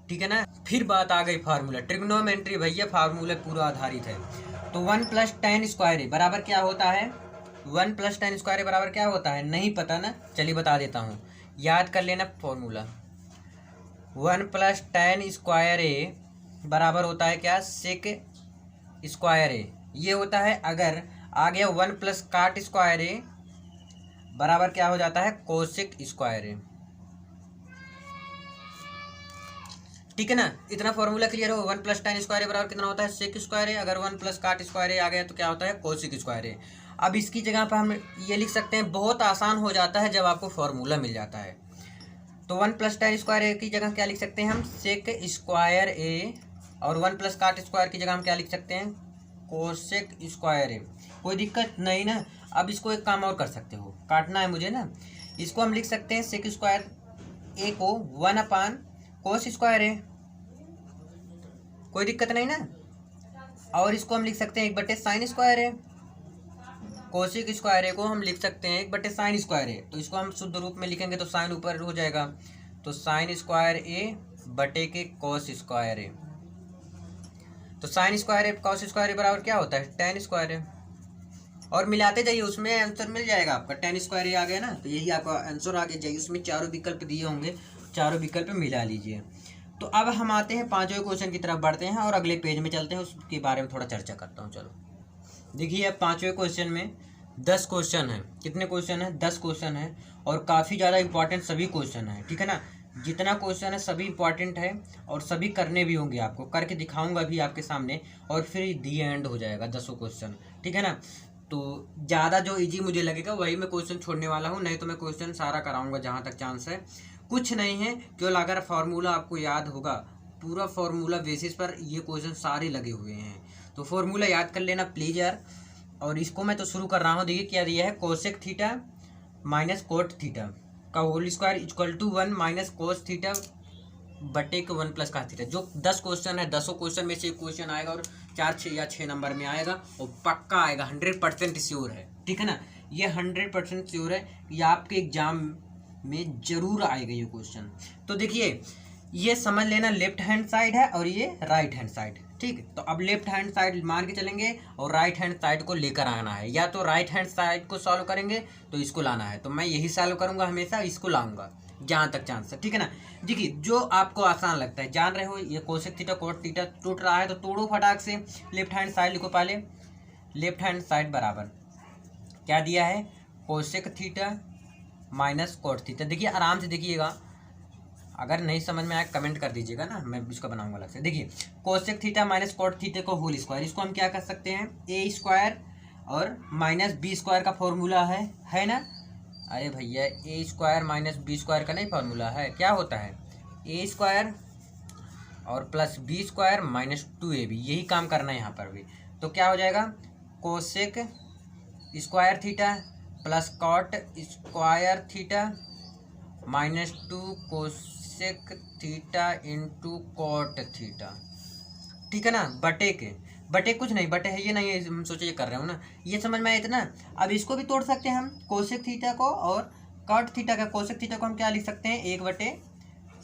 A: ठीक है ना। फिर बात आ गई फार्मूला, ट्रिग्नोमेट्री भैया फार्मूला पूरा आधारित है। तो 1 प्लस tan स्क्वायर ए बराबर क्या होता है, 1 प्लस tan स्क्वायर ए बराबर क्या होता है, नहीं पता ना, चलिए बता देता हूँ, याद कर लेना formula. 1 plus tan square A बराबर होता है क्या, सेक स्क्वायर ए। ये होता है, अगर आ गया 1 प्लस काट स्क्वायर ए बराबर क्या हो जाता है, कोसेक स्क्वायर ए, ठीक है ना। इतना फॉर्मूला क्लियर हो। 1 प्लस tan स्क्वायर ए बराबर कितना होता है, सेक स्क्वायर ए। अगर 1 प्लस काट स्क्वायर ए आ गया तो क्या होता है, कोसेक स्क्वायर ए। अब इसकी जगह पर हम ये लिख सकते हैं, बहुत आसान हो जाता है जब आपको फॉर्मूला मिल जाता है। तो 1 प्लस tan स्क्वायर ए की जगह क्या लिख सकते हैं हम, सेक स्क्वायर ए, और 1 प्लस काट स्क्वायर की जगह हम क्या लिख सकते हैं, कोसेक स्क्वायर ए। कोई दिक्कत नहीं ना। अब इसको एक काम और कर सकते हो, काटना है मुझे ना, इसको हम लिख सकते हैं सेक स्क्वायर ए को 1 अपान कोस स्क्वायर ए, कोई दिक्कत नहीं ना। और इसको हम लिख सकते हैं 1 बटे साइन स्क्वायर ए, कोसेक स्क्वायर ए को हम लिख सकते हैं 1 बटे साइन स्क्वायर ए। तो इसको हम शुद्ध रूप में लिखेंगे तो साइन ऊपर हो जाएगा, तो साइन स्क्वायर ए बटे के कोस स्क्वायर ए। तो sine square A cos square A बराबर क्या होता है, tan स्क्वायर ए। और मिलाते जाइए, उसमें आंसर मिल जाएगा आपका, tan स्क्वायर ए आ गया ना, तो यही आपका आंसर आ गया। जाइए उसमें चारों विकल्प दिए होंगे, चारों विकल्प मिला लीजिए। तो अब हम आते हैं पांचवें क्वेश्चन की तरफ बढ़ते हैं और अगले पेज में चलते हैं, उसके बारे में थोड़ा चर्चा करता हूँ। चलो देखिए, अब पांचवें क्वेश्चन में 10 क्वेश्चन है। कितने क्वेश्चन है, 10 क्वेश्चन है, और काफ़ी ज़्यादा इंपॉर्टेंट सभी क्वेश्चन है, ठीक है ना। जितना क्वेश्चन है सभी इंपॉर्टेंट है, और सभी करने भी होंगे, आपको करके दिखाऊंगा भी आपके सामने, और फिर दी एंड हो जाएगा 10 क्वेश्चन, ठीक है ना। तो ज़्यादा जो इजी मुझे लगेगा वही मैं क्वेश्चन छोड़ने वाला हूँ, नहीं तो मैं क्वेश्चन सारा कराऊंगा जहाँ तक चांस है। कुछ नहीं है, केवल अगर फार्मूला आपको याद होगा, पूरा फार्मूला बेसिस पर ये क्वेश्चन सारे लगे हुए हैं, तो फार्मूला याद कर लेना प्लीज़ यार। और इसको मैं तो शुरू कर रहा हूँ। देखिए क्या दिया है, cosec theta minus cot theta का whole square equal to 1 minus cos theta बटे के 1 प्लस कास थीटा। जो 10 क्वेश्चन है, 10 क्वेश्चन में से एक क्वेश्चन आएगा, और 4 या 6 नंबर में आएगा, और पक्का आएगा, 100% श्योर है, ठीक है ना। ये 100% श्योर है कि आपके एग्जाम में जरूर आएगा ये क्वेश्चन। तो देखिए, ये समझ लेना, लेफ्ट हैंड साइड है और ये राइट हैंड साइड, ठीक। तो अब लेफ्ट हैंड साइड मान के चलेंगे और राइट हैंड साइड को लेकर आना है, या तो राइट हैंड साइड को सॉल्व करेंगे तो इसको लाना है, तो मैं यही सॉल्व करूंगा हमेशा, इसको लाऊंगा जहाँ तक चांस है, ठीक है ना। देखिए जो आपको आसान लगता है, जान रहे हो, ये कोसेक थीटा कोट थीटा टूट रहा है तो तोड़ो फटाक से। लेफ्ट हैंड साइड लिखो पहले, लेफ्ट हैंड साइड बराबर क्या दिया है, cosec theta minus cot theta. देखिए आराम से देखिएगा, अगर नहीं समझ में आया कमेंट कर दीजिएगा ना, मैं इसका बनाऊंगा अलग से। देखिए cosec theta minus cot theta को होल स्क्वायर, इसको हम क्या कर सकते हैं, ए स्क्वायर और माइनस बी स्क्वायर का फॉर्मूला है ना। अरे भैया, A square minus B square का नहीं फॉर्मूला है, क्या होता है, ए स्क्वायर और plus B square minus 2ab, यही काम करना है यहाँ पर भी। तो क्या हो जाएगा, cosec square theta plus cot square theta minus 2 cosec theta into cot theta, ठीक है ना। बटे कुछ नहीं, बटे है ये नहीं है, हम सोचे ये कर रहे हो ना, ये समझ में आया इतना। अब इसको भी तोड़ सकते हैं हम, कोसेक थीटा को और कॉट थीटा का। कोसेक थीटा को हम क्या लिख सकते हैं, 1 बटे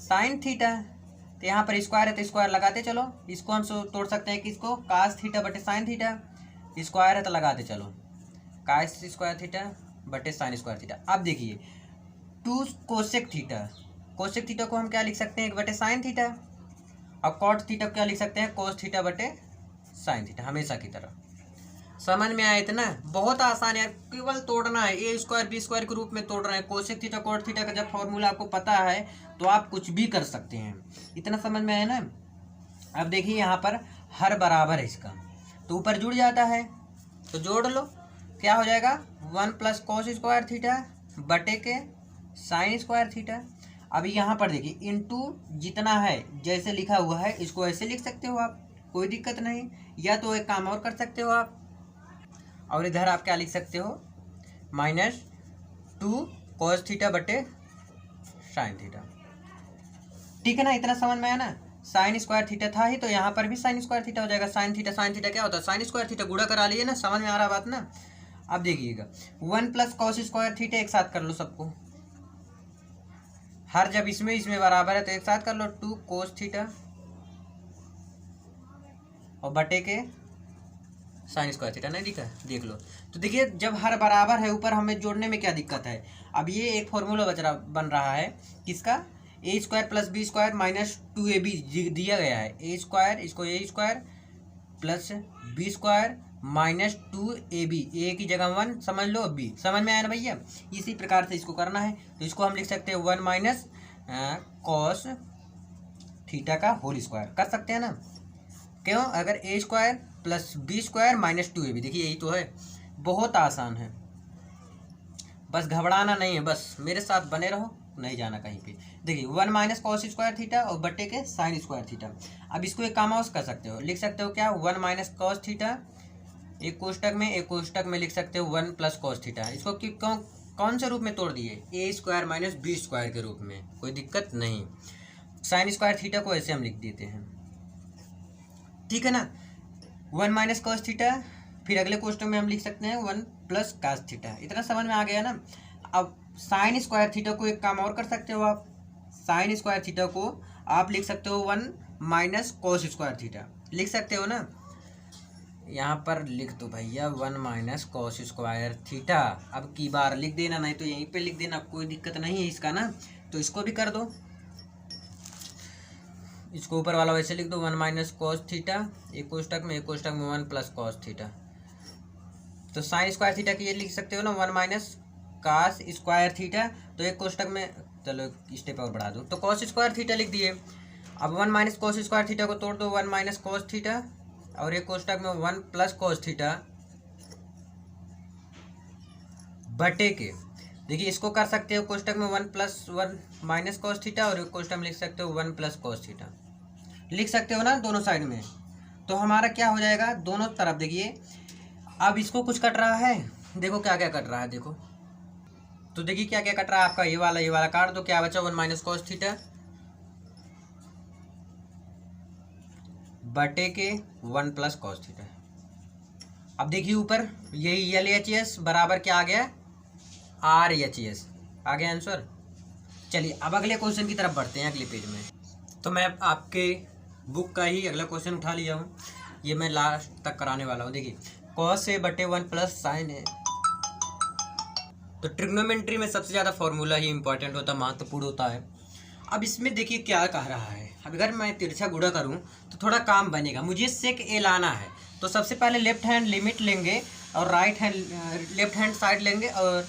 A: साइन थीटा, तो यहाँ पर स्क्वायर है तो स्क्वायर लगाते चलो। इसको हम तोड़ सकते हैं कि इसको कास थीटा बटे साइन थीटा, स्क्वायर है तो लगाते चलो, कास स्क्वायर थीटा बटे साइन स्क्वायर थीटा। अब देखिए 2 कोसेक थीटा। कोसेक थीटा को हम क्या लिख सकते हैं, 1 बटे साइन थीटा। और कॉट थीटा को क्या लिख सकते हैं, कोस थीटा बटे साइन थीटा, हमेशा की तरह। समझ में आया इतना, बहुत आसान है, केवल तोड़ना है। ए स्क्वायर बी स्क्वायर के रूप में तोड़ रहे हैं। कोसेक थीटा कॉट थीटा का जब फॉर्मूला आपको पता है तो आप कुछ भी कर सकते हैं। इतना समझ में आया ना। अब देखिए यहाँ पर हर बराबर है इसका, तो ऊपर जुड़ जाता है, तो जोड़ लो। क्या हो जाएगा, 1 प्लस कोस स्क्वायर थीटा बटे के साइन स्क्वायर थीटा। अभी यहाँ पर देखिए इनटू जितना है जैसे लिखा हुआ है इसको ऐसे लिख सकते हो आप, कोई दिक्कत नहीं। या तो एक काम और कर सकते हो आप, और इधर आप क्या लिख सकते हो, -2 कोस थीटा बटे साइन थीटा। ठीक है ना, इतना समझ में आया ना। साइन स्क्वायर थीटा था ही, तो यहाँ पर भी साइन स्क्वायर थीटा हो जाएगा। साइन थीटा क्या होता है, साइन स्क्वायर थीटा, गुणा करा लिए ना। समझ में आ रहा बात ना। अब देखिएगा 1 प्लस कॉस स्क्वायर थीटा, एक साथ कर लो सबको, हर जब इसमें बराबर है तो एक साथ कर लो। 2 कोस थीटा और बटे के साइन स्क्वायर थीटा, नहीं दिखा, देख लो। तो देखिए जब हर बराबर है ऊपर, हमें जोड़ने में क्या दिक्कत है। अब ये एक फॉर्मूला बन रहा है किसका, A square plus B square minus 2ab दिया गया है। ए स्क्वायर, इसको A square plus B square minus 2ab, A की जगह 1 समझ लो, बी। समझ में आया ना भैया। इसी प्रकार से इसको करना है, तो इसको हम लिख सकते हैं 1 माइनस कॉस थीटा का होल स्क्वायर, कर सकते हैं ना। क्यों, अगर A square plus B square minus 2ab, देखिए यही तो है, बहुत आसान है। बस घबराना नहीं है, बस मेरे साथ बने रहो, नहीं जाना कहीं पे। देखिए 1 माइनस कॉस स्क्वायर थीटा और बटे के साइन स्क्वायर थीटा। अब इसको एक काम और कर सकते हो, लिख सकते हो क्या, 1 माइनस कॉस थीटा, एक कोष्टक में लिख सकते हो 1 प्लस कॉस थीटा। इसको कौन से रूप में तोड़ दिए, ए स्क्वायर माइनस बी स्क्वायर के रूप में, कोई दिक्कत नहीं। साइन स्क्वायर थीटा को ऐसे हम लिख देते हैं, ठीक है ना। 1 माइनस कॉस थीटा, फिर अगले कोष्टक में हम लिख सकते हैं 1 प्लस कास थीटा। इतना समझ में आ गया ना। अब साइन स्क्वायर थीटा को एक काम और कर सकते हो आप, साइन स्क्वायर थीटा को आप लिख सकते हो 1 माइनस कॉस स्क्वायर थीटा, लिख सकते हो ना। यहाँ पर लिख दो भैया 1 माइनस कॉस स्क्वायर थीटा। अब की बार लिख देना, नहीं तो यहीं पे लिख देना, कोई दिक्कत नहीं है इसका ना। तो इसको भी कर दो, इसको ऊपर वाला वैसे लिख दो 1 माइनस कॉस थीटा, एक कोष्टक में 1 प्लस कॉस थीटा। तो साइन स्क्वायर थीटा की ये लिख सकते हो ना 1 माइनस कास स्क्वायर थीटा, तो एक कोष्टक में, चलो स्टेप और बढ़ा दूँ, तो कॉस स्क्वायर थीटा लिख दिए। अब 1 माइनस कॉस स्क्वायर थीटा को तोड़ दो, 1 माइनस कॉस थीटा, और एक कोष्टक में 1 प्लस कॉस थीटा बटे के, देखिए इसको कर सकते हो कोष्टक में 1 प्लस 1 माइनस कॉस थीटा, और एक कोष्टक में लिख सकते हो 1 प्लस कॉस थीटा, लिख सकते हो ना दोनों साइड में। तो हमारा क्या हो जाएगा, दोनों तरफ देखिए। अब इसको कुछ कट रहा है, देखो क्या क्या कट रहा है, देखो तो देखिए क्या क्या कट रहा है आपका, ये वाला काट दो, क्या बचा 1 माइनस कॉस थीटा बटे के 1 प्लस कॉस थीटा। अब देखिए ऊपर यही LHS बराबर क्या आ गया, RHS आ गया आंसर। चलिए अब अगले क्वेश्चन की तरफ बढ़ते हैं, अगले पेज में। तो मैं आपके बुक का ही अगला क्वेश्चन उठा लिया हूँ, ये मैं लास्ट तक कराने वाला हूँ। देखिए कॉस से बटे 1 प्लस साइन है। तो ट्रिग्नोमेट्री में सबसे ज़्यादा फॉर्मूला ही इंपॉर्टेंट होता है, महत्वपूर्ण होता है। अब इसमें देखिए क्या कह रहा है, अब अगर मैं तिरछा गुणा करूं तो थोड़ा काम बनेगा। मुझे सेक ए लाना है, तो सबसे पहले लेफ्ट हैंड लिमिट लेंगे और लेफ्ट हैंड साइड लेंगे, और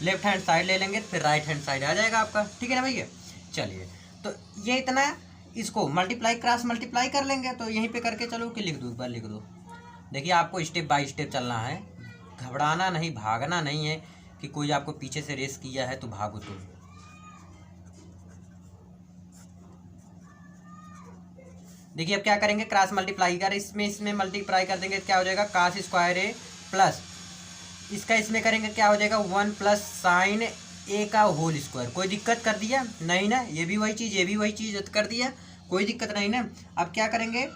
A: लेफ्ट हैंड साइड ले लेंगे, फिर राइट हैंड साइड आ जाएगा आपका, ठीक है ना भैया। चलिए तो ये इतना, इसको मल्टीप्लाई क्रॉस मल्टीप्लाई कर लेंगे, तो यहीं पे करके चलो कि लिख दो, एक बार लिख दो। देखिए आपको स्टेप बाय स्टेप चलना है, घबराना नहीं, भागना नहीं है कि कोई आपको पीछे से रेस किया है तो भागो तुम। देखिए अब क्या करेंगे, क्रॉस मल्टीप्लाई कर, इसमें मल्टीप्लाई कर देंगे, क्या हो जाएगा कास स्क्वायर ए प्लस इसका इसमें करेंगे, क्या हो जाएगा 1 प्लस साइन ए का होल स्क्वायर। कोई दिक्कत कर दिया नहीं ना, ये भी वही चीज़, ये भी वही चीज़ कर दिया, कोई दिक्कत नहीं ना। अब क्या करेंगे,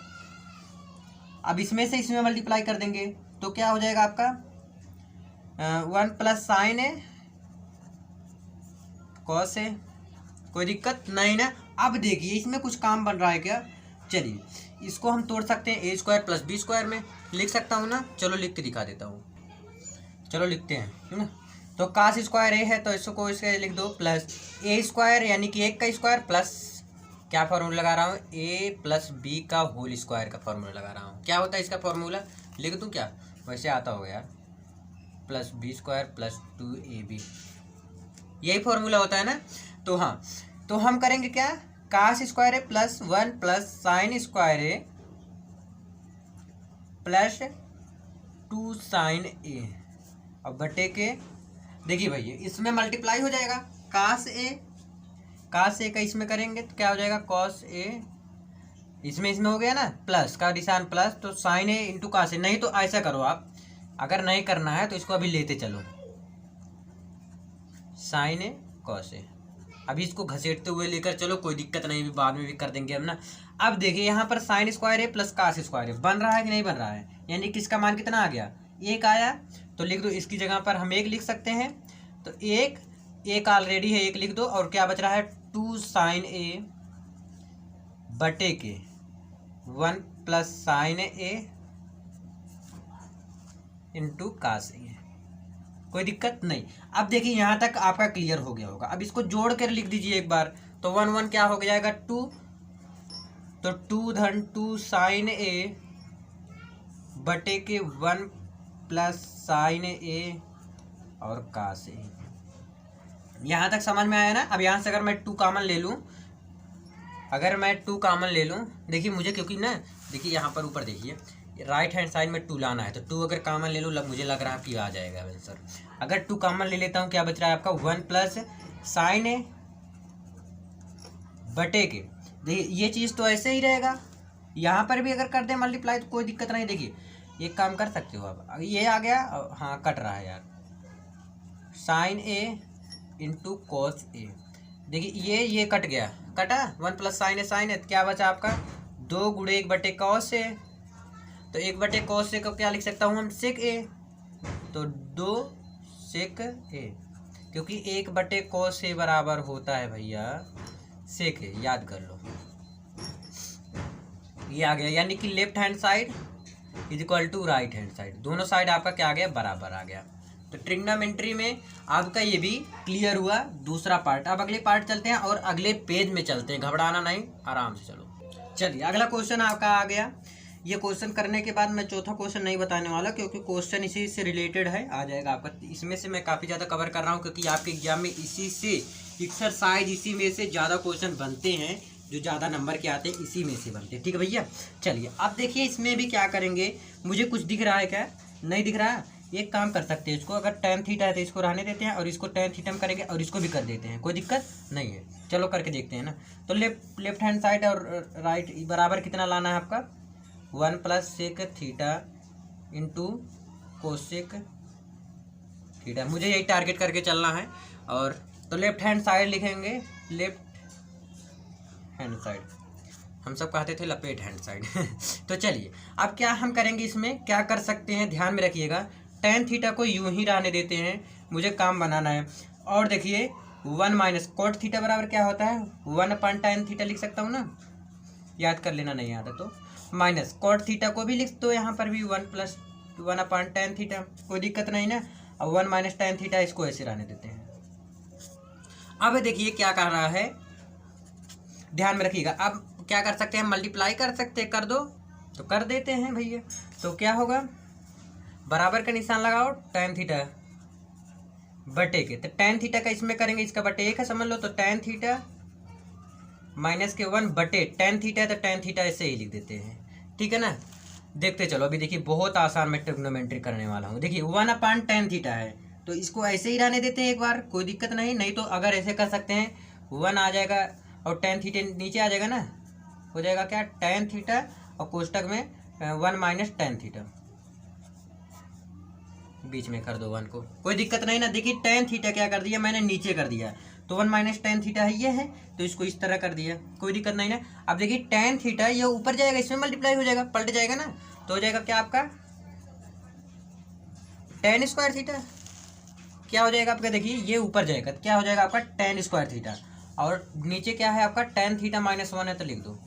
A: अब इसमें से इसमें मल्टीप्लाई कर देंगे, तो क्या हो जाएगा आपका 1 plus sign A cos A, कोई दिक्कत नहीं ना। अब देखिए इसमें कुछ काम बन रहा है क्या, चलिए इसको हम तोड़ सकते हैं, A square plus B square में लिख सकता हूँ ना। चलो लिख के दिखा देता हूँ, चलो लिखते हैं, है ना। तो कास स्क्वायर ए है तो इसको इसके लिख दो प्लस ए स्क्वायर यानी कि 1 का स्क्वायर प्लस क्या फार्मूला लगा रहा हूँ, ए प्लस बी का होल स्क्वायर का फार्मूला लगा रहा हूँ। क्या होता है इसका फार्मूला, लिख दूँ क्या, वैसे आता होगा यार, plus B square plus 2ab, यही फार्मूला होता है ना। तो हाँ, तो हम करेंगे क्या, कास स्क्वायर ए प्लस 1 प्लस साइन स्क्वायर ए प्लस 2 साइन ए, अब बटे के देखिए भैया इसमें मल्टीप्लाई हो जाएगा, कास ए का इसमें करेंगे तो क्या हो जाएगा, कॉस ए, इसमें हो गया ना, प्लस का निशान प्लस, तो साइन ए इंटू कास ए। नहीं तो ऐसा करो आप, अगर नहीं करना है तो इसको अभी लेते चलो, साइन ए कॉस ए, अभी इसको घसेटते हुए लेकर चलो, कोई दिक्कत नहीं, भी बाद में भी कर देंगे हम ना। अब देखिए यहाँ पर साइन स्क्वायर ए प्लस कास स्क्वायर ए बन रहा है कि नहीं बन रहा है, यानी कि इसका मान कितना आ गया, 1 आया, तो लिख दो इसकी जगह पर हम 1 लिख सकते हैं, तो एक ऑलरेडी है, 1 लिख दो, और क्या बच रहा है 2 साइन ए बटे के 1 प्लस साइन ए इंटू कास ए, कोई दिक्कत नहीं। अब देखिए यहाँ तक आपका क्लियर हो गया होगा, अब इसको जोड़ कर लिख दीजिए एक बार, तो 1 1 क्या हो जाएगा 2, तो 2 धन 2 साइन ए बटे के 1 प्लस साइन ए और कास ए, यहाँ तक समझ में आया ना। अब यहाँ से अगर मैं 2 कॉमन ले लूँ, देखिए मुझे, क्योंकि ना देखिए यहाँ पर ऊपर देखिए राइट हैंड साइड में 2 लाना है, तो 2 अगर कॉमन ले लूँ मुझे लग रहा है कि आ जाएगा आंसर। अगर 2 कॉमन ले लेता हूँ, क्या बच रहा है आपका 1 प्लस साइन ए बटे के, देखिए ये चीज़ तो ऐसे ही रहेगा, यहाँ पर भी अगर कर दें मल्टीप्लाई तो कोई दिक्कत नहीं। देखिए एक काम कर सकते हो आप, ये आ गया, हाँ कट रहा है यार, sign A into cos A, देखिए ये कट गया, कटा, 1 प्लस साइन ए, क्या बचा आपका 2 गुणे 1 बटे कॉस ए, तो 1 बटे कॉस ए को क्या लिख सकता हूँ हम, सेक ए, तो 2 सेक ए, क्योंकि 1 बटे कॉस ए बराबर होता है भैया सेक ए, याद कर लो, ये आ गया, यानी कि left hand side is equal to right hand side, दोनों साइड आपका क्या आ गया, बराबर आ गया। तो ट्रिग्नोमेट्री में आपका ये भी क्लियर हुआ दूसरा पार्ट। अब अगले पार्ट चलते हैं और अगले पेज में चलते हैं, घबराना नहीं, आराम से चलो। चलिए अगला क्वेश्चन आपका आ गया, ये क्वेश्चन करने के बाद मैं चौथा क्वेश्चन नहीं बताने वाला, क्योंकि क्वेश्चन इसी से रिलेटेड है, आ जाएगा आपका, इसमें से मैं काफ़ी ज़्यादा कवर कर रहा हूँ, क्योंकि आपके एग्जाम में इसी से एक्सरसाइज, इसी में से ज़्यादा क्वेश्चन बनते हैं, जो ज़्यादा नंबर के आते हैं इसी में से बनते हैं, ठीक है भैया। चलिए अब देखिए इसमें भी क्या करेंगे, मुझे कुछ दिख रहा है क्या, नहीं दिख रहा है, एक काम कर सकते हैं, इसको अगर tan थीटा है तो इसको रहने देते हैं, और इसको tan थीटा में करेंगे और इसको भी कर देते हैं, कोई दिक्कत नहीं है। चलो करके देखते हैं ना। तो लेफ्ट हैंड साइड और राइट बराबर कितना लाना है आपका, 1 plus sec theta into cosec theta, मुझे यही टारगेट करके चलना है। और तो लेफ्ट हैंड साइड लिखेंगे, लेफ्ट हैंड साइड, हम सब कहते थे लपेट हैंड साइड तो चलिए अब क्या हम करेंगे, इसमें क्या कर सकते हैं, ध्यान में रखिएगा, tan थीटा को यूं ही रहने देते हैं, मुझे काम बनाना है। और देखिए 1 माइनस कोट थीटा बराबर क्या होता है, 1 अपन tan थीटा लिख सकता हूँ ना, याद कर लेना, नहीं आता तो माइनस कोट थीटा को भी लिख दो, यहाँ पर भी 1 प्लस 1 अपन tan थीटा, कोई दिक्कत नहीं ना। अब 1 माइनस tan थीटा, इसको ऐसे रहने देते हैं। अब देखिए क्या कर रहा है, ध्यान में रखिएगा, अब क्या कर सकते हैं, मल्टीप्लाई कर सकते हैं, कर दो तो कर देते हैं भैया। तो क्या होगा, बराबर का निशान लगाओ, tan थीटा बटे के, तो tan थीटा का इसमें करेंगे, इसका बटे 1 है समझ लो, तो tan थीटा माइनस के 1 बटे tan थीटा है, तो tan थीटा ऐसे ही लिख देते हैं, ठीक है ना। देखते चलो, अभी देखिए बहुत आसान मैं ट्रिग्नोमेट्री करने वाला हूँ। देखिए 1 अपान tan थीटा है, तो इसको ऐसे ही रहने देते हैं एक बार, कोई दिक्कत नहीं तो अगर ऐसे कर सकते हैं, 1 आ जाएगा और tan थीटा नीचे आ जाएगा ना, हो जाएगा क्या, tan थीटा और कोष्टक में 1 माइनस tan थीटा, बीच में कर दो 1 को, कोई दिक्कत नहीं ना। देखिए tan थीटा क्या कर दिया मैंने, नीचे कर दिया, तो 1 माइनस tan थीटा है, ये है, तो इसको इस तरह कर दिया, कोई दिक्कत नहीं ना। अब देखिए tan थीटा ये ऊपर जाएगा, इसमें मल्टीप्लाई हो जाएगा, पलट जाएगा ना, तो हो जाएगा क्या आपका tan स्क्वायर थीटा, क्या हो जाएगा आपका, देखिए ये ऊपर जाएगा, क्या हो जाएगा आपका tan स्क्वायर थीटा, और नीचे क्या है आपका tan थीटा माइनस 1 है, तो लिख दो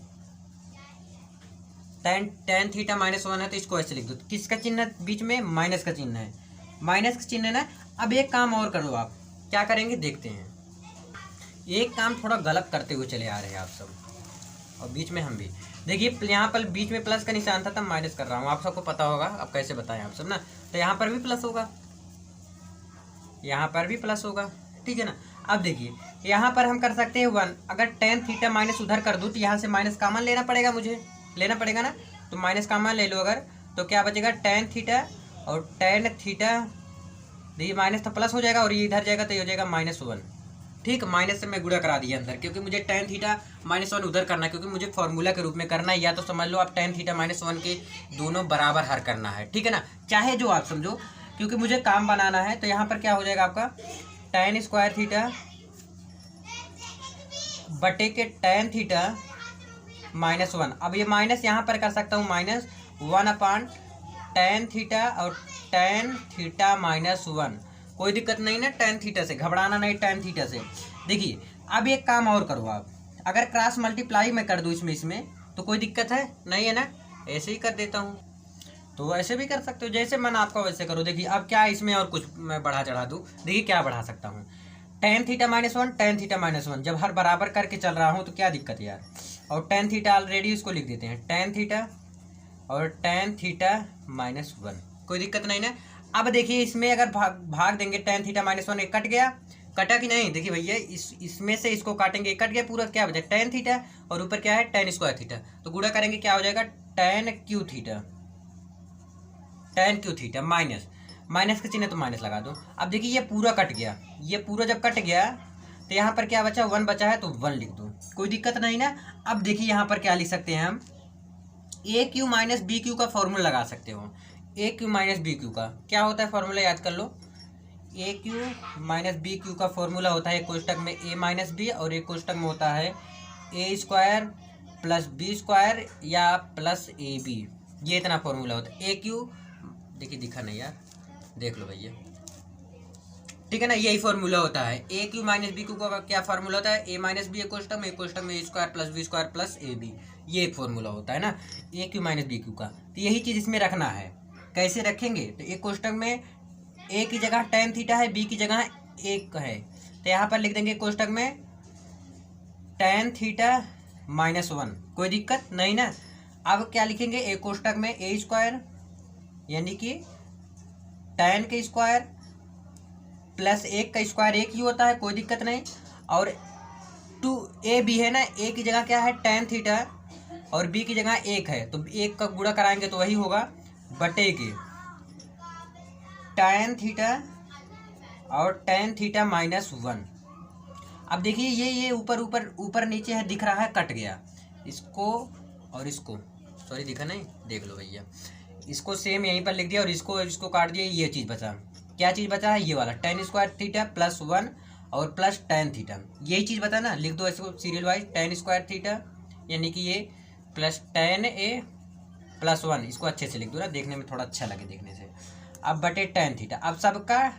A: tan थीटा माइनस 1 है, तो इसको ऐसे लिख दो, किसका चिन्ह है बीच में, माइनस का चिन्ह है, माइनस का चिन्ह है ना। अब एक काम और करो आप, क्या करेंगे देखते हैं। एक काम थोड़ा गलत करते हुए चले आ रहे हैं आप सब, और बीच में हम भी। देखिए यहाँ पर बीच में प्लस का निशान था, तब माइनस कर रहा हूँ, आप सबको पता होगा। अब कैसे बताएं आप सब ना, तो यहाँ पर भी प्लस होगा, यहाँ पर भी प्लस होगा, ठीक है ना। अब देखिए यहाँ पर हम कर सकते हैं 1, अगर टेन थीटा माइनस उधर कर दूँ तो यहाँ से माइनस कॉमन लेना पड़ेगा, मुझे लेना पड़ेगा ना। तो माइनस कॉमन ले लो अगर, तो क्या बचेगा टेन थीटा, और टेन थीटा देखिए माइनस तो प्लस हो जाएगा, और ये इधर जाएगा तो ये हो जाएगा -1। ठीक, माइनस से मैं गुणा करा दिया अंदर, क्योंकि मुझे टेन थीटा -1 उधर करना है, क्योंकि मुझे फॉर्मूला के रूप में करना है। या तो समझ लो आप टेन थीटा -1 के दोनों बराबर हर करना है, ठीक है ना, चाहे जो आप समझो, क्योंकि मुझे काम बनाना है। तो यहाँ पर क्या हो जाएगा आपका टेन स्क्वायर थीटा बटे के टेन थीटा -1। अब ये माइनस यहाँ पर कर सकता हूँ, -1 टेन थीटा और टेन थीटा -1। कोई दिक्कत नहीं ना, टेन थीटा से घबराना नहीं, टेन थीटा से। देखिए अब एक काम और करो आप, अगर क्रॉस मल्टीप्लाई मैं कर दूँ इसमें तो कोई दिक्कत है नहीं है ना, ऐसे ही कर देता हूँ। तो ऐसे भी कर सकते हो, जैसे मन आपका वैसे करो। देखिए अब क्या इसमें और कुछ मैं बढ़ा चढ़ा दूँ, देखिए क्या बढ़ा सकता हूँ, टेन थीटा -1 टेन थीटा -1, जब हर बराबर करके चल रहा हूँ तो क्या दिक्कत है यार। और टेन थीटा ऑलरेडी इसको लिख देते हैं, टेन थीटा और टेन थीटा -1, कोई दिक्कत नहीं ना। अब देखिए इसमें अगर भाग देंगे, टेन थीटा -1 कट गया, कटा कि नहीं, देखिए भैया इसमें से इसको काटेंगे, कट गया पूरा, क्या बचा टेन थीटा, और ऊपर क्या है टेन स्क्वायर थीटा। तो गुणा करेंगे क्या हो जाएगा टेन क्यू थीटा माइनस का चिन्ह तो माइनस लगा दो। अब देखिए ये पूरा कट गया, ये पूरा जब कट गया तो यहाँ पर क्या बचा 1 बचा है, तो 1 लिख दो, कोई दिक्कत नहीं ना। अब देखिए यहाँ पर क्या लिख सकते हैं हम, ए क्यू माइनस बी क्यू का फॉर्मूला लगा सकते हो। ए क्यू माइनस बी क्यू का क्या होता है फॉर्मूला, याद कर लो। ए क्यू माइनस बी क्यू का फॉर्मूला होता है एक कोष्टक में ए माइनस बी, और एक कोष्टक में होता है A square plus B square या प्लस ए बी, ये इतना फॉर्मूला होता है। ए क्यू देखिए दिखा नहीं यार, देख लो भैया, ठीक है ना, यही फॉर्मूला होता है। ए क्यू माइनस बी क्यू का क्या फॉर्मूला होता है, ए माइनस बी एक कोष्टक में A square plus B square plus A B, ये एक फॉर्मूला होता है ना A cube minus B cube का। तो यही चीज़ इसमें रखना है। कैसे रखेंगे, तो एक कोष्टक में ए की जगह टेन थीटा है, बी की जगह 1 है, तो यहाँ पर लिख देंगे कोष्टक में टेन थीटा -1, कोई दिक्कत नहीं ना। अब क्या लिखेंगे, एक कोष्टक में ए स्क्वायर यानी कि टेन का स्क्वायर प्लस 1 का स्क्वायर 1 ही होता है, कोई दिक्कत नहीं। और 2a b है ना, a की जगह क्या है टेन थीटा और b की जगह 1 है, तो 1 का गुणा कराएंगे तो वही होगा बटे के टेन थीटा और टेन थीटा -1। अब देखिए ये ऊपर नीचे है, दिख रहा है, कट गया, इसको और इसको, सॉरी दिखा नहीं, देख लो भैया, इसको सेम यहीं पर लिख दिया और इसको काट दिया, ये चीज़ बचा। क्या चीज़ बचा है, ये वाला टेन स्क्वायर थीटा +1 और प्लस टेन थीटा, यही चीज़ बता ना, लिख दो इसको serial wise, ten square theta यानी कि ये प्लस टेन ए +1, इसको अच्छे से लिख दो ना, देखने में थोड़ा अच्छा लगे देखने से। अब बटे टेन थीटा, अब सबका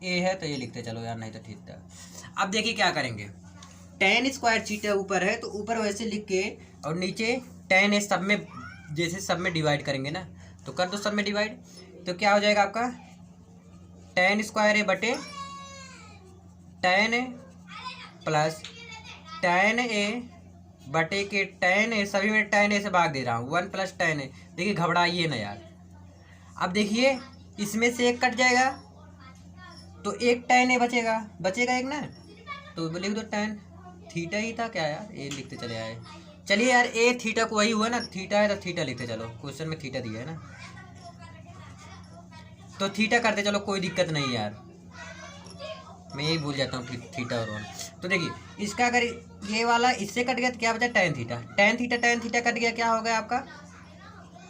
A: ए है तो ये लिखते चलो यार, नहीं तो ठीक था। अब देखिए क्या करेंगे, टेन स्क्वायर थीटा ऊपर है तो ऊपर वैसे लिख के, और नीचे टेन ए सब में, जैसे सब में डिवाइड करेंगे ना, तो कर दो सब में डिवाइड, तो क्या हो जाएगा आपका टेन स्क्वायर ए बटे टेन ए प्लस टेन ए बटे के टेन ए, सभी में टेन ए से भाग दे रहा हूँ, 1 + टेन ए। देखिए घबराइए ना यार। अब देखिए इसमें से 1 कट जाएगा तो एक टेन ए बचेगा एक ना, तो लिख दो टेन थीटा ही था क्या यार, ए लिखते चले आए। चलिए यार ए थीटा को वही हुआ ना, थीटा है तो थीटा लिखते चलो, क्वेश्चन में थीटा दिया है ना, तो थीटा करते चलो, कोई दिक्कत नहीं यार, मैं यही भूल जाता हूँ थीटा और 1। तो देखिए इसका अगर ये वाला इससे कट गया तो क्या बचा टेन थीटा कट गया, क्या हो गया आपका,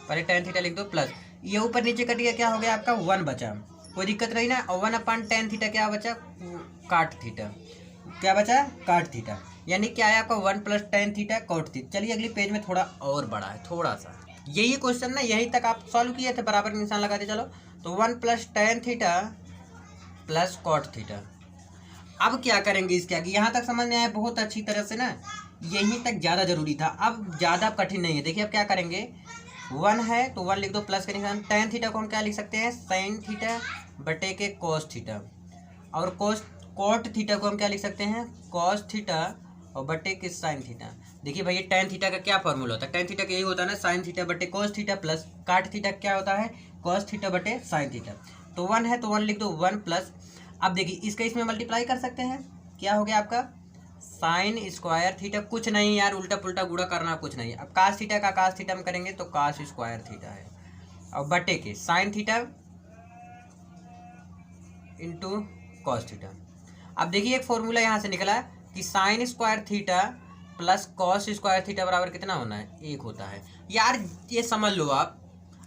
A: पहले टेन थीटा लिख दो, प्लस ये ऊपर नीचे कट गया, क्या हो गया आपका 1 बचा, कोई दिक्कत नहीं ना। और 1/tan थीटा क्या बचा, काट थीटा, क्या बचा काट थीटा, यानी क्या है आपका 1 + tan थीटा cot थीटा। चलिए अगली पेज में थोड़ा और बड़ा है, थोड़ा सा यही क्वेश्चन ना, यही तक आप सॉल्व किए थे, बराबर का निशान लगा दे चलो, तो 1 + tan theta plus cot theta. अब क्या करेंगे इसके आगे, यहाँ तक समझ में आया बहुत अच्छी तरह से ना, यहीं तक ज़्यादा जरूरी था, अब ज़्यादा कठिन नहीं है। देखिए अब क्या करेंगे, 1 है तो 1 लिख दो, प्लस का निशान, tan थीटा को हम क्या लिख सकते हैं sin थीटा बटे के cos थीटा, और कोट थीटा को हम क्या लिख सकते हैं, कॉस थीटा और बटे किस साइन थीटा। देखिए भैया टेन थीटा का क्या फॉर्मूला होता है, टेन थीटा का यही होता है ना, साइन थीटा बटे कॉस थीटा प्लस काट थीटा क्या होता है, कॉस थीटा बटे साइन थीटा। तो 1 है तो 1 लिख दो, 1 प्लस, अब देखिए इसका इसमें मल्टीप्लाई कर सकते हैं, क्या हो गया आपका साइन स्क्वायर थीटा, कुछ नहीं यार उल्टा पुल्टा गुणा करना कुछ नहीं। अब कास थीटा का कास थीटा में करेंगे तो कास स्क्वायर थीटा है, और बटे के sign theta into cos theta. अब देखिए एक फॉर्मूला यहाँ से निकला कि sign square theta plus cos square theta बराबर कितना होना है, 1 होता है। यार ये समझ लो आप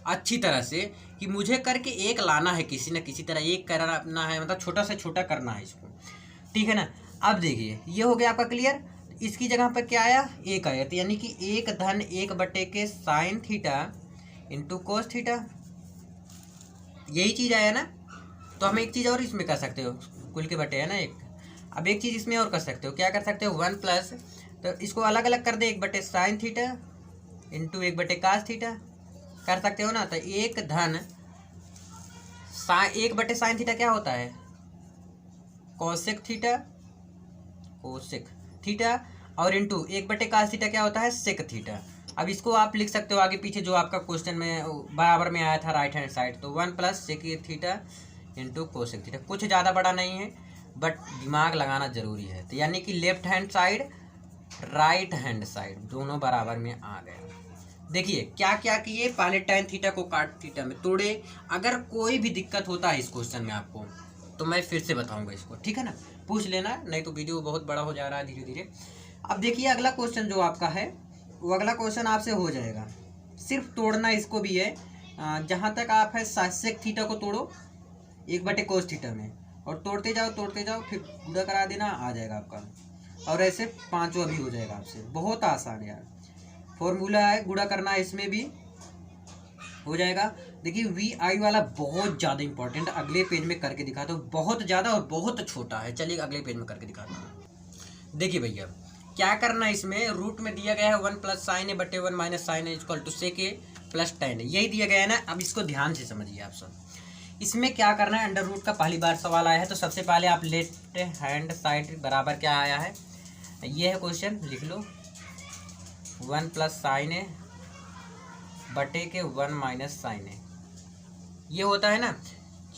A: अच्छी तरह से कि मुझे करके एक लाना है, किसी न किसी तरह एक करना है, मतलब छोटा से छोटा करना है इसको, ठीक है ना। अब देखिए ये हो गया आपका क्लियर, इसकी जगह पर क्या आया, 1 आया, तो यानी कि 1 धन 1 बटे के sign theta into cos theta, यही चीज़ आया ना। तो हम एक चीज़ और इसमें कर सकते हो, कुल के बटे है ना 1। अब एक चीज़ इसमें और कर सकते हो, क्या कर सकते हो, 1 प्लस, तो इसको अलग अलग कर दे, 1 बटे साइन थीटा इंटू 1 बटे कास थीटा, कर सकते हो ना। तो 1 धन 1 बटे साइन थीटा क्या होता है, कोसेक थीटा, कोसेक थीटा, और इंटू 1 बटे कास थीटा क्या होता है, सेक थीटा। अब इसको आप लिख सकते हो आगे पीछे जो आपका क्वेश्चन में बराबर में आया था राइट हैंड साइड, तो 1 plus sec theta into cosec theta. कुछ ज़्यादा बड़ा नहीं है बट दिमाग लगाना जरूरी है। तो यानी कि left hand side right hand side दोनों बराबर में आ गए। देखिए क्या क्या किए, पहले tan थीटा को काट थीटा में तोड़े। अगर कोई भी दिक्कत होता है इस क्वेश्चन में आपको तो मैं फिर से बताऊंगा इसको, ठीक है ना, पूछ लेना, नहीं तो वीडियो बहुत बड़ा हो जा रहा है धीरे धीरे। अब देखिए अगला क्वेश्चन जो आपका है वो अगला क्वेश्चन आपसे हो जाएगा, सिर्फ तोड़ना इसको भी है। जहाँ तक आप है सेक थीटा को तोड़ो 1 बटे कोस थीटा में, और तोड़ते जाओ फिर गुणा करा देना, आ जाएगा आपका। और ऐसे पांचवा भी हो जाएगा आपसे, बहुत आसान यार फॉर्मूला है, गुणा करना इसमें भी हो जाएगा। देखिए वी आई वाला बहुत ज़्यादा इंपॉर्टेंट, अगले पेज में करके दिखाता हूँ, बहुत ज़्यादा और बहुत छोटा है। चलिए अगले पेज में करके दिखाता हूँ। देखिए भैया क्या करना है, इसमें रूट में दिया गया है 1 प्लस साइन ए बटे 1 minus sine A equal to sec A plus tan, यही दिया गया है ना। अब इसको ध्यान से समझिए आप सब, इसमें क्या करना है, अंडर रूट का पहली बार सवाल आया है तो सबसे पहले आप लेफ्ट हैंड साइड बराबर क्या आया है, ये है क्वेश्चन, लिख लो 1 प्लस साइन ए बटे के 1 माइनस साइन ए, ये होता है ना।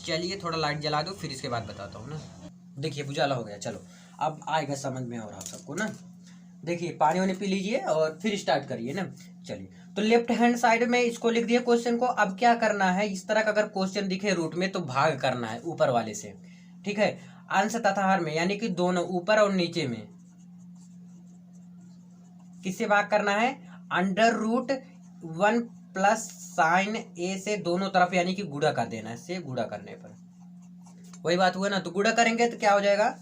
A: चलिए थोड़ा लाइट जला दो फिर इसके बाद बताता हूँ ना। देखिए उजाला हो गया, चलो अब आएगा समझ में और आप सबको ना। देखिए पानी वानी पी लीजिए और फिर स्टार्ट करिए ना। चलिए तो लेफ्ट हैंड साइड में इसको लिख दिया क्वेश्चन को। अब क्या करना है, इस तरह का अगर क्वेश्चन दिखे रूट में तो भाग करना है ऊपर वाले से, ठीक है। अंश तथा हर में यानी कि दोनों ऊपर और नीचे में किससे भाग करना है, अंडर रूट 1 प्लस साइन ए से दोनों तरफ यानी कि गुणा कर देना है, से गुणा करने पर वही बात हुआ ना। तो गुणा करेंगे तो क्या हो जाएगा,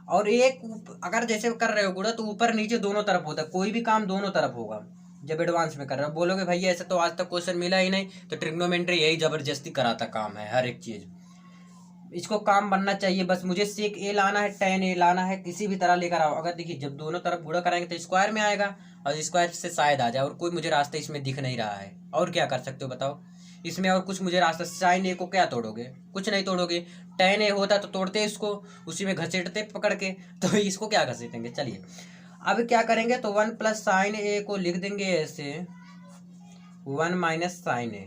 A: और एक अगर जैसे कर रहे हो गुणा तो ऊपर नीचे दोनों तरफ होता है, कोई भी काम दोनों तरफ होगा जब एडवांस में कर रहे हो। बोलोगे भैया ऐसा तो आज तक क्वेश्चन मिला ही नहीं, तो ट्रिग्नोमेट्री यही जबरदस्ती कराता काम है, हर एक चीज इसको काम बनना चाहिए। बस मुझे सेक ए लाना है, टेन ए लाना है, किसी भी तरह लेकर आओ। अगर देखिए जब दोनों तरफ गुणा कराएंगे तो स्क्वायर में आएगा, और स्क्वायर से शायद आ जाए, और कोई मुझे रास्ता इसमें दिख नहीं रहा है। और क्या कर सकते हो बताओ इसमें, और कुछ मुझे रास्ता, साइन ए को क्या तोड़ोगे, कुछ नहीं तोड़ोगे। टेन ए होता तो तोड़ते इसको, उसी में घसीटते पकड़ के, तो इसको क्या घसीटेंगे। चलिए अब क्या करेंगे, तो 1 प्लस साइन ए को लिख देंगे ऐसे 1 माइनस साइन ए।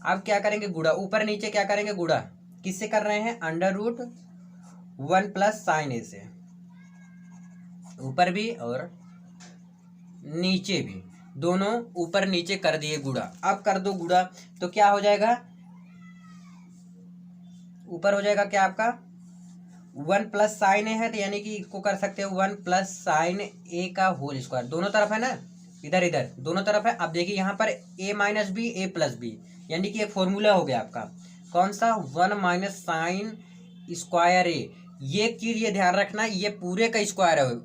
A: अब क्या करेंगे, गुणा, ऊपर नीचे क्या करेंगे, गुणा किससे कर रहे हैं, अंडर रूट 1 प्लस साइन ए से, ऊपर भी और नीचे भी, दोनों ऊपर नीचे कर दिए गुणा। अब कर दो गुणा तो क्या हो जाएगा, ऊपर हो जाएगा क्या आपका 1 प्लस साइन ए है, तो यानी कि इसको कर सकते हो 1 प्लस साइन ए का होल स्क्वायर, दोनों तरफ है ना, इधर इधर दोनों तरफ है। अब देखिए यहाँ पर a minus B A plus B, यानी कि एक फॉर्मूला हो गया आपका, कौन सा, 1 माइनस साइन स्क्वायर ए। ये चीज ये ध्यान रखना, ये पूरे का स्क्वायर है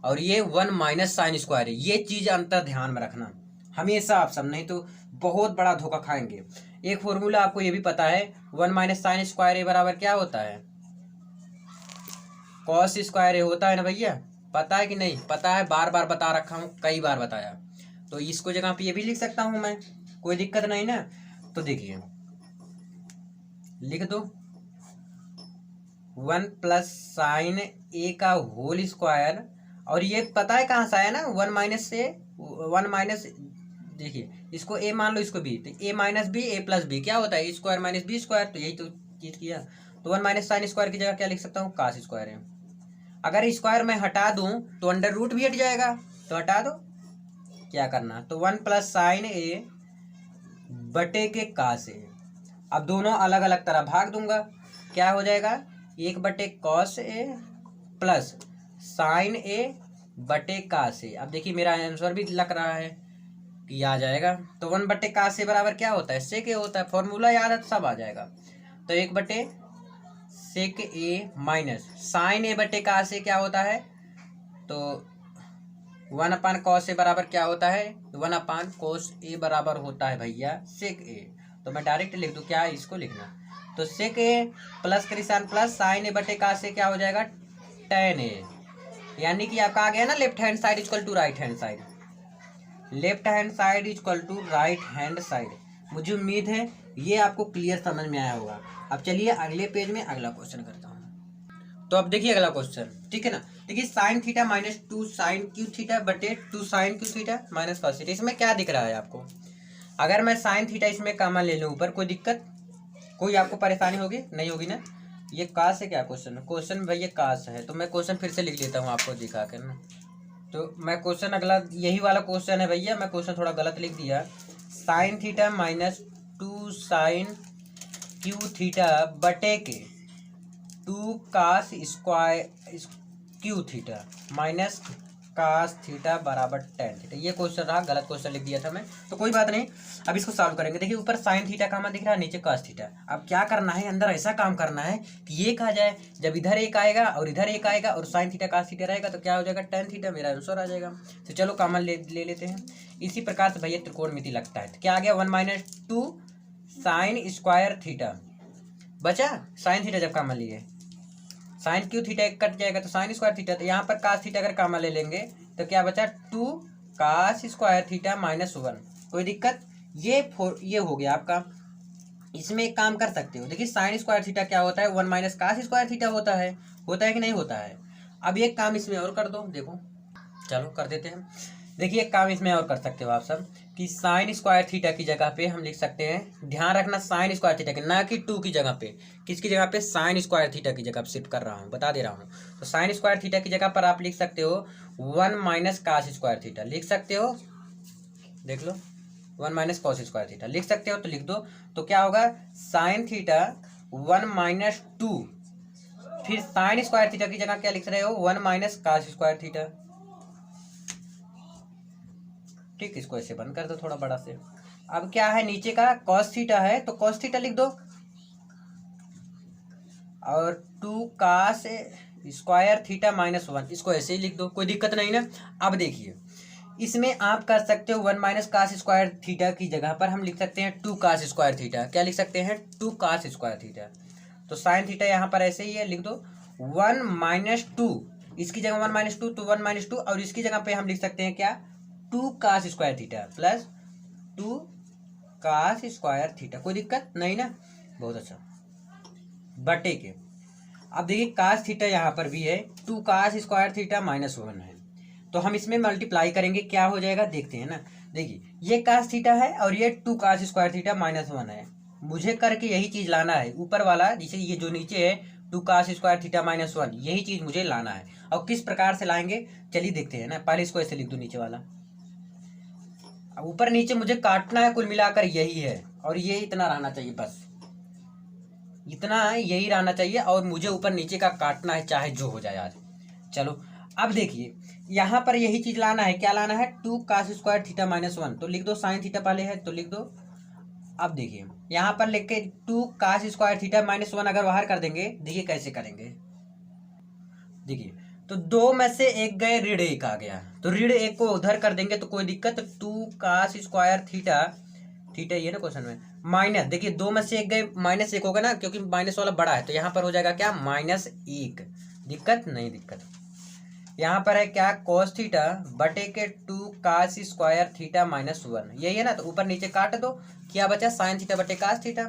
A: और ये 1 माइनस साइन स्क्वायर है, ये चीज अंतर ध्यान में रखना हमेशा आप सब, नहीं तो बहुत बड़ा धोखा खाएंगे। एक फॉर्मूला आपको ये भी पता है, 1 माइनस साइन स्क्वायर ए बराबर क्या होता है, कॉस स्क्वायर ए होता है ना भैया, पता है कि नहीं पता है, बार बार बता रखा हूँ, कई बार बताया। तो इसको जगह पे ये भी लिख सकता हूँ मैं, कोई दिक्कत नहीं ना। तो देखिए लिख दो 1 + sin a का होल स्क्वायर, और ये पता है कहाँ से आया ना, 1 - देखिए इसको a मान लो, इसको b, तो a - b a + b क्या होता है, स्क्वायर माइनस बी स्क्वायर, तो यही तो चीज किया। तो 1 - sin स्क्वायर की जगह क्या लिख सकता हूँ, cos स्क्वायर है। अगर स्क्वायर मैं हटा दूं तो अंडर रूट भी हट जाएगा, तो हटा दो, क्या करना, तो 1 + sin a बटे के cos a। अब दोनों अलग अलग तरह भाग दूंगा, क्या हो जाएगा, 1/cos a plus sin a बटे cos a। अब देखिए मेरा आंसर भी लग रहा है कि आ जाएगा, तो 1/cos a बराबर क्या होता है, sec a होता है, फॉर्मूला याद है सब आ जाएगा। तो 1/sec a minus sin a बटे cos a क्या होता है, तो 1/cos a बराबर क्या होता है, 1/cos a बराबर होता है भैया sec a। तो मैं डायरेक्ट लिख दूँ, क्या इसको लिखना, तो sec a प्लस क्रिसान प्लस sin a बटे cos a क्या हो जाएगा, tan a। यानी कि आपका आ गया ना, left hand side equal to right hand side, left hand side equal to right hand side. मुझे उम्मीद है ये आपको क्लियर समझ में आया होगा। अब चलिए अगले पेज में अगला क्वेश्चन करता हूँ। तो अब देखिए अगला क्वेश्चन, ठीक है ना, देखिए sine theta minus 2 sine cube theta बटे 2 sine cube theta minus cos theta. इसमें क्या दिख रहा है आपको, अगर मैं साइन थीटा इसमें कॉमन ले लूँ ऊपर, कोई दिक्कत, कोई आपको परेशानी होगी नहीं होगी ना। ये कास है क्या क्वेश्चन भैया कास है, तो मैं क्वेश्चन फिर से लिख लेता हूँ आपको दिखा कर ना। तो मैं क्वेश्चन अगला यही वाला क्वेश्चन है भैया, मैं क्वेश्चन थोड़ा गलत लिख दिया। Sine theta minus 2 sine cube theta बटे के 2 cos square cube theta minus cos theta बराबर tan थीटा। ये क्वेश्चन रहा, गलत क्वेश्चन लिख दिया था मैं, तो कोई बात नहीं, अब इसको सॉल्व करेंगे। देखिए ऊपर साइन थीटा का मान दिख रहा है, नीचे कास थीटा। अब क्या करना है, अंदर ऐसा काम करना है कि ये कहा जाए, जब इधर एक आएगा और इधर एक आएगा और साइन थीटा कास थीटा रहेगा तो क्या हो जाएगा, tan थीटा, मेरा आंसर आ जाएगा। तो चलो कॉमन ले लेते हैं। इसी प्रकार से भैया त्रिकोणमिति लगता है, तो क्या आ गया, 1 - 2 साइन स्क्वायर थीटा बचा, साइन थीटा जब कॉमन लिए, साइन क्यू थीटा कट जाएगा तो साइन स्क्वायर थीटा, तो यहाँ पर कास थीटा अगर कॉमन ले लेंगे तो क्या बचा, 2 कास स्क्वायर थीटा माइनस 1। कोई दिक्कत, ये हो गया आपका। इसमें एक काम कर सकते हो, देखिए साइन स्क्वायर थीटा क्या होता है, 1 - कास स्क्वायर थीटा होता है कि नहीं होता है। अब एक काम इसमें और कर दो, देखो चलो कर देते हैं। देखिए एक काम इसमें और कर सकते हो आप सब, कि साइन स्क्वायर थीटा की जगह पे हम लिख सकते हैं, ध्यान रखना साइन स्क्वायर थीटा की, ना कि 2 की जगह पे, किसकी जगह पे, साइन स्क्वायर थीटा की जगह पे शिफ्ट कर रहा हूँ, बता दे रहा हूँ। तो साइन स्क्वायर थीटा की जगह पर आप लिख सकते हो 1 - कास स्क्वायर थीटा, लिख सकते हो, देख लो 1 - कॉस स्क्वायर थीटा लिख सकते हो, तो लिख दो। तो क्या होगा, साइन थीटा 1 - 2, फिर साइन स्क्वायर थीटा की जगह क्या लिख रहे हो, 1 - कास स्क्वायर थीटा। ठीक, इसको ऐसे बंद कर दो थोड़ा बड़ा से। अब क्या है, नीचे का कॉस थीटा है तो कॉस थीटा लिख दो, और 2 कास स्क्वायर थीटा माइनस 1, इसको ऐसे ही लिख दो, कोई दिक्कत नहीं ना। अब देखिए इसमें आप कर सकते हो 1 - कास स्क्वायर थीटा की जगह पर हम लिख सकते हैं 2 कास स्क्वायर थीटा। क्या लिख सकते हैं, 2 कास स्क्वायर थीटा। तो साइन थीटा यहाँ पर ऐसे ही है, लिख दो 1 - 2, इसकी जगह 1 - 2 तो 1 - 2, और इसकी जगह पे हम लिख सकते हैं क्या, 2 cos square theta plus 2 cos square theta. कोई दिक्कत नहीं ना, बहुत अच्छा, बटे के। अब देखिए कास थीटा यहाँ पर भी है, 2 कास स्क्वायर थीटा माइनस 1 है, तो हम इसमें मल्टीप्लाई करेंगे, क्या हो जाएगा देखते हैं ना। देखिए ये कास थीटा है और ये 2 कास स्क्वायर थीटा माइनस 1 है, मुझे करके यही चीज लाना है, ऊपर वाला जिसे ये जो नीचे है 2 कास स्क्वायर थीटा माइनस 1, यही चीज मुझे लाना है। और किस प्रकार से लाएंगे चलिए देखते हैं ना। पहले इसको ऐसे लिख दो नीचे वाला, ऊपर नीचे मुझे काटना है, कुल मिलाकर यही है, और ये इतना रहना चाहिए, बस इतना है, यही रहना चाहिए, और मुझे ऊपर नीचे का काटना है चाहे जो हो जाए आज। चलो अब देखिए यहाँ पर यही चीज लाना है, क्या लाना है, 2 कास स्क्वायर थीटा माइनस 1, तो लिख दो, साइन थीटा पहले है तो लिख दो। अब देखिए यहाँ पर लिख के 2 कास स्क्वायर थीटा माइनस 1 अगर बाहर कर देंगे, देखिए कैसे करेंगे, देखिए तो 2 में से 1 गए, ऋण 1 आ गया, तो ऋण 1 को उधर कर देंगे तो कोई दिक्कत। 2 कास स्क्वायर थीटा, थीटा ये ना क्वेश्चन में, माइनस, देखिए 2 में से 1 गए, -1 होगा ना, क्योंकि माइनस वाला बड़ा है, तो यहाँ पर हो जाएगा क्या, -1, दिक्कत नहीं दिक्कत। यहाँ पर है क्या, cos थीटा बटे के 2 कास स्क्वायर थीटा माइनस 1, यही है ना, तो ऊपर नीचे काट दो, क्या बचा, साइन थीटा बटे कास थीटा।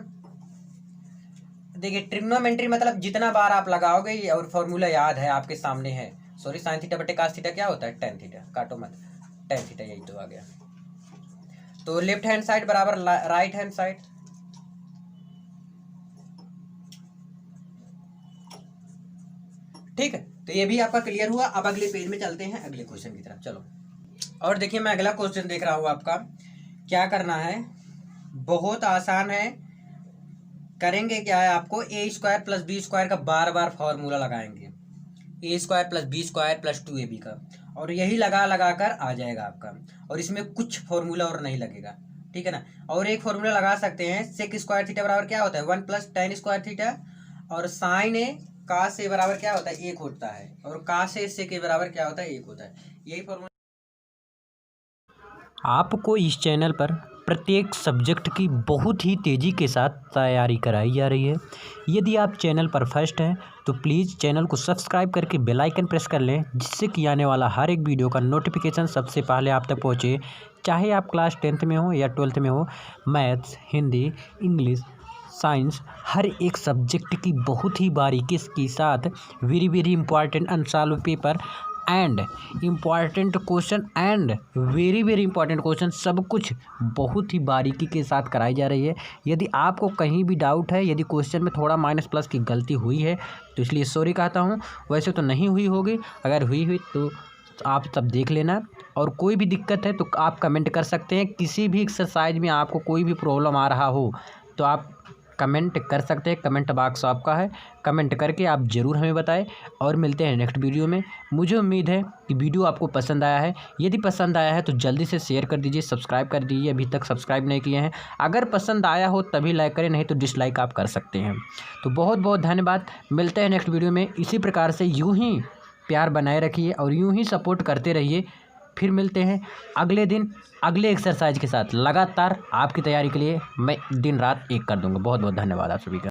A: देखिए ट्रिग्नोमेट्री मतलब जितना बार आप लगाओगे और फॉर्मूला याद है, आपके सामने है। सॉरी, साइन थीटा बटे कास थीटा क्या होता है? Tan theta. काटो मत, टेन थीटा, यही तो आ गया। तो लेफ्ट हैंड साइड बराबर राइट हैंड साइड। ठीक है, तो ये भी आपका क्लियर हुआ। अब अगले पेज में चलते हैं, अगले क्वेश्चन की तरफ। चलो, और देखिए मैं अगला क्वेश्चन देख रहा हूँ आपका। क्या करना है, बहुत आसान है। करेंगे क्या है, आपको A square plus B square का बार बार फॉर्मूला लगाएंगे। A square plus B square plus 2ab का, और यही लगा लगा कर आ जाएगा आपका। और इसमें कुछ फॉर्मूला और नहीं लगेगा, ठीक है ना। और एक फॉर्मूला लगा सकते हैं, सेक स्क्वायर थीटा बराबर क्या होता है? 1 प्लस टेन स्क्वायर थीटा। और साइन ए कास ए बराबर क्या होता है? 1 होता है। और कास ए सेक ए बराबर क्या होता है? 1 होता है। यही फॉर्मूला। आपको इस चैनल पर प्रत्येक सब्जेक्ट की बहुत ही तेज़ी के साथ तैयारी कराई जा रही है। यदि आप चैनल पर फर्स्ट हैं तो प्लीज़ चैनल को सब्सक्राइब करके बेल आइकन प्रेस कर लें, जिससे कि आने वाला हर एक वीडियो का नोटिफिकेशन सबसे पहले आप तक पहुँचे। चाहे आप क्लास 10th में हो या 12th में हो, मैथ्स, हिंदी, इंग्लिश, साइंस, हर एक सब्जेक्ट की बहुत ही बारीकी के साथ very very important unsolved paper and important question and very very important question सब कुछ बहुत ही बारीकी के साथ कराई जा रही है। यदि आपको कहीं भी डाउट है, यदि क्वेश्चन में थोड़ा माइनस प्लस की गलती हुई है तो इसलिए सॉरी कहता हूँ। वैसे तो नहीं हुई होगी, अगर हुई तो आप तब देख लेना। और कोई भी दिक्कत है तो आप कमेंट कर सकते हैं। किसी भी एक्सरसाइज में आपको कोई भी प्रॉब्लम आ रहा हो तो आप कमेंट कर सकते हैं। कमेंट बॉक्स आपका है, कमेंट करके आप ज़रूर हमें बताएं। और मिलते हैं नेक्स्ट वीडियो में। मुझे उम्मीद है कि वीडियो आपको पसंद आया है। यदि पसंद आया है तो जल्दी से शेयर कर दीजिए, सब्सक्राइब कर दीजिए अभी तक सब्सक्राइब नहीं किए हैं। अगर पसंद आया हो तभी लाइक करें, नहीं तो डिसलाइक आप कर सकते हैं। तो बहुत बहुत धन्यवाद। मिलते हैं नेक्स्ट वीडियो में। इसी प्रकार से यूँ ही प्यार बनाए रखिए और यूँ ही सपोर्ट करते रहिए। फिर मिलते हैं अगले दिन अगले एक्सरसाइज के साथ। लगातार आपकी तैयारी के लिए मैं दिन रात एक कर दूंगा। बहुत बहुत धन्यवाद आप सभी का।